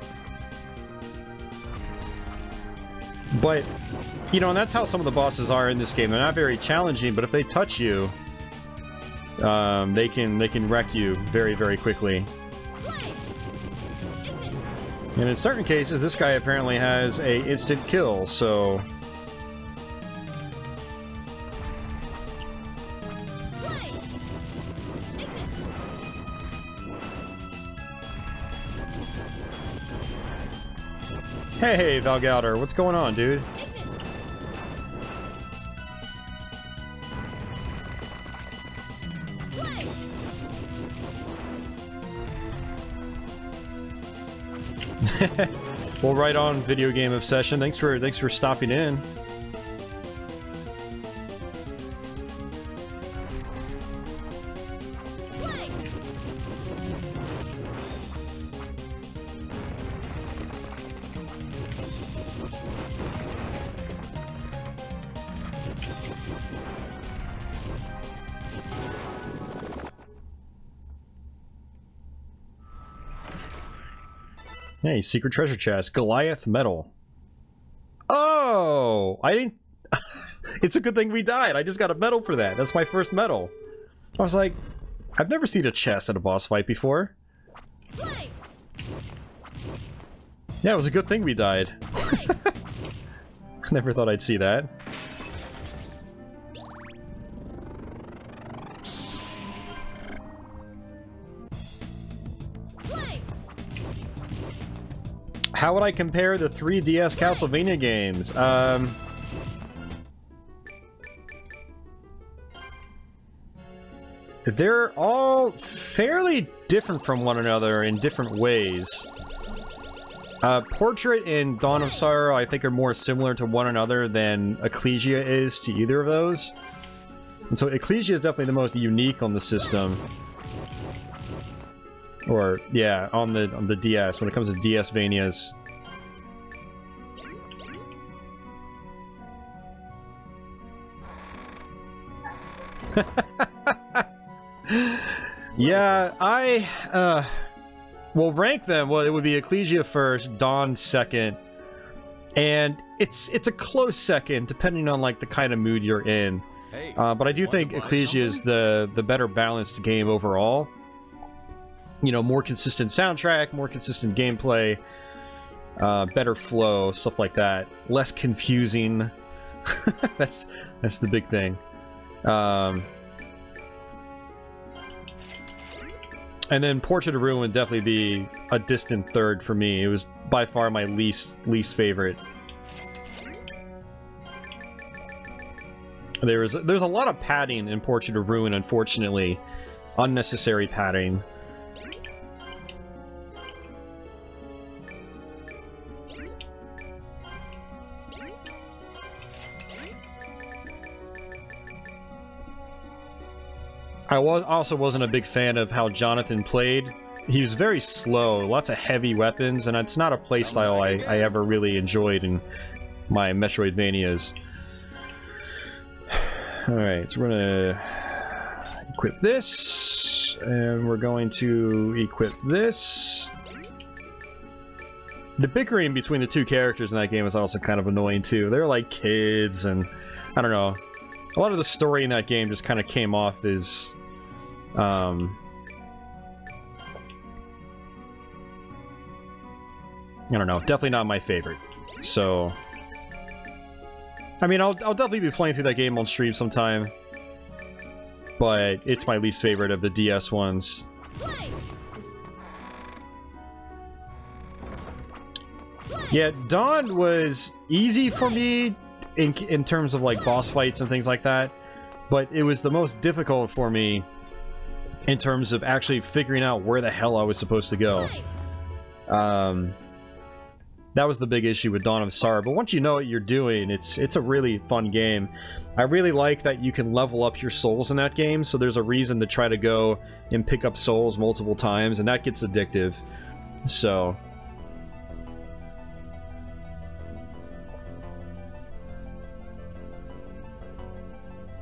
But, you know, and that's how some of the bosses are in this game. They're not very challenging, but if they touch you, they can wreck you very, very quickly. And in certain cases, this guy apparently has a instant kill, so... Hey, Valgauder, what's going on, dude? Well, right on, video game obsession. Thanks for stopping in. Hey, secret treasure chest. Goliath medal. Oh! I didn't... It's a good thing we died. I just got a medal for that. That's my first medal. I was like, I've never seen a chest at a boss fight before. Flames. Yeah, it was a good thing we died. Never thought I'd see that. How would I compare the 3DS Castlevania games? They're all fairly different from one another in different ways. Portrait and Dawn of Sorrow, I think, are more similar to one another than Ecclesia is to either of those. And so Ecclesia is definitely the most unique on the system. Or, yeah, on the DS, when it comes to DS-Vanias. Yeah, well, rank them. Well, it would be Ecclesia first, Dawn second, and it's a close second, depending on, like, the kind of mood you're in. Hey, but I do think Ecclesia is the better balanced game overall. You know, more consistent soundtrack, more consistent gameplay, better flow, stuff like that. Less confusing. That's the big thing. And then Portrait of Ruin would definitely be a distant third for me. It was by far my least favorite. There's a lot of padding in Portrait of Ruin, unfortunately. Unnecessary padding. I also wasn't a big fan of how Jonathan played. He was very slow, lots of heavy weapons, and it's not a playstyle I ever really enjoyed in my Metroidvanias. Alright, so we're gonna equip this, and we're going to equip this. The bickering between the two characters in that game is also kind of annoying too. They're like kids, and I don't know. A lot of the story in that game just kind of came off as I don't know, definitely not my favorite. So, I mean, I'll definitely be playing through that game on stream sometime, but it's my least favorite of the DS ones. Yeah, Dawn was easy for me in terms of, like, boss fights and things like that, but it was the most difficult for me in terms of actually figuring out where the hell I was supposed to go. That was the big issue with Dawn of Sorrow, but once you know what you're doing, it's a really fun game. I really like that you can level up your souls in that game, so there's a reason to try to go and pick up souls multiple times, and that gets addictive. So...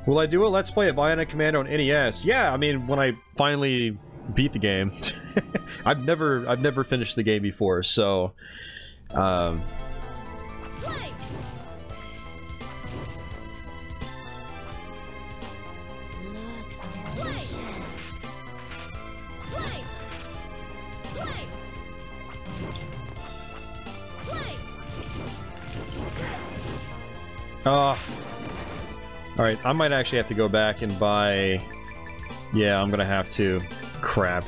will I do a Let's Play of Bionic Commando on NES? Yeah, I mean, when I finally beat the game. I've never finished the game before, so... Alright, I might actually have to go back and buy... Yeah, I'm gonna have to. Crap.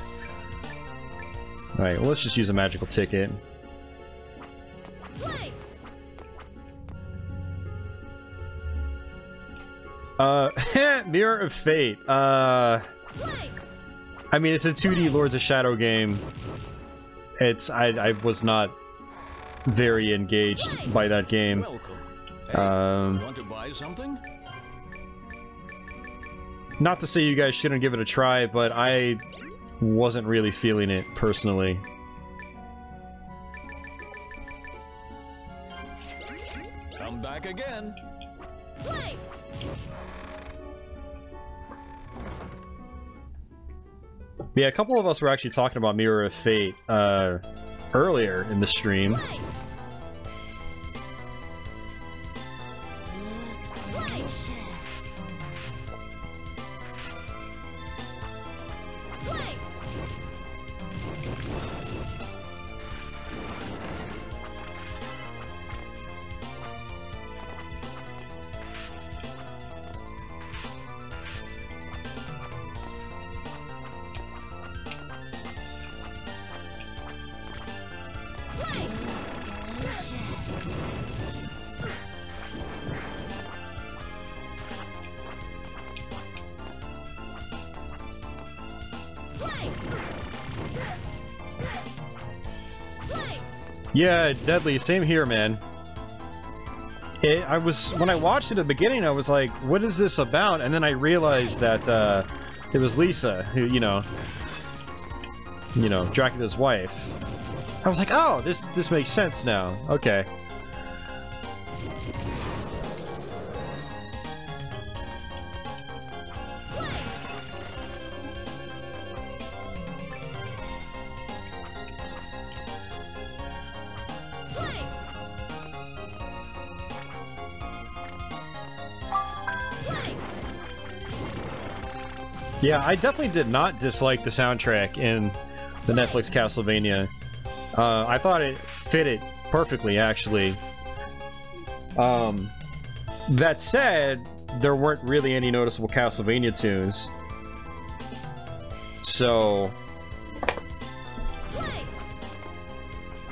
Alright, well, let's just use a magical ticket. Mirror of Fate. I mean, it's a 2D Lords of Shadow game. I was not very engaged by that game. Want to buy something? Not to say you guys shouldn't give it a try, but I wasn't really feeling it personally. Come back again. Flames! Yeah, a couple of us were actually talking about Mirror of Fate earlier in the stream. Yeah, Deadly, same here, man. When I watched it at the beginning, I was like, what is this about? And then I realized that, it was Lisa, who, you know, Dracula's wife. I was like, oh, this makes sense now. Okay. Yeah, I definitely did not dislike the soundtrack in the Netflix Castlevania. I thought it fit it perfectly, actually. That said, there weren't really any noticeable Castlevania tunes. So...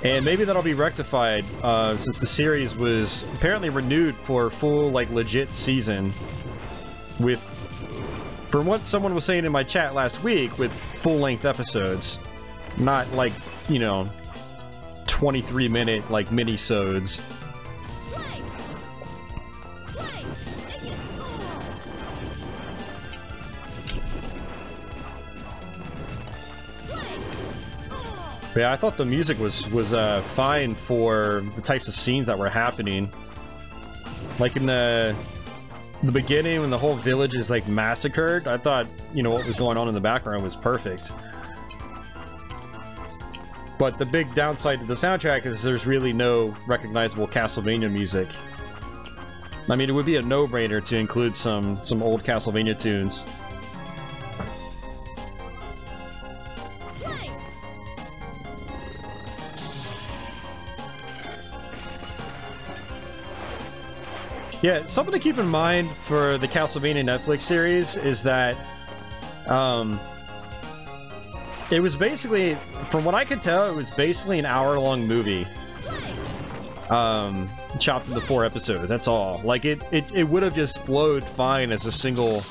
And maybe that'll be rectified, since the series was apparently renewed for a full, like, legit season. With... From what someone was saying in my chat last week, with full-length episodes. Not, like, you know, 23-minute, like, mini-sodes. Yeah, I thought the music was fine for the types of scenes that were happening. Like in the beginning, when the whole village is like massacred, I thought, you know, what was going on in the background was perfect. But the big downside to the soundtrack is there's really no recognizable Castlevania music. I mean, it would be a no-brainer to include some old Castlevania tunes. Yeah, something to keep in mind for the Castlevania Netflix series is that, it was basically, from what I could tell, it was basically an hour-long movie, chopped into 4 episodes, that's all. Like, it would have just flowed fine as a single,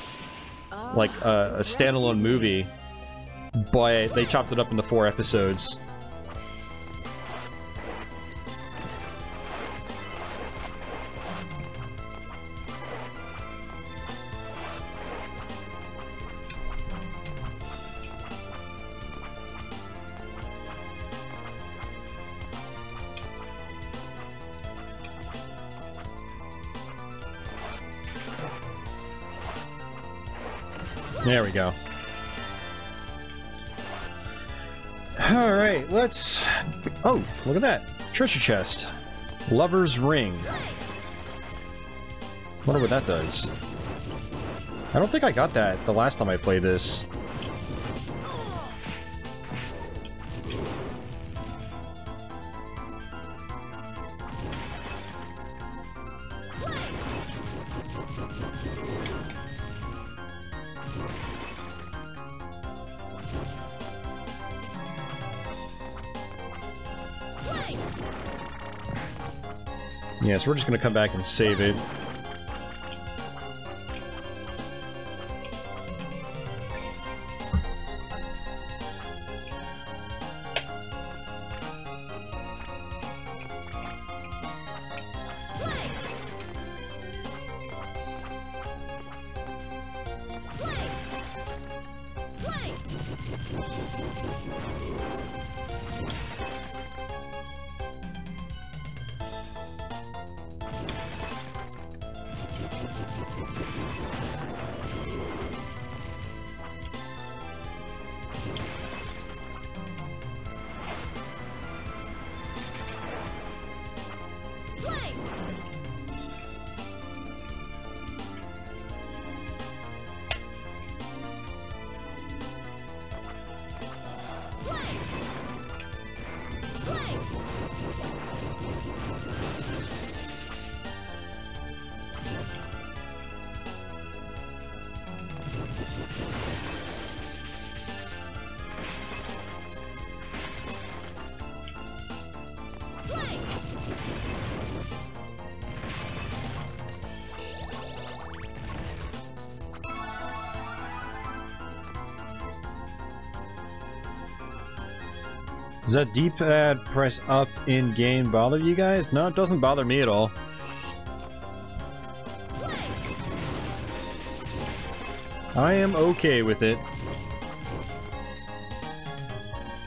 like, a standalone movie, but they chopped it up into 4 episodes. There we go. Alright, let's... Oh, look at that. Treasure chest. Lover's Ring. Wonder what that does. I don't think I got that the last time I played this. Yeah, so we're just gonna come back and save it. Does that D-pad press up in-game bother you guys? No, it doesn't bother me at all. I am okay with it.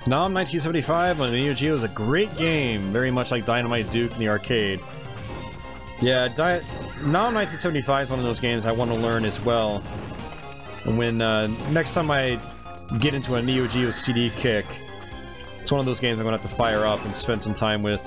Nom 1975 on the Neo Geo is a great game, very much like Dynamite Duke in the arcade. Yeah, Nom 1975 is one of those games I want to learn as well. When next time I get into a Neo Geo CD kick, it's one of those games I'm going to have to fire up and spend some time with.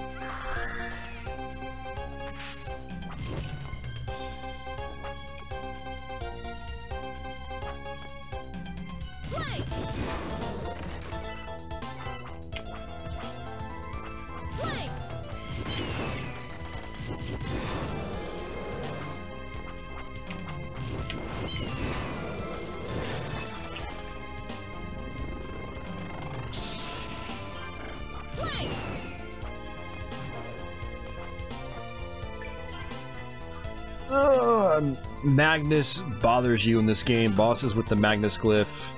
Magnus bothers you in this game. Bosses with the Magnus glyph.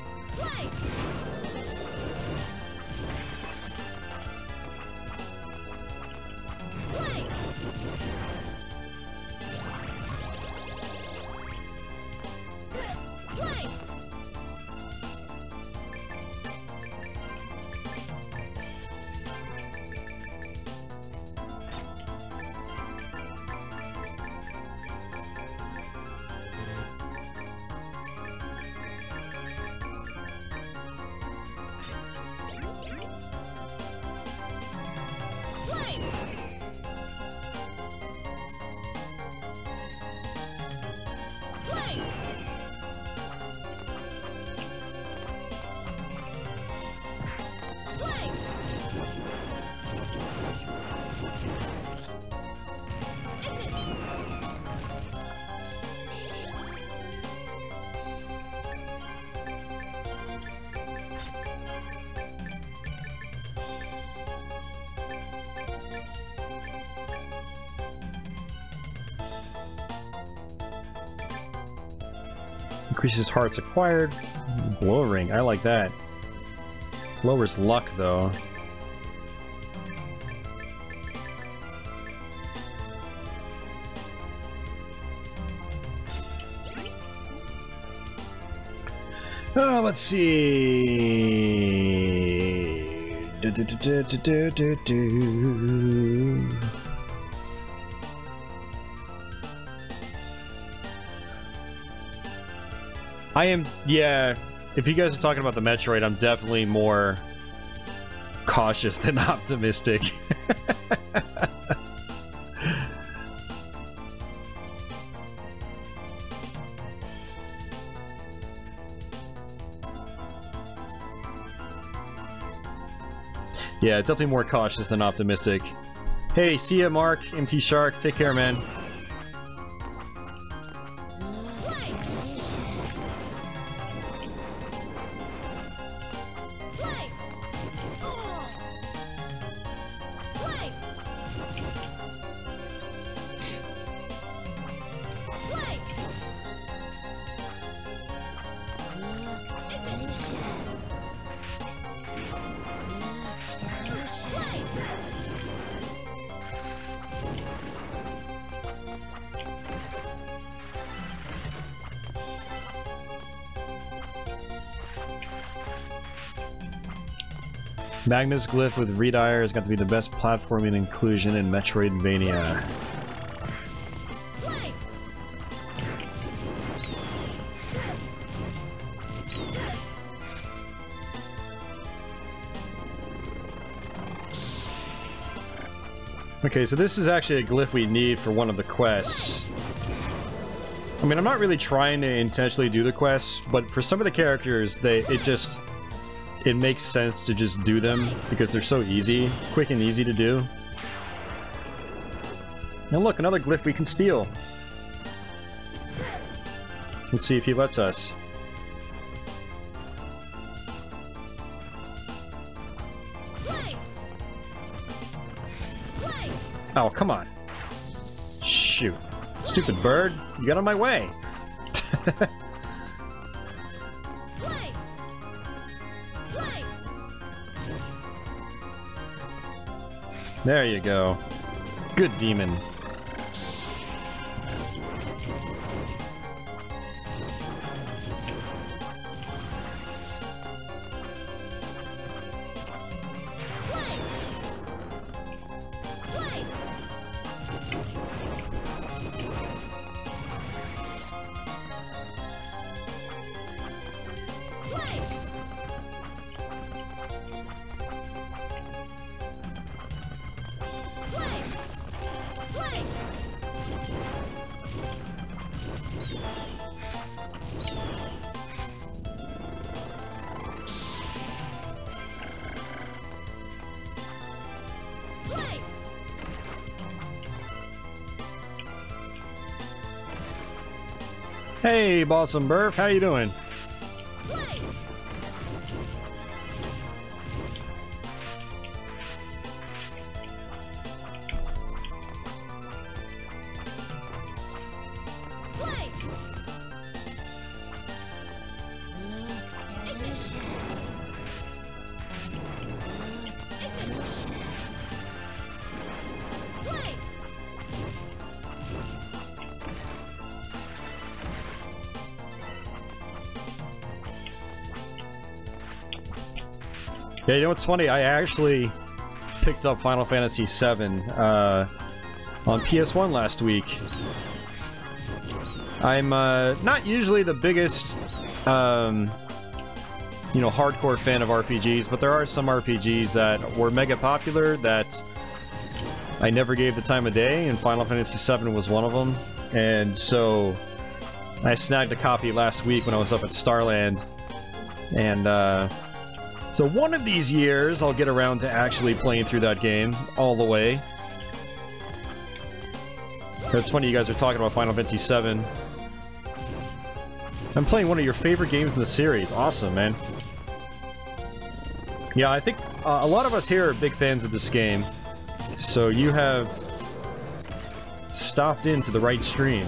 Increases hearts acquired. Blow ring, I like that. Lowers luck though. Let's see. I am, yeah, if you guys are talking about the Metroid, I'm definitely more cautious than optimistic. Yeah, definitely more cautious than optimistic. Hey, see ya, Mark, MT Shark, take care, man. Magnus glyph with Redire has got to be the best platforming inclusion in Metroidvania. Okay, so this is actually a glyph we need for one of the quests. I mean, I'm not really trying to intentionally do the quests, but for some of the characters, it makes sense to just do them because they're so easy, quick and easy to do. And look, another glyph we can steal. Let's see if he lets us. Oh, come on. Shoot. Stupid bird, you got on my way. There you go. Good demon. Hey, Bossum Burf, how you doing? Yeah, you know what's funny? I actually picked up Final Fantasy VII on PS1 last week. I'm not usually the biggest, you know, hardcore fan of RPGs, but there are some RPGs that were mega popular that I never gave the time of day, and Final Fantasy VII was one of them. And so I snagged a copy last week when I was up at Starland, and so one of these years, I'll get around to actually playing through that game all the way. It's funny you guys are talking about Final Fantasy VII. I'm playing one of your favorite games in the series. Awesome, man. Yeah, I think a lot of us here are big fans of this game. So you have stopped into the right stream.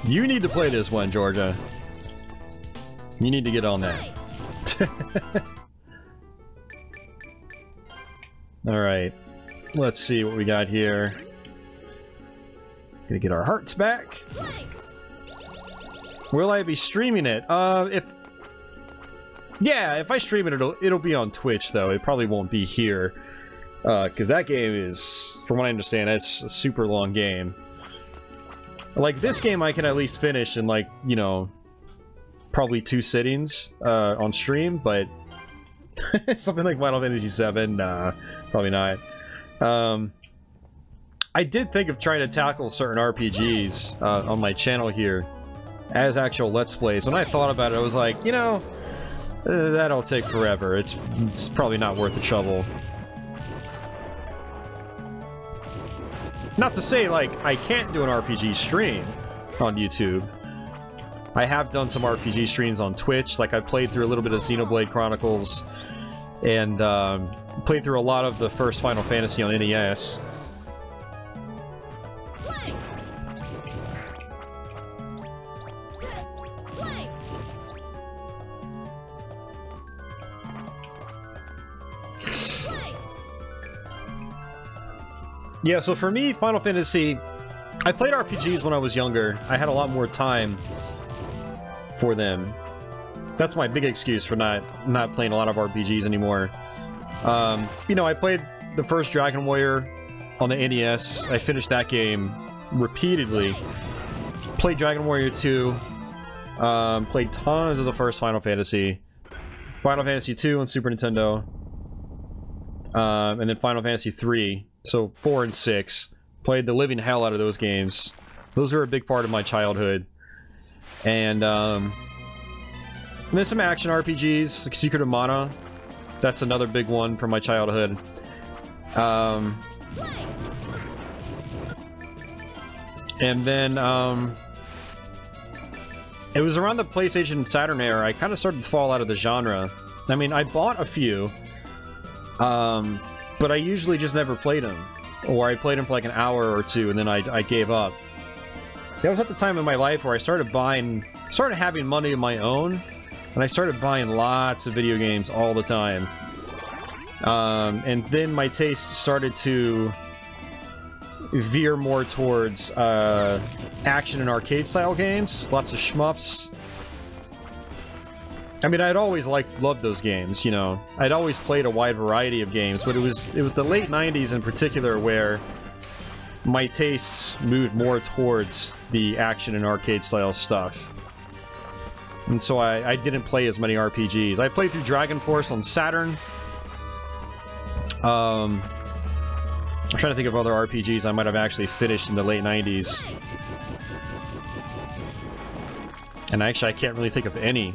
You need to play this one, Georgia. You need to get on that. Alright. Let's see what we got here. Gonna get our hearts back. Will I be streaming it? Yeah, if I stream it, it'll be on Twitch, though. It probably won't be here. Because that game is, from what I understand, it's a super long game. Like, this game I can at least finish in, like, you know, probably 2 sittings on stream, but something like Final Fantasy VII, nah, probably not. I did think of trying to tackle certain RPGs on my channel here as actual Let's Plays. When I thought about it, I was like, you know, that'll take forever. It's probably not worth the trouble. Not to say, like, I can't do an RPG stream on YouTube. I have done some RPG streams on Twitch. Like, I played through a little bit of Xenoblade Chronicles and played through a lot of the first Final Fantasy on NES. Yeah, so for me, Final Fantasy, I played RPGs when I was younger. I had a lot more time for them. That's my big excuse for not playing a lot of RPGs anymore. You know, I played the first Dragon Warrior on the NES. I finished that game repeatedly. Played Dragon Warrior 2. Played tons of the first Final Fantasy. Final Fantasy 2 on Super Nintendo. And then Final Fantasy 3. So 4 and 6. Played the living hell out of those games. Those were a big part of my childhood. And there's some action RPGs, like Secret of Mana. That's another big one from my childhood. And then it was around the PlayStation and Saturn era I kind of started to fall out of the genre. I mean, I bought a few, but I usually just never played them. Or I played them for like an hour or two and then I gave up. That was at the time in my life where I started having money of my own, and I started buying lots of video games all the time. And then my taste started to veer more towards action and arcade style games, lots of shmups. I mean, I'd always loved those games, you know. I'd always played a wide variety of games, but it was the late 90s in particular where my tastes moved more towards the action and arcade style stuff. And so I didn't play as many RPGs. I played through Dragon Force on Saturn. I'm trying to think of other RPGs I might have actually finished in the late 90s. And actually, I can't really think of any.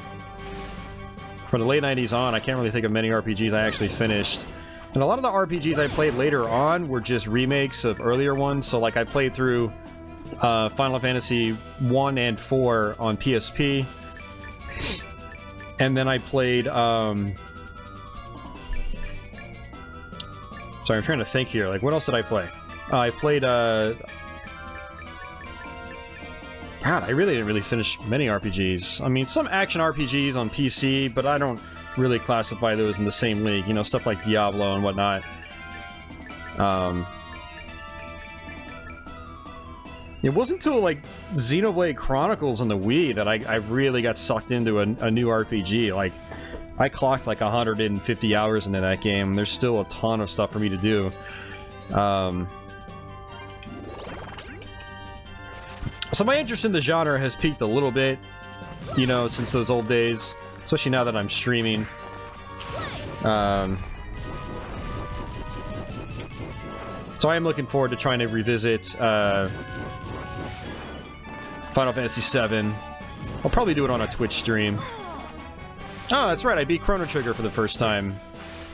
From the late 90s on, I can't really think of many RPGs I actually finished. And a lot of the RPGs I played later on were just remakes of earlier ones. So, like, I played through Final Fantasy 1 and 4 on PSP. And then I played... Sorry, I'm trying to think here. Like, what else did I play? I played, God, I really didn't finish many RPGs. I mean, some action RPGs on PC, but I don't really classify those in the same league. You know, stuff like Diablo and whatnot. It wasn't until, like, Xenoblade Chronicles on the Wii that I really got sucked into a new RPG. Like, I clocked like 150 hours into that game. There's still a ton of stuff for me to do. So my interest in the genre has peaked a little bit, you know, since those old days. Especially now that I'm streaming. So I am looking forward to trying to revisit Final Fantasy VII. I'll probably do it on a Twitch stream. Oh, that's right, I beat Chrono Trigger for the first time.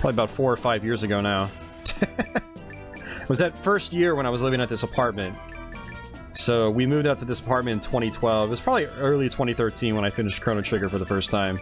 Probably about 4 or 5 years ago now. It was that first year when I was living at this apartment. So we moved out to this apartment in 2012. It was probably early 2013 when I finished Chrono Trigger for the first time.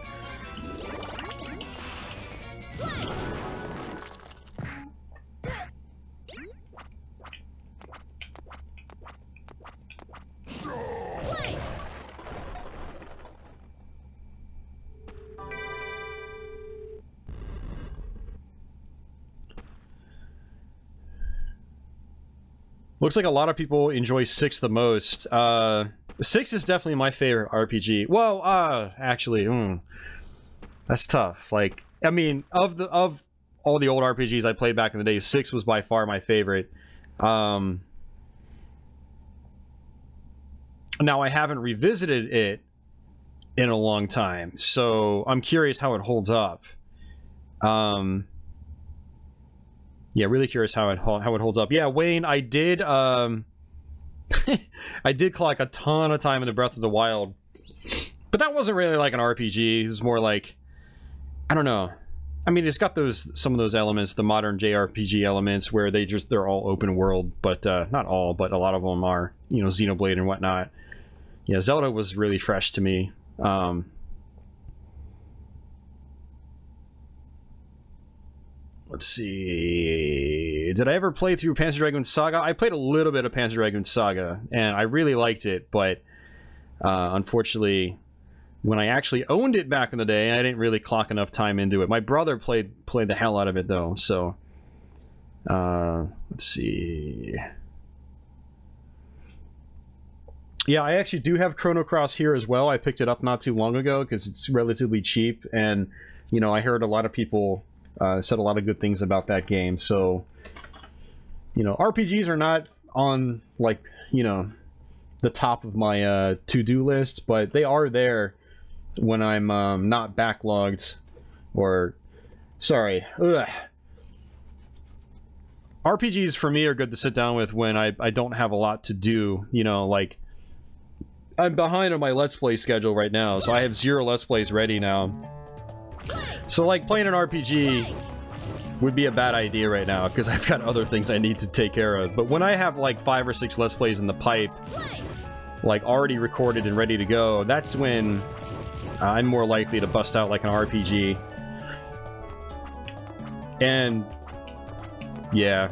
Looks like a lot of people enjoy 6 the most. 6 is definitely my favorite RPG. Well, actually, that's tough. Like, I mean, of all the old RPGs I played back in the day, 6 was by far my favorite. Now, I haven't revisited it in a long time, so I'm curious how it holds up. Yeah, really curious how it holds up. Yeah, Wayne, I did I did clock a ton of time in the Breath of the Wild, but that wasn't really like an RPG. It was more like, I don't know. I mean, it's got some of those elements, the modern JRPG elements, where they're all open world, but not all, but a lot of them are, you know, Xenoblade and whatnot. Yeah, Zelda was really fresh to me. Let's see. Did I ever play through Panzer Dragoon Saga? I played a little bit of Panzer Dragoon Saga, and I really liked it, but unfortunately, when I actually owned it back in the day, I didn't really clock enough time into it. My brother played the hell out of it, though, so... let's see... Yeah, I actually do have Chrono Cross here as well. I picked it up not too long ago, because it's relatively cheap, and, you know, I heard a lot of people... said a lot of good things about that game, so, you know, RPGs are not on, like, you know, the top of my to-do list, but they are there when I'm not backlogged, or, sorry, RPGs for me are good to sit down with when I don't have a lot to do, you know, like, I'm behind on my Let's Play schedule right now, so I have 0 Let's Plays ready now. So, like, playing an RPG would be a bad idea right now, because I've got other things I need to take care of. But when I have, like, 5 or 6 Let's Plays in the pipe, like, already recorded and ready to go, that's when I'm more likely to bust out, like, an RPG. And, yeah.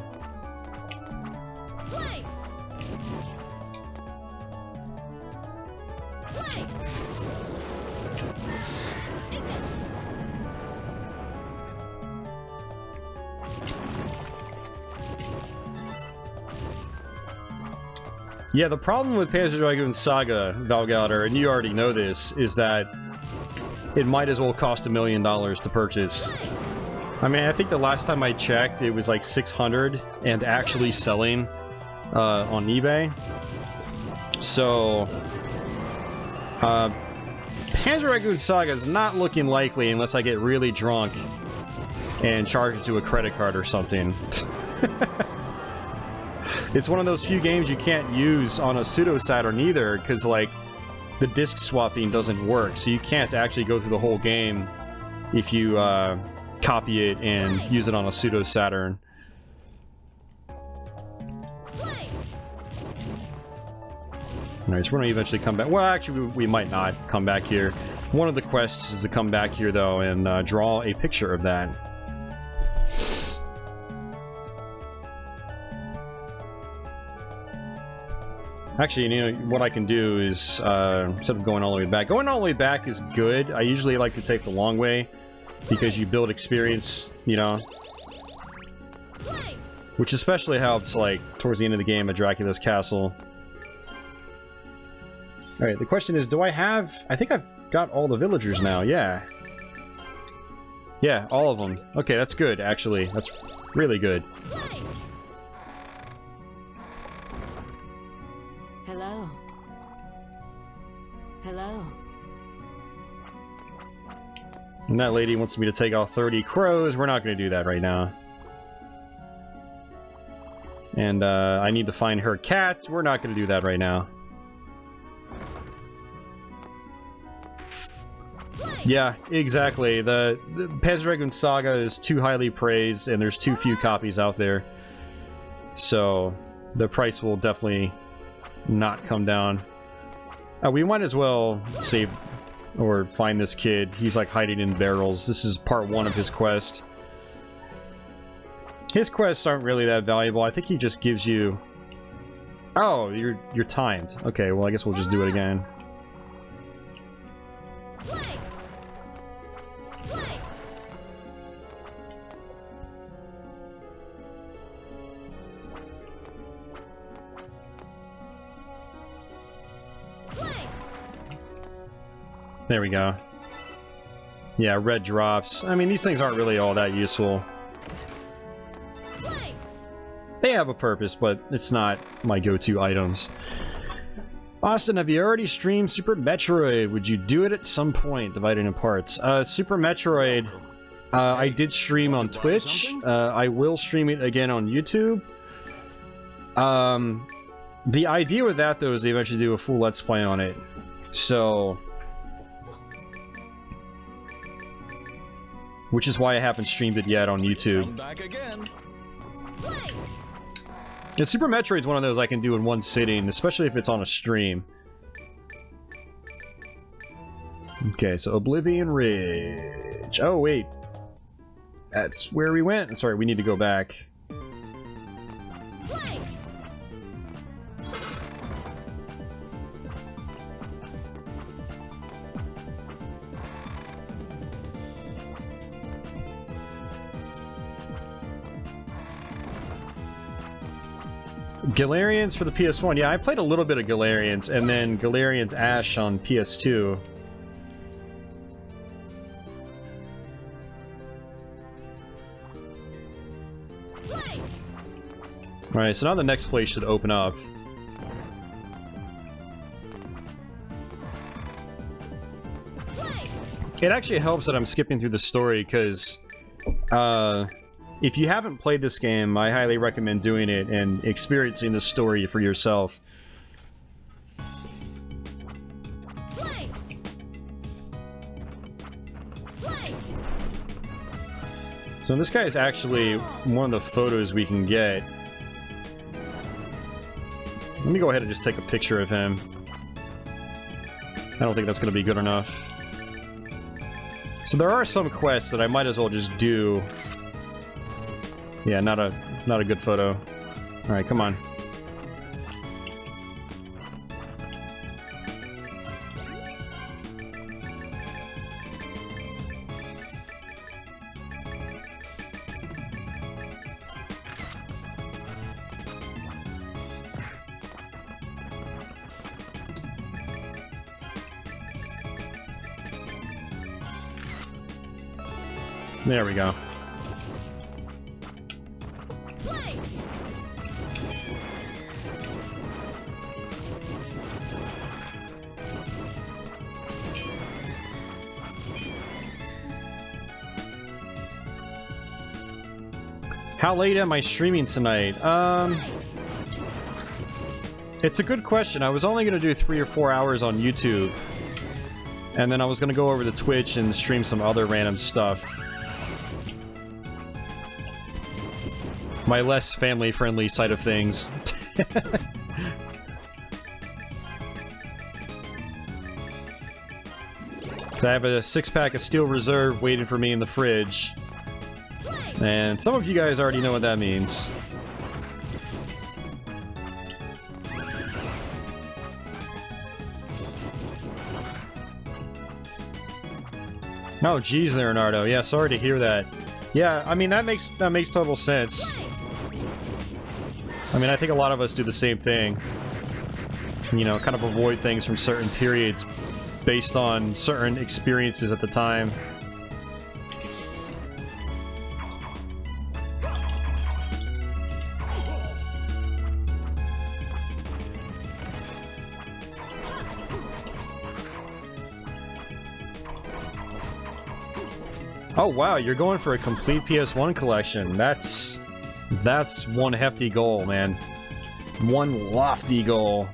Yeah, the problem with Panzer Dragoon Saga, Valgauder, and you already know this, is that it might as well cost $1 million to purchase. I mean, I think the last time I checked, it was like $600 and actually selling on eBay. So, Panzer Dragoon Saga is not looking likely unless I get really drunk and charge it to a credit card or something. It's one of those few games you can't use on a pseudo-Saturn either, because, like, the disc swapping doesn't work, so you can't actually go through the whole game if you copy it and use it on a pseudo-Saturn. Alright, so we're gonna eventually come back. Well, actually, we might not come back here. One of the quests is to come back here, though, and draw a picture of that. Actually, you know, what I can do is, instead of going all the way back... Going all the way back is good. I usually like to take the long way, because you build experience, you know. Which especially helps, like, towards the end of the game at Dracula's Castle. Alright, the question is, do I have... I think I've got all the villagers now, yeah. Yeah, all of them. Okay, that's good, actually. That's really good. Hello. Hello. And that lady wants me to take all 30 crows. We're not going to do that right now. And I need to find her cat. We're not going to do that right now. Yeah, exactly. The Panzer Dragoon Saga is too highly praised, and there's too few copies out there. So, the price will definitely not come down. We might as well save or find this kid. He's like hiding in barrels. This is part 1 of his quest. His quests aren't really that valuable. I think he just gives you... Oh, you're timed. Okay, well I guess we'll just do it again. There we go. Yeah, red drops. I mean, these things aren't really all that useful. They have a purpose, but it's not my go-to items. Austin, have you already streamed Super Metroid? Would you do it at some point, divided in parts? Super Metroid, I did stream on Twitch. I will stream it again on YouTube. The idea with that, though, is they eventually do a full Let's Play on it. So... which is why I haven't streamed it yet on YouTube. I'm back again. Flames. Yeah, Super Metroid's one of those I can do in one sitting, especially if it's on a stream. Okay, so Oblivion Ridge. Oh, wait. That's where we went. Sorry, we need to go back. Flames. Galarians for the PS1. Yeah, I played a little bit of Galarians, and then Galarians Ash on PS2. Flames. Alright, so now the next place should open up. Flames. It actually helps that I'm skipping through the story, because if you haven't played this game, I highly recommend doing it and experiencing the story for yourself. Flames. Flames. So this guy is actually one of the photos we can get. Let me go ahead and just take a picture of him. I don't think that's going to be good enough. So there are some quests that I might as well just do. Yeah, not a good photo. Alright, come on. There we go. Flames. How late am I streaming tonight? It's a good question. I was only going to do 3 or 4 hours on YouTube. And then I was going to go over to Twitch and stream some other random stuff. My less family-friendly side of things. So I have a 6-pack of Steel Reserve waiting for me in the fridge. And some of you guys already know what that means. Oh, geez, Leonardo. Yeah, sorry to hear that. Yeah, I mean, that makes total sense. I mean, I think a lot of us do the same thing. You know, kind of avoid things from certain periods based on certain experiences at the time. Oh wow, you're going for a complete PS1 collection. That's one hefty goal, man. One lofty goal.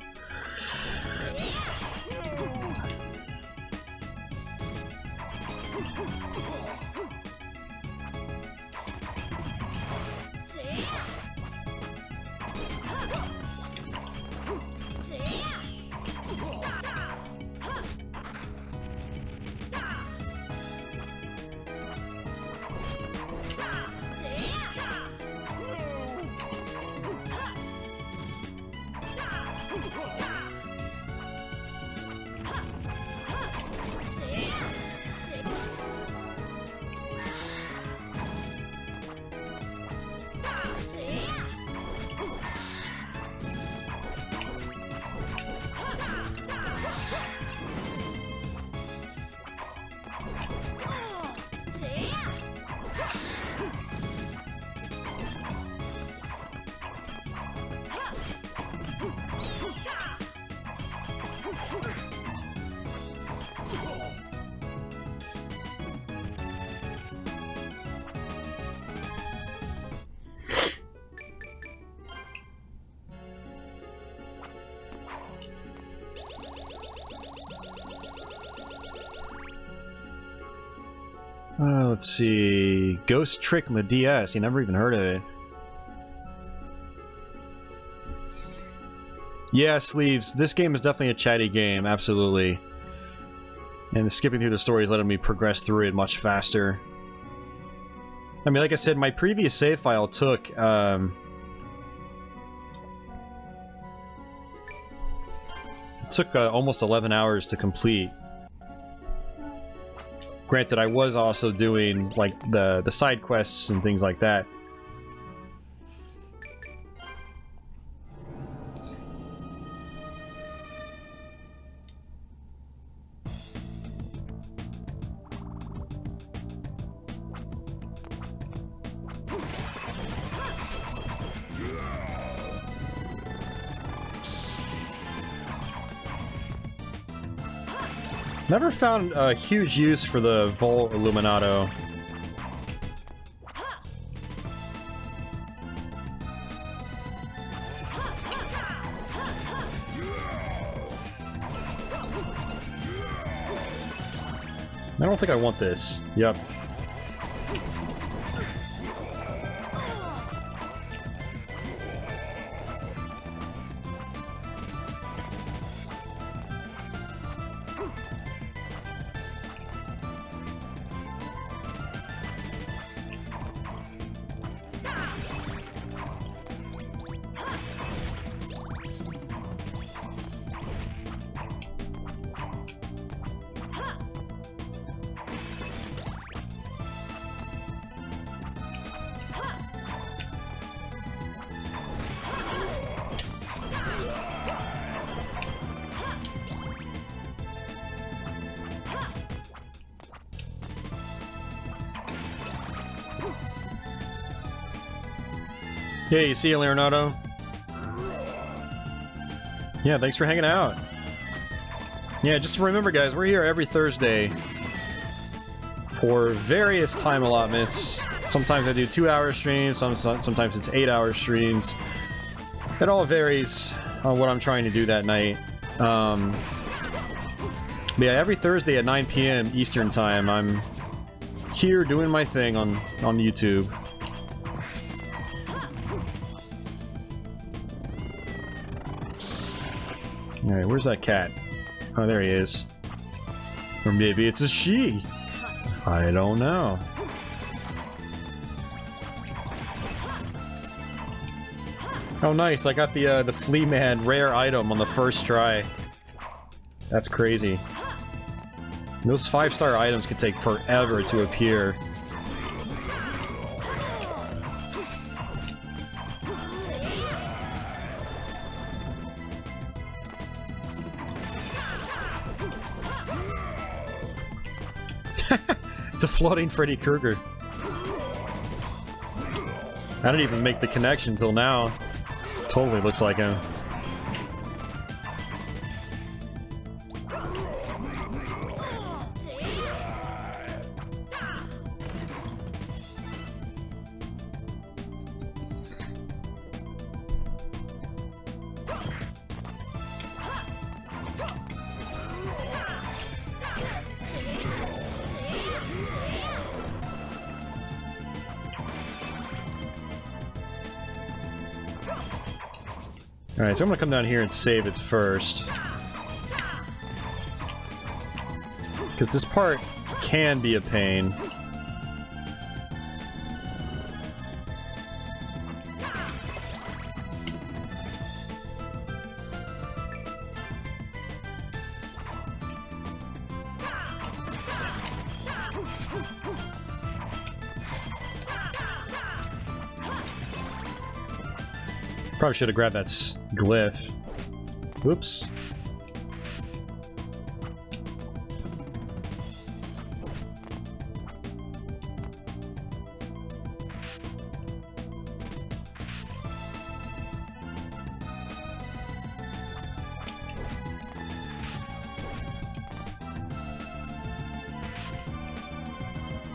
Let's see. Ghost Trick on the DS. You never even heard of it. Yeah, Sleeves. This game is definitely a chatty game. Absolutely. And skipping through the story is letting me progress through it much faster. I mean, like I said, my previous save file took, almost 11 hours to complete. Granted, I was also doing, like, the side quests and things like that. Never found a huge use for the Vol Illuminato. I don't think I want this. Yep. Hey, you see you, Leonardo? Yeah, thanks for hanging out. Yeah, just remember, guys, we're here every Thursday for various time allotments. Sometimes I do 2-hour streams, sometimes it's 8-hour streams. It all varies on what I'm trying to do that night. But yeah, every Thursday at 9 p.m. Eastern Time, I'm here doing my thing on YouTube. Alright, where's that cat? Oh, there he is. Or maybe it's a she. I don't know. Oh, nice. I got the Flea Man rare item on the first try. That's crazy. Those 5-star items can take forever to appear. It's a floating Freddy Krueger. I didn't even make the connection till now. Totally looks like him. Alright, so I'm gonna come down here and save it first. Because this part can be a pain. Probably should have grabbed that glyph. Whoops.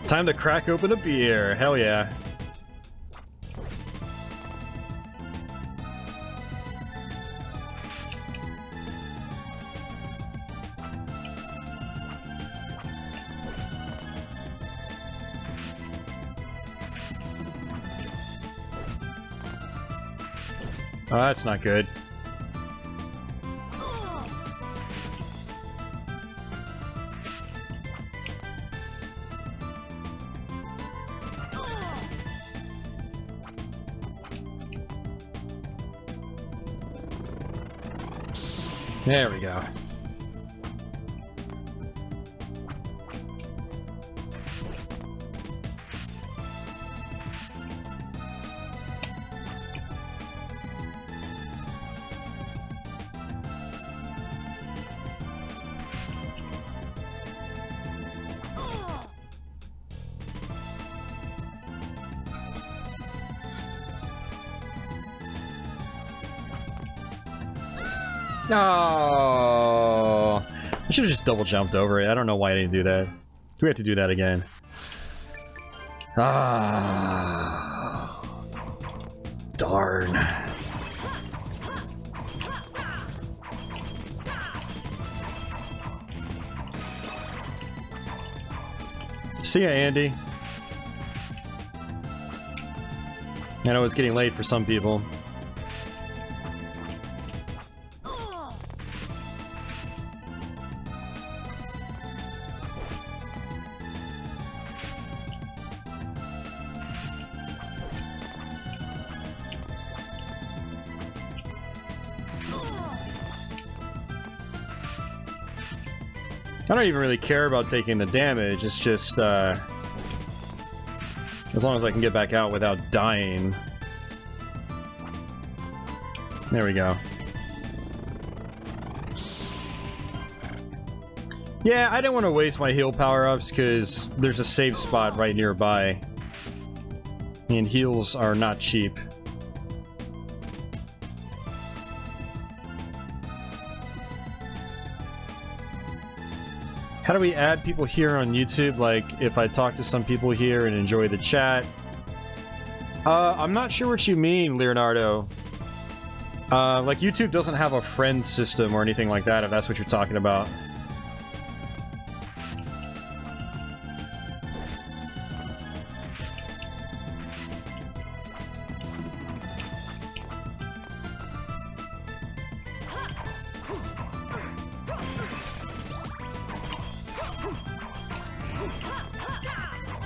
Time to crack open a beer. Hell yeah. Oh, that's not good. There we go. No, I should have just double jumped over it. I don't know why I didn't do that. Do we have to do that again? Ah, darn. See ya, Andy. I know it's getting late for some people. I don't even really care about taking the damage, it's just, as long as I can get back out without dying. There we go. Yeah, I didn't want to waste my heal power-ups, because there's a save spot right nearby. And heals are not cheap. How do we add people here on YouTube? Like, if I talk to some people here and enjoy the chat? I'm not sure what you mean, Leonardo. Like, YouTube doesn't have a friend system or anything like that, if that's what you're talking about.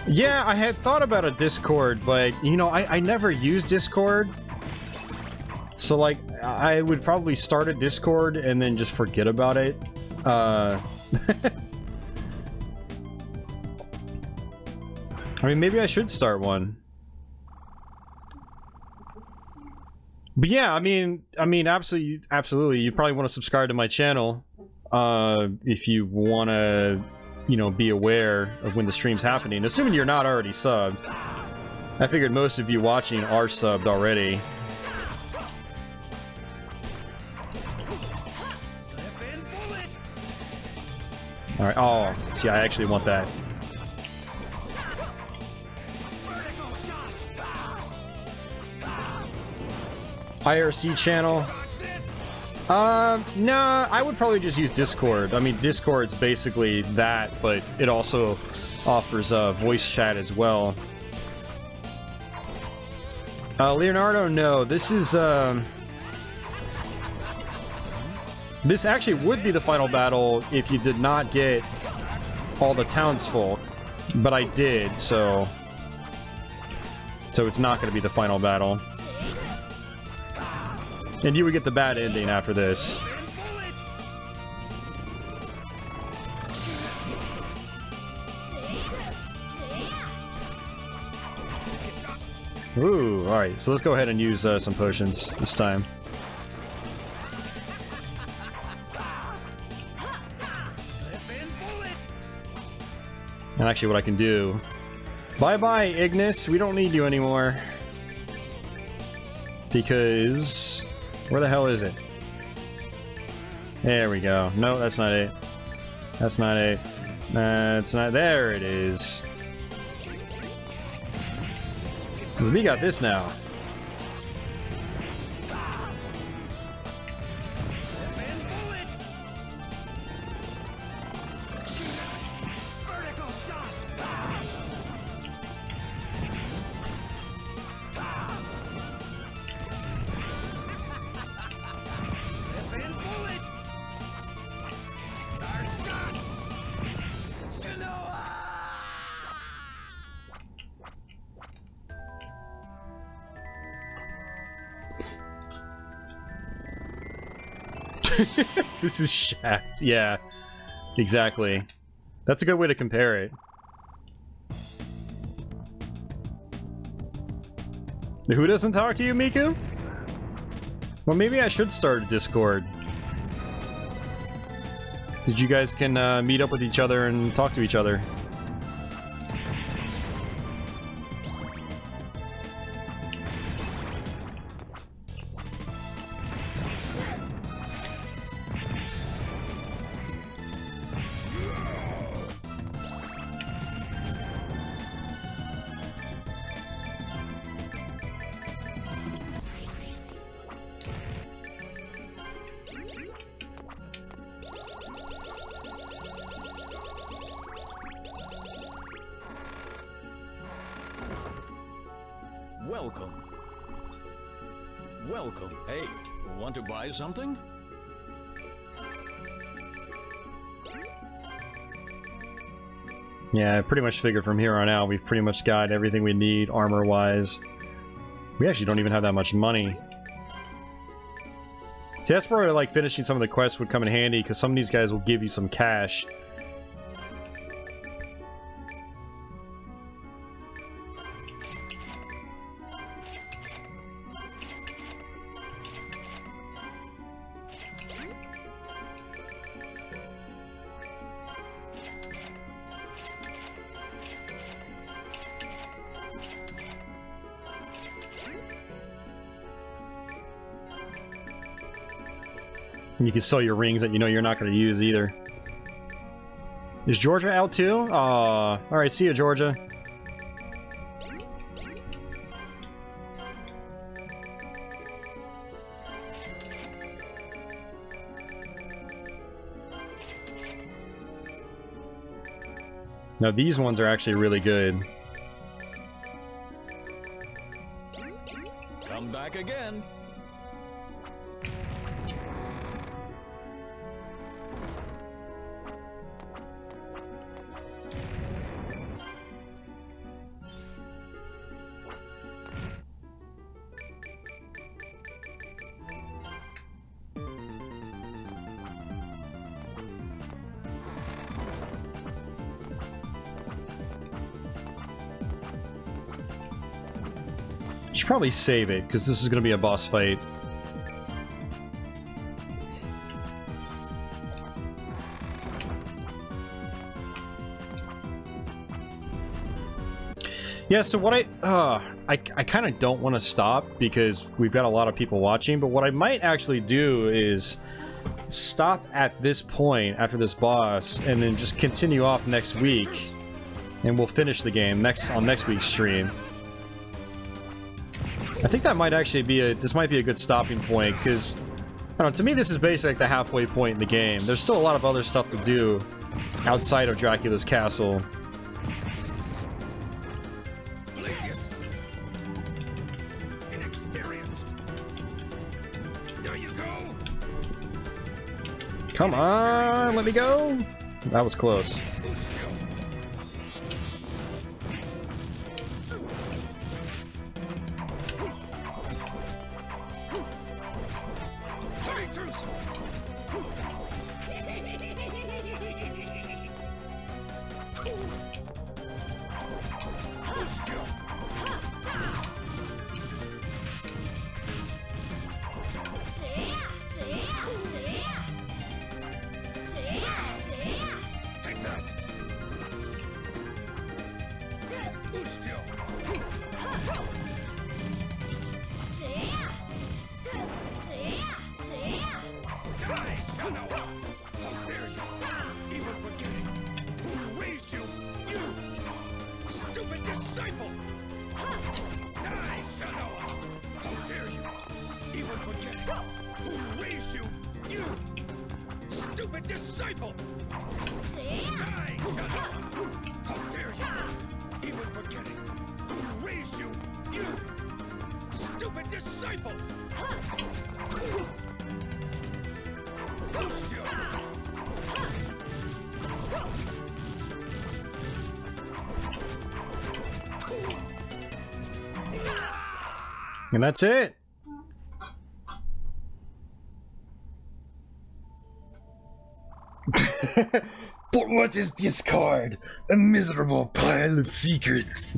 Yeah, I had thought about a Discord, but, you know, I never use Discord. So, like, I would probably start a Discord and then just forget about it. I mean, maybe I should start one. But yeah, I mean, absolutely. You probably want to subscribe to my channel, if you want to, you know, be aware of when the stream's happening. Assuming you're not already subbed. I figured most of you watching are subbed already. Alright, oh, see, I actually want that. IRC channel. Nah, I would probably just use Discord. I mean, Discord's basically that, but it also offers voice chat as well. Leonardo, no, this is, this actually would be the final battle if you did not get all the townsfolk, but I did, so it's not going to be the final battle. And you would get the bad ending after this. Ooh, alright, so let's go ahead and use some potions this time. And actually what I can do... Bye-bye, Ignis! We don't need you anymore. Because... Where the hell is it? There we go. No, that's not it. That's not it. That's not... There it is. We got this now. This is Shaft. Yeah, exactly. That's a good way to compare it. Who doesn't talk to you, Miku? Well, maybe I should start a Discord. Did you guys can meet up with each other and talk to each other? Welcome. Welcome. Hey, want to buy something? Yeah, I pretty much figured from here on out we've pretty much got everything we need armor-wise. We actually don't even have that much money. See, that's where like finishing some of the quests would come in handy, because some of these guys will give you some cash. And you can sell your rings that you know you're not going to use either. Is Georgia out too? Alright, see ya, Georgia. Now these ones are actually really good. Come back again. Should probably save it, because this is going to be a boss fight. Yeah, so what I kind of don't want to stop, because we've got a lot of people watching, but what I might actually do is stop at this point after this boss, and then just continue off next week, and we'll finish the game on next week's stream. I think that might actually be this might be a good stopping point, because, I don't know, to me this is basically like the halfway point in the game. There's still a lot of other stuff to do outside of Dracula's castle. Inexperienced. There you go. Come on, let me go! That was close. And that's it. But what is this card? A miserable pile of secrets.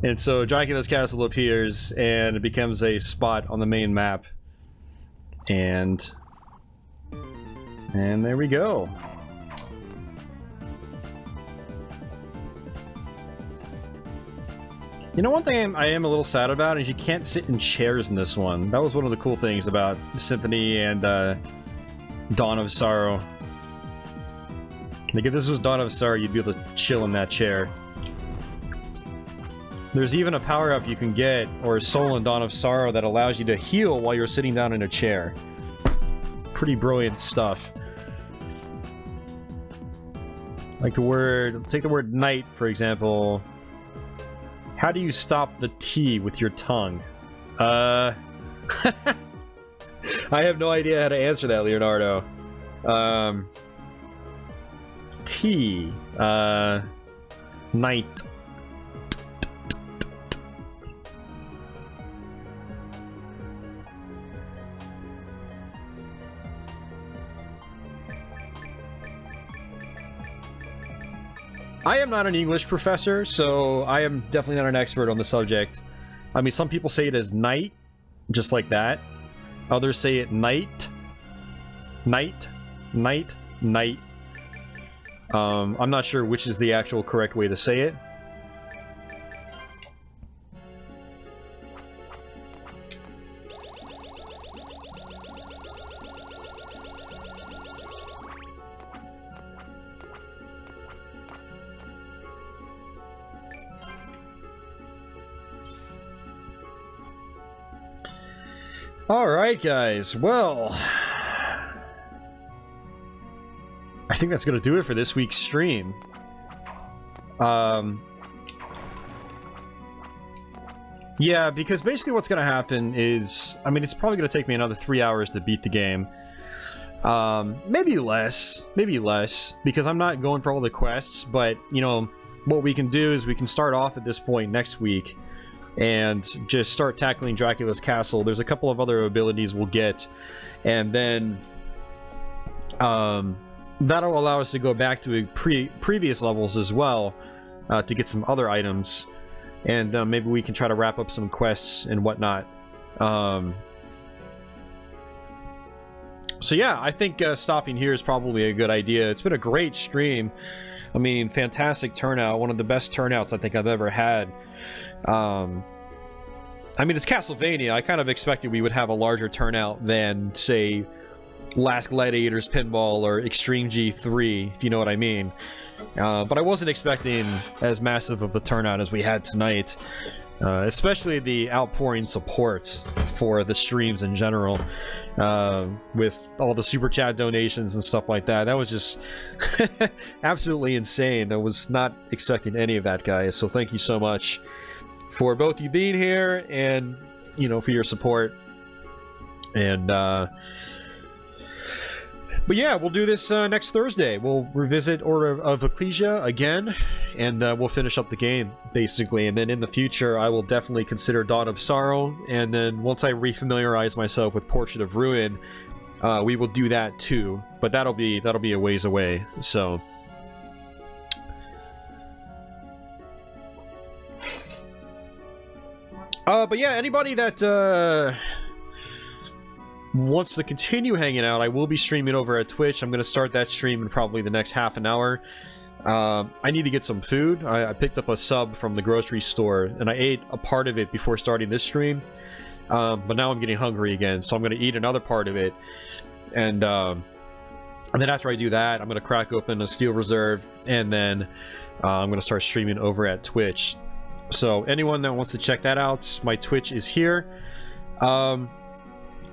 And so Dracula's castle appears, and it becomes a spot on the main map. And there we go. You know, one thing I am a little sad about is you can't sit in chairs in this one. That was one of the cool things about Symphony and Dawn of Sorrow. Like, if this was Dawn of Sorrow, you'd be able to chill in that chair. There's even a power-up you can get, or a soul in Dawn of Sorrow, that allows you to heal while you're sitting down in a chair. Pretty brilliant stuff. Like the word... Take the word night, for example. How do you stop the T with your tongue? I have no idea how to answer that, Leonardo. T. Night. I am not an English professor, so I am definitely not an expert on the subject. I mean, some people say it as night, just like that. Others say it night. Night. Night. Night. I'm not sure which is the actual correct way to say it. Alright, guys, well... I think that's gonna do it for this week's stream. Yeah, because basically what's gonna happen is... I mean, it's probably gonna take me another 3 hours to beat the game. Maybe less, because I'm not going for all the quests, but, you know, what we can do is we can start off at this point next week and just start tackling Dracula's castle. There's a couple of other abilities we'll get, and then that'll allow us to go back to previous levels as well, to get some other items, and maybe we can try to wrap up some quests and whatnot. So yeah, I think stopping here is probably a good idea. It's been a great stream. I mean, fantastic turnout. One of the best turnouts I think I've ever had. I mean, it's Castlevania. I kind of expected we would have a larger turnout than, say, Last Gladiator's Pinball or Extreme G3, if you know what I mean. But I wasn't expecting as massive of a turnout as we had tonight. Especially the outpouring support for the streams in general, with all the super chat donations and stuff like that. That was just absolutely insane. I was not expecting any of that, guys, so thank you so much for both you being here and, you know, for your support. And but yeah, we'll do this next Thursday. We'll revisit Order of Ecclesia again, and we'll finish up the game, basically. And then in the future, I will definitely consider Dawn of Sorrow, and then once I refamiliarize myself with Portrait of Ruin, we will do that too. But that'll be a ways away, so... but yeah, anybody that, wants to continue hanging out, I will be streaming over at Twitch. I'm going to start that stream in probably the next half an hour. I need to get some food. I picked up a sub from the grocery store, and I ate a part of it before starting this stream. But now I'm getting hungry again, so I'm going to eat another part of it. And then after I do that, I'm going to crack open a Steel Reserve, and then I'm going to start streaming over at Twitch. So anyone that wants to check that out, my Twitch is here.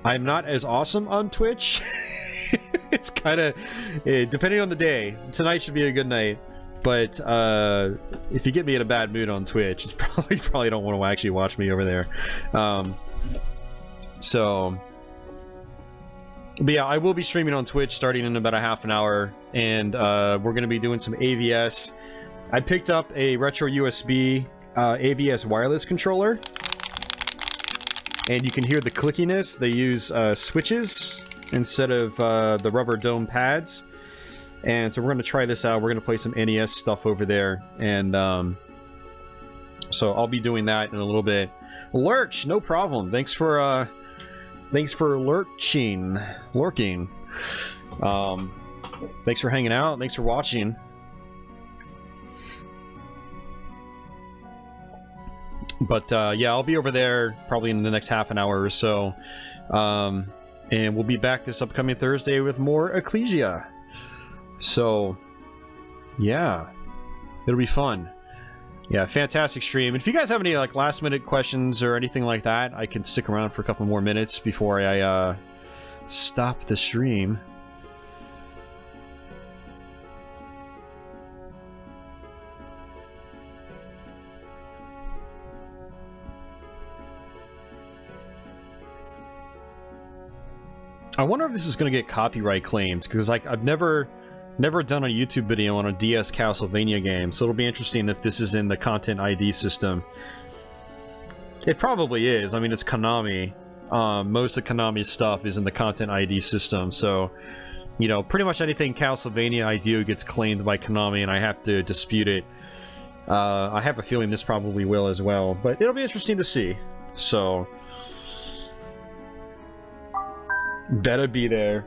I'm not as awesome on Twitch. It's kind of depending on the day. Tonight should be a good night, but if you get me in a bad mood on Twitch, it's probably don't want to actually watch me over there. So, but yeah, I will be streaming on Twitch starting in about a half an hour, and we're going to be doing some AVS. I picked up a retro USB AVS wireless controller. And you can hear the clickiness. They use switches instead of the rubber dome pads. And so we're going to try this out. We're going to play some NES stuff over there. And so I'll be doing that in a little bit. Lurch, no problem. Thanks for lurking. Thanks for hanging out. Thanks for watching. But yeah, I'll be over there probably in the next half an hour or so. And we'll be back this upcoming Thursday with more Ecclesia. So, yeah, it'll be fun. Yeah, fantastic stream. And if you guys have any like last minute questions or anything like that, I can stick around for a couple more minutes before I stop the stream. I wonder if this is going to get copyright claims, because like I've never done a YouTube video on a DS Castlevania game, so it'll be interesting if this is in the Content ID system. It probably is. I mean, it's Konami. Most of Konami's stuff is in the Content ID system, so, you know, pretty much anything Castlevania I do gets claimed by Konami, and I have to dispute it. I have a feeling this probably will as well, but it'll be interesting to see. So, better be there.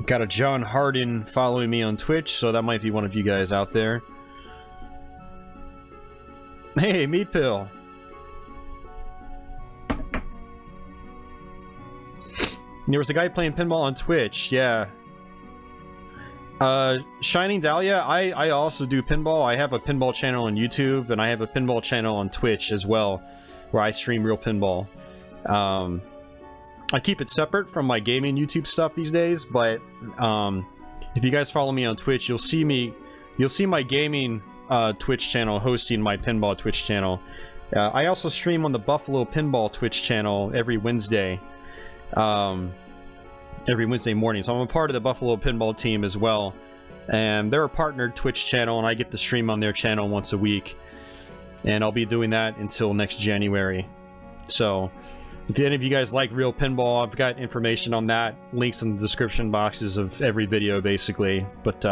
Got a John Harden following me on Twitch, so that might be one of you guys out there. Hey, Meat Pill. There was a guy playing pinball on Twitch, yeah. Shining Dahlia, I also do pinball. I have a pinball channel on YouTube, and I have a pinball channel on Twitch as well, where I stream real pinball. I keep it separate from my gaming YouTube stuff these days, but if you guys follow me on Twitch, you'll see my gaming Twitch channel hosting my pinball Twitch channel. I also stream on the Buffalo Pinball Twitch channel every Wednesday. Every Wednesday morning, so I'm a part of the Buffalo Pinball team as well, and they're a partnered Twitch channel, and I get to stream on their channel once a week, and I'll be doing that until next January. So if any of you guys like real pinball, I've got information on that, links in the description boxes of every video basically. But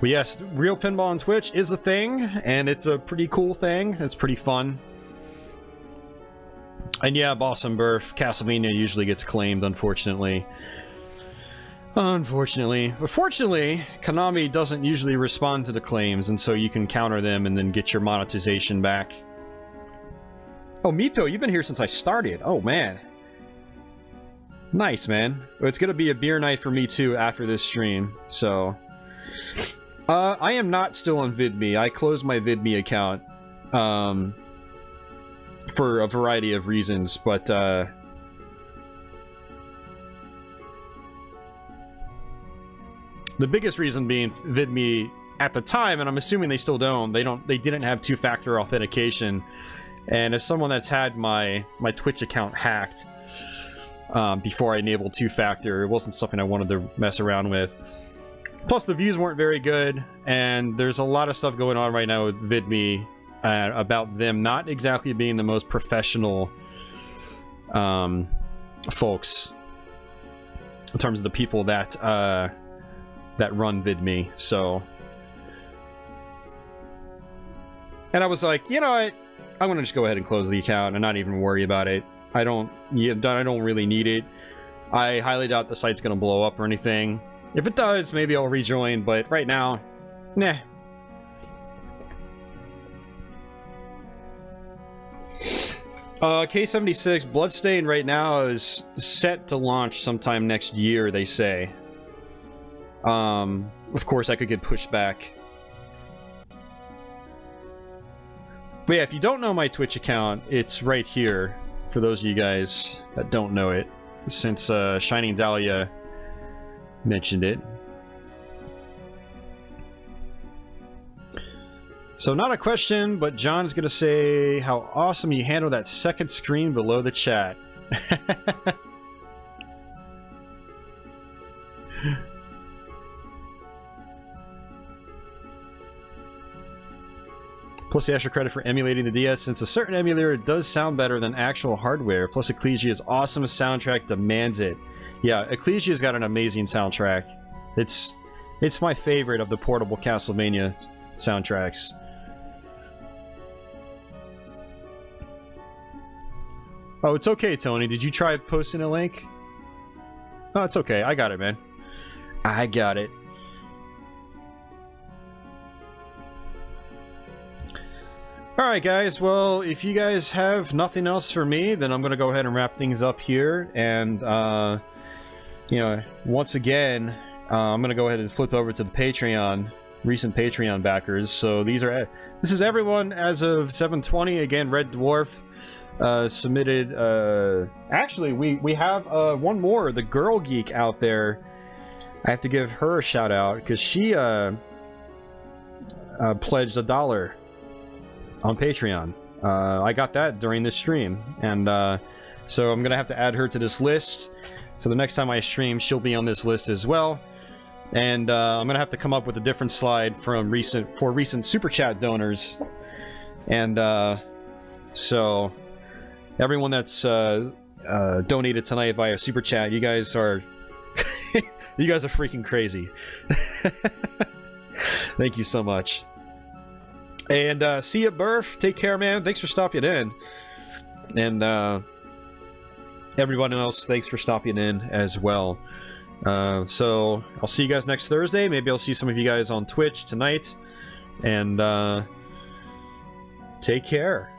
yes, real pinball on Twitch is a thing, and it's a pretty cool thing. It's pretty fun. And yeah, Boss and Birth, Castlevania usually gets claimed, unfortunately. Unfortunately. But fortunately, Konami doesn't usually respond to the claims, and so you can counter them and then get your monetization back. Oh, Meatpill, you've been here since I started. Oh, man. Nice, man. It's gonna be a beer night for me, too, after this stream, so... I am not still on VidMe. I closed my VidMe account. For a variety of reasons, but the biggest reason being VidMe at the time, and I'm assuming they still don't, they didn't have two-factor authentication, and as someone that's had my Twitch account hacked before I enabled two-factor, it wasn't something I wanted to mess around with. Plus the views weren't very good, and there's a lot of stuff going on right now with VidMe about them not exactly being the most professional folks in terms of the people that that run VidMe. So, and I was like, you know what, I'm gonna just go ahead and close the account and not even worry about it. I don't really need it. I highly doubt the site's gonna blow up or anything. If it does, maybe I'll rejoin, but right now, nah. K76 Bloodstain right now is set to launch sometime next year, they say. Of course, that could get pushed back. But yeah, if you don't know my Twitch account, it's right here, for those of you guys that don't know it, since Shining Dahlia mentioned it. So not a question, but John's gonna say how awesome you handle that second screen below the chat. plus the extra credit for emulating the DS, since a certain emulator does sound better than actual hardware. Plus Ecclesia's awesome soundtrack demands it. Yeah, Ecclesia's got an amazing soundtrack. It's my favorite of the portable Castlevania soundtracks. Oh, it's okay, Tony. Did you try posting a link? Oh, it's okay. I got it, man. I got it. Alright, guys. Well, if you guys have nothing else for me, then I'm going to go ahead and wrap things up here. And, you know, once again, I'm going to go ahead and flip over to the Patreon, recent Patreon backers. So this is everyone as of 7/20. Again, Red Dwarf submitted, actually we have one more, the Girl Geek out there. I have to give her a shout out because she pledged $1 on Patreon. I got that during this stream, and so I'm gonna have to add her to this list, so the next time I stream she'll be on this list as well. And I'm gonna have to come up with a different slide from recent super chat donors. And so everyone that's donated tonight via super chat, you guys are you guys are freaking crazy. Thank you so much. And see ya, Burf. Take care, man. Thanks for stopping in. And everyone else, thanks for stopping in as well. So I'll see you guys next Thursday. Maybe I'll see some of you guys on Twitch tonight. And take care.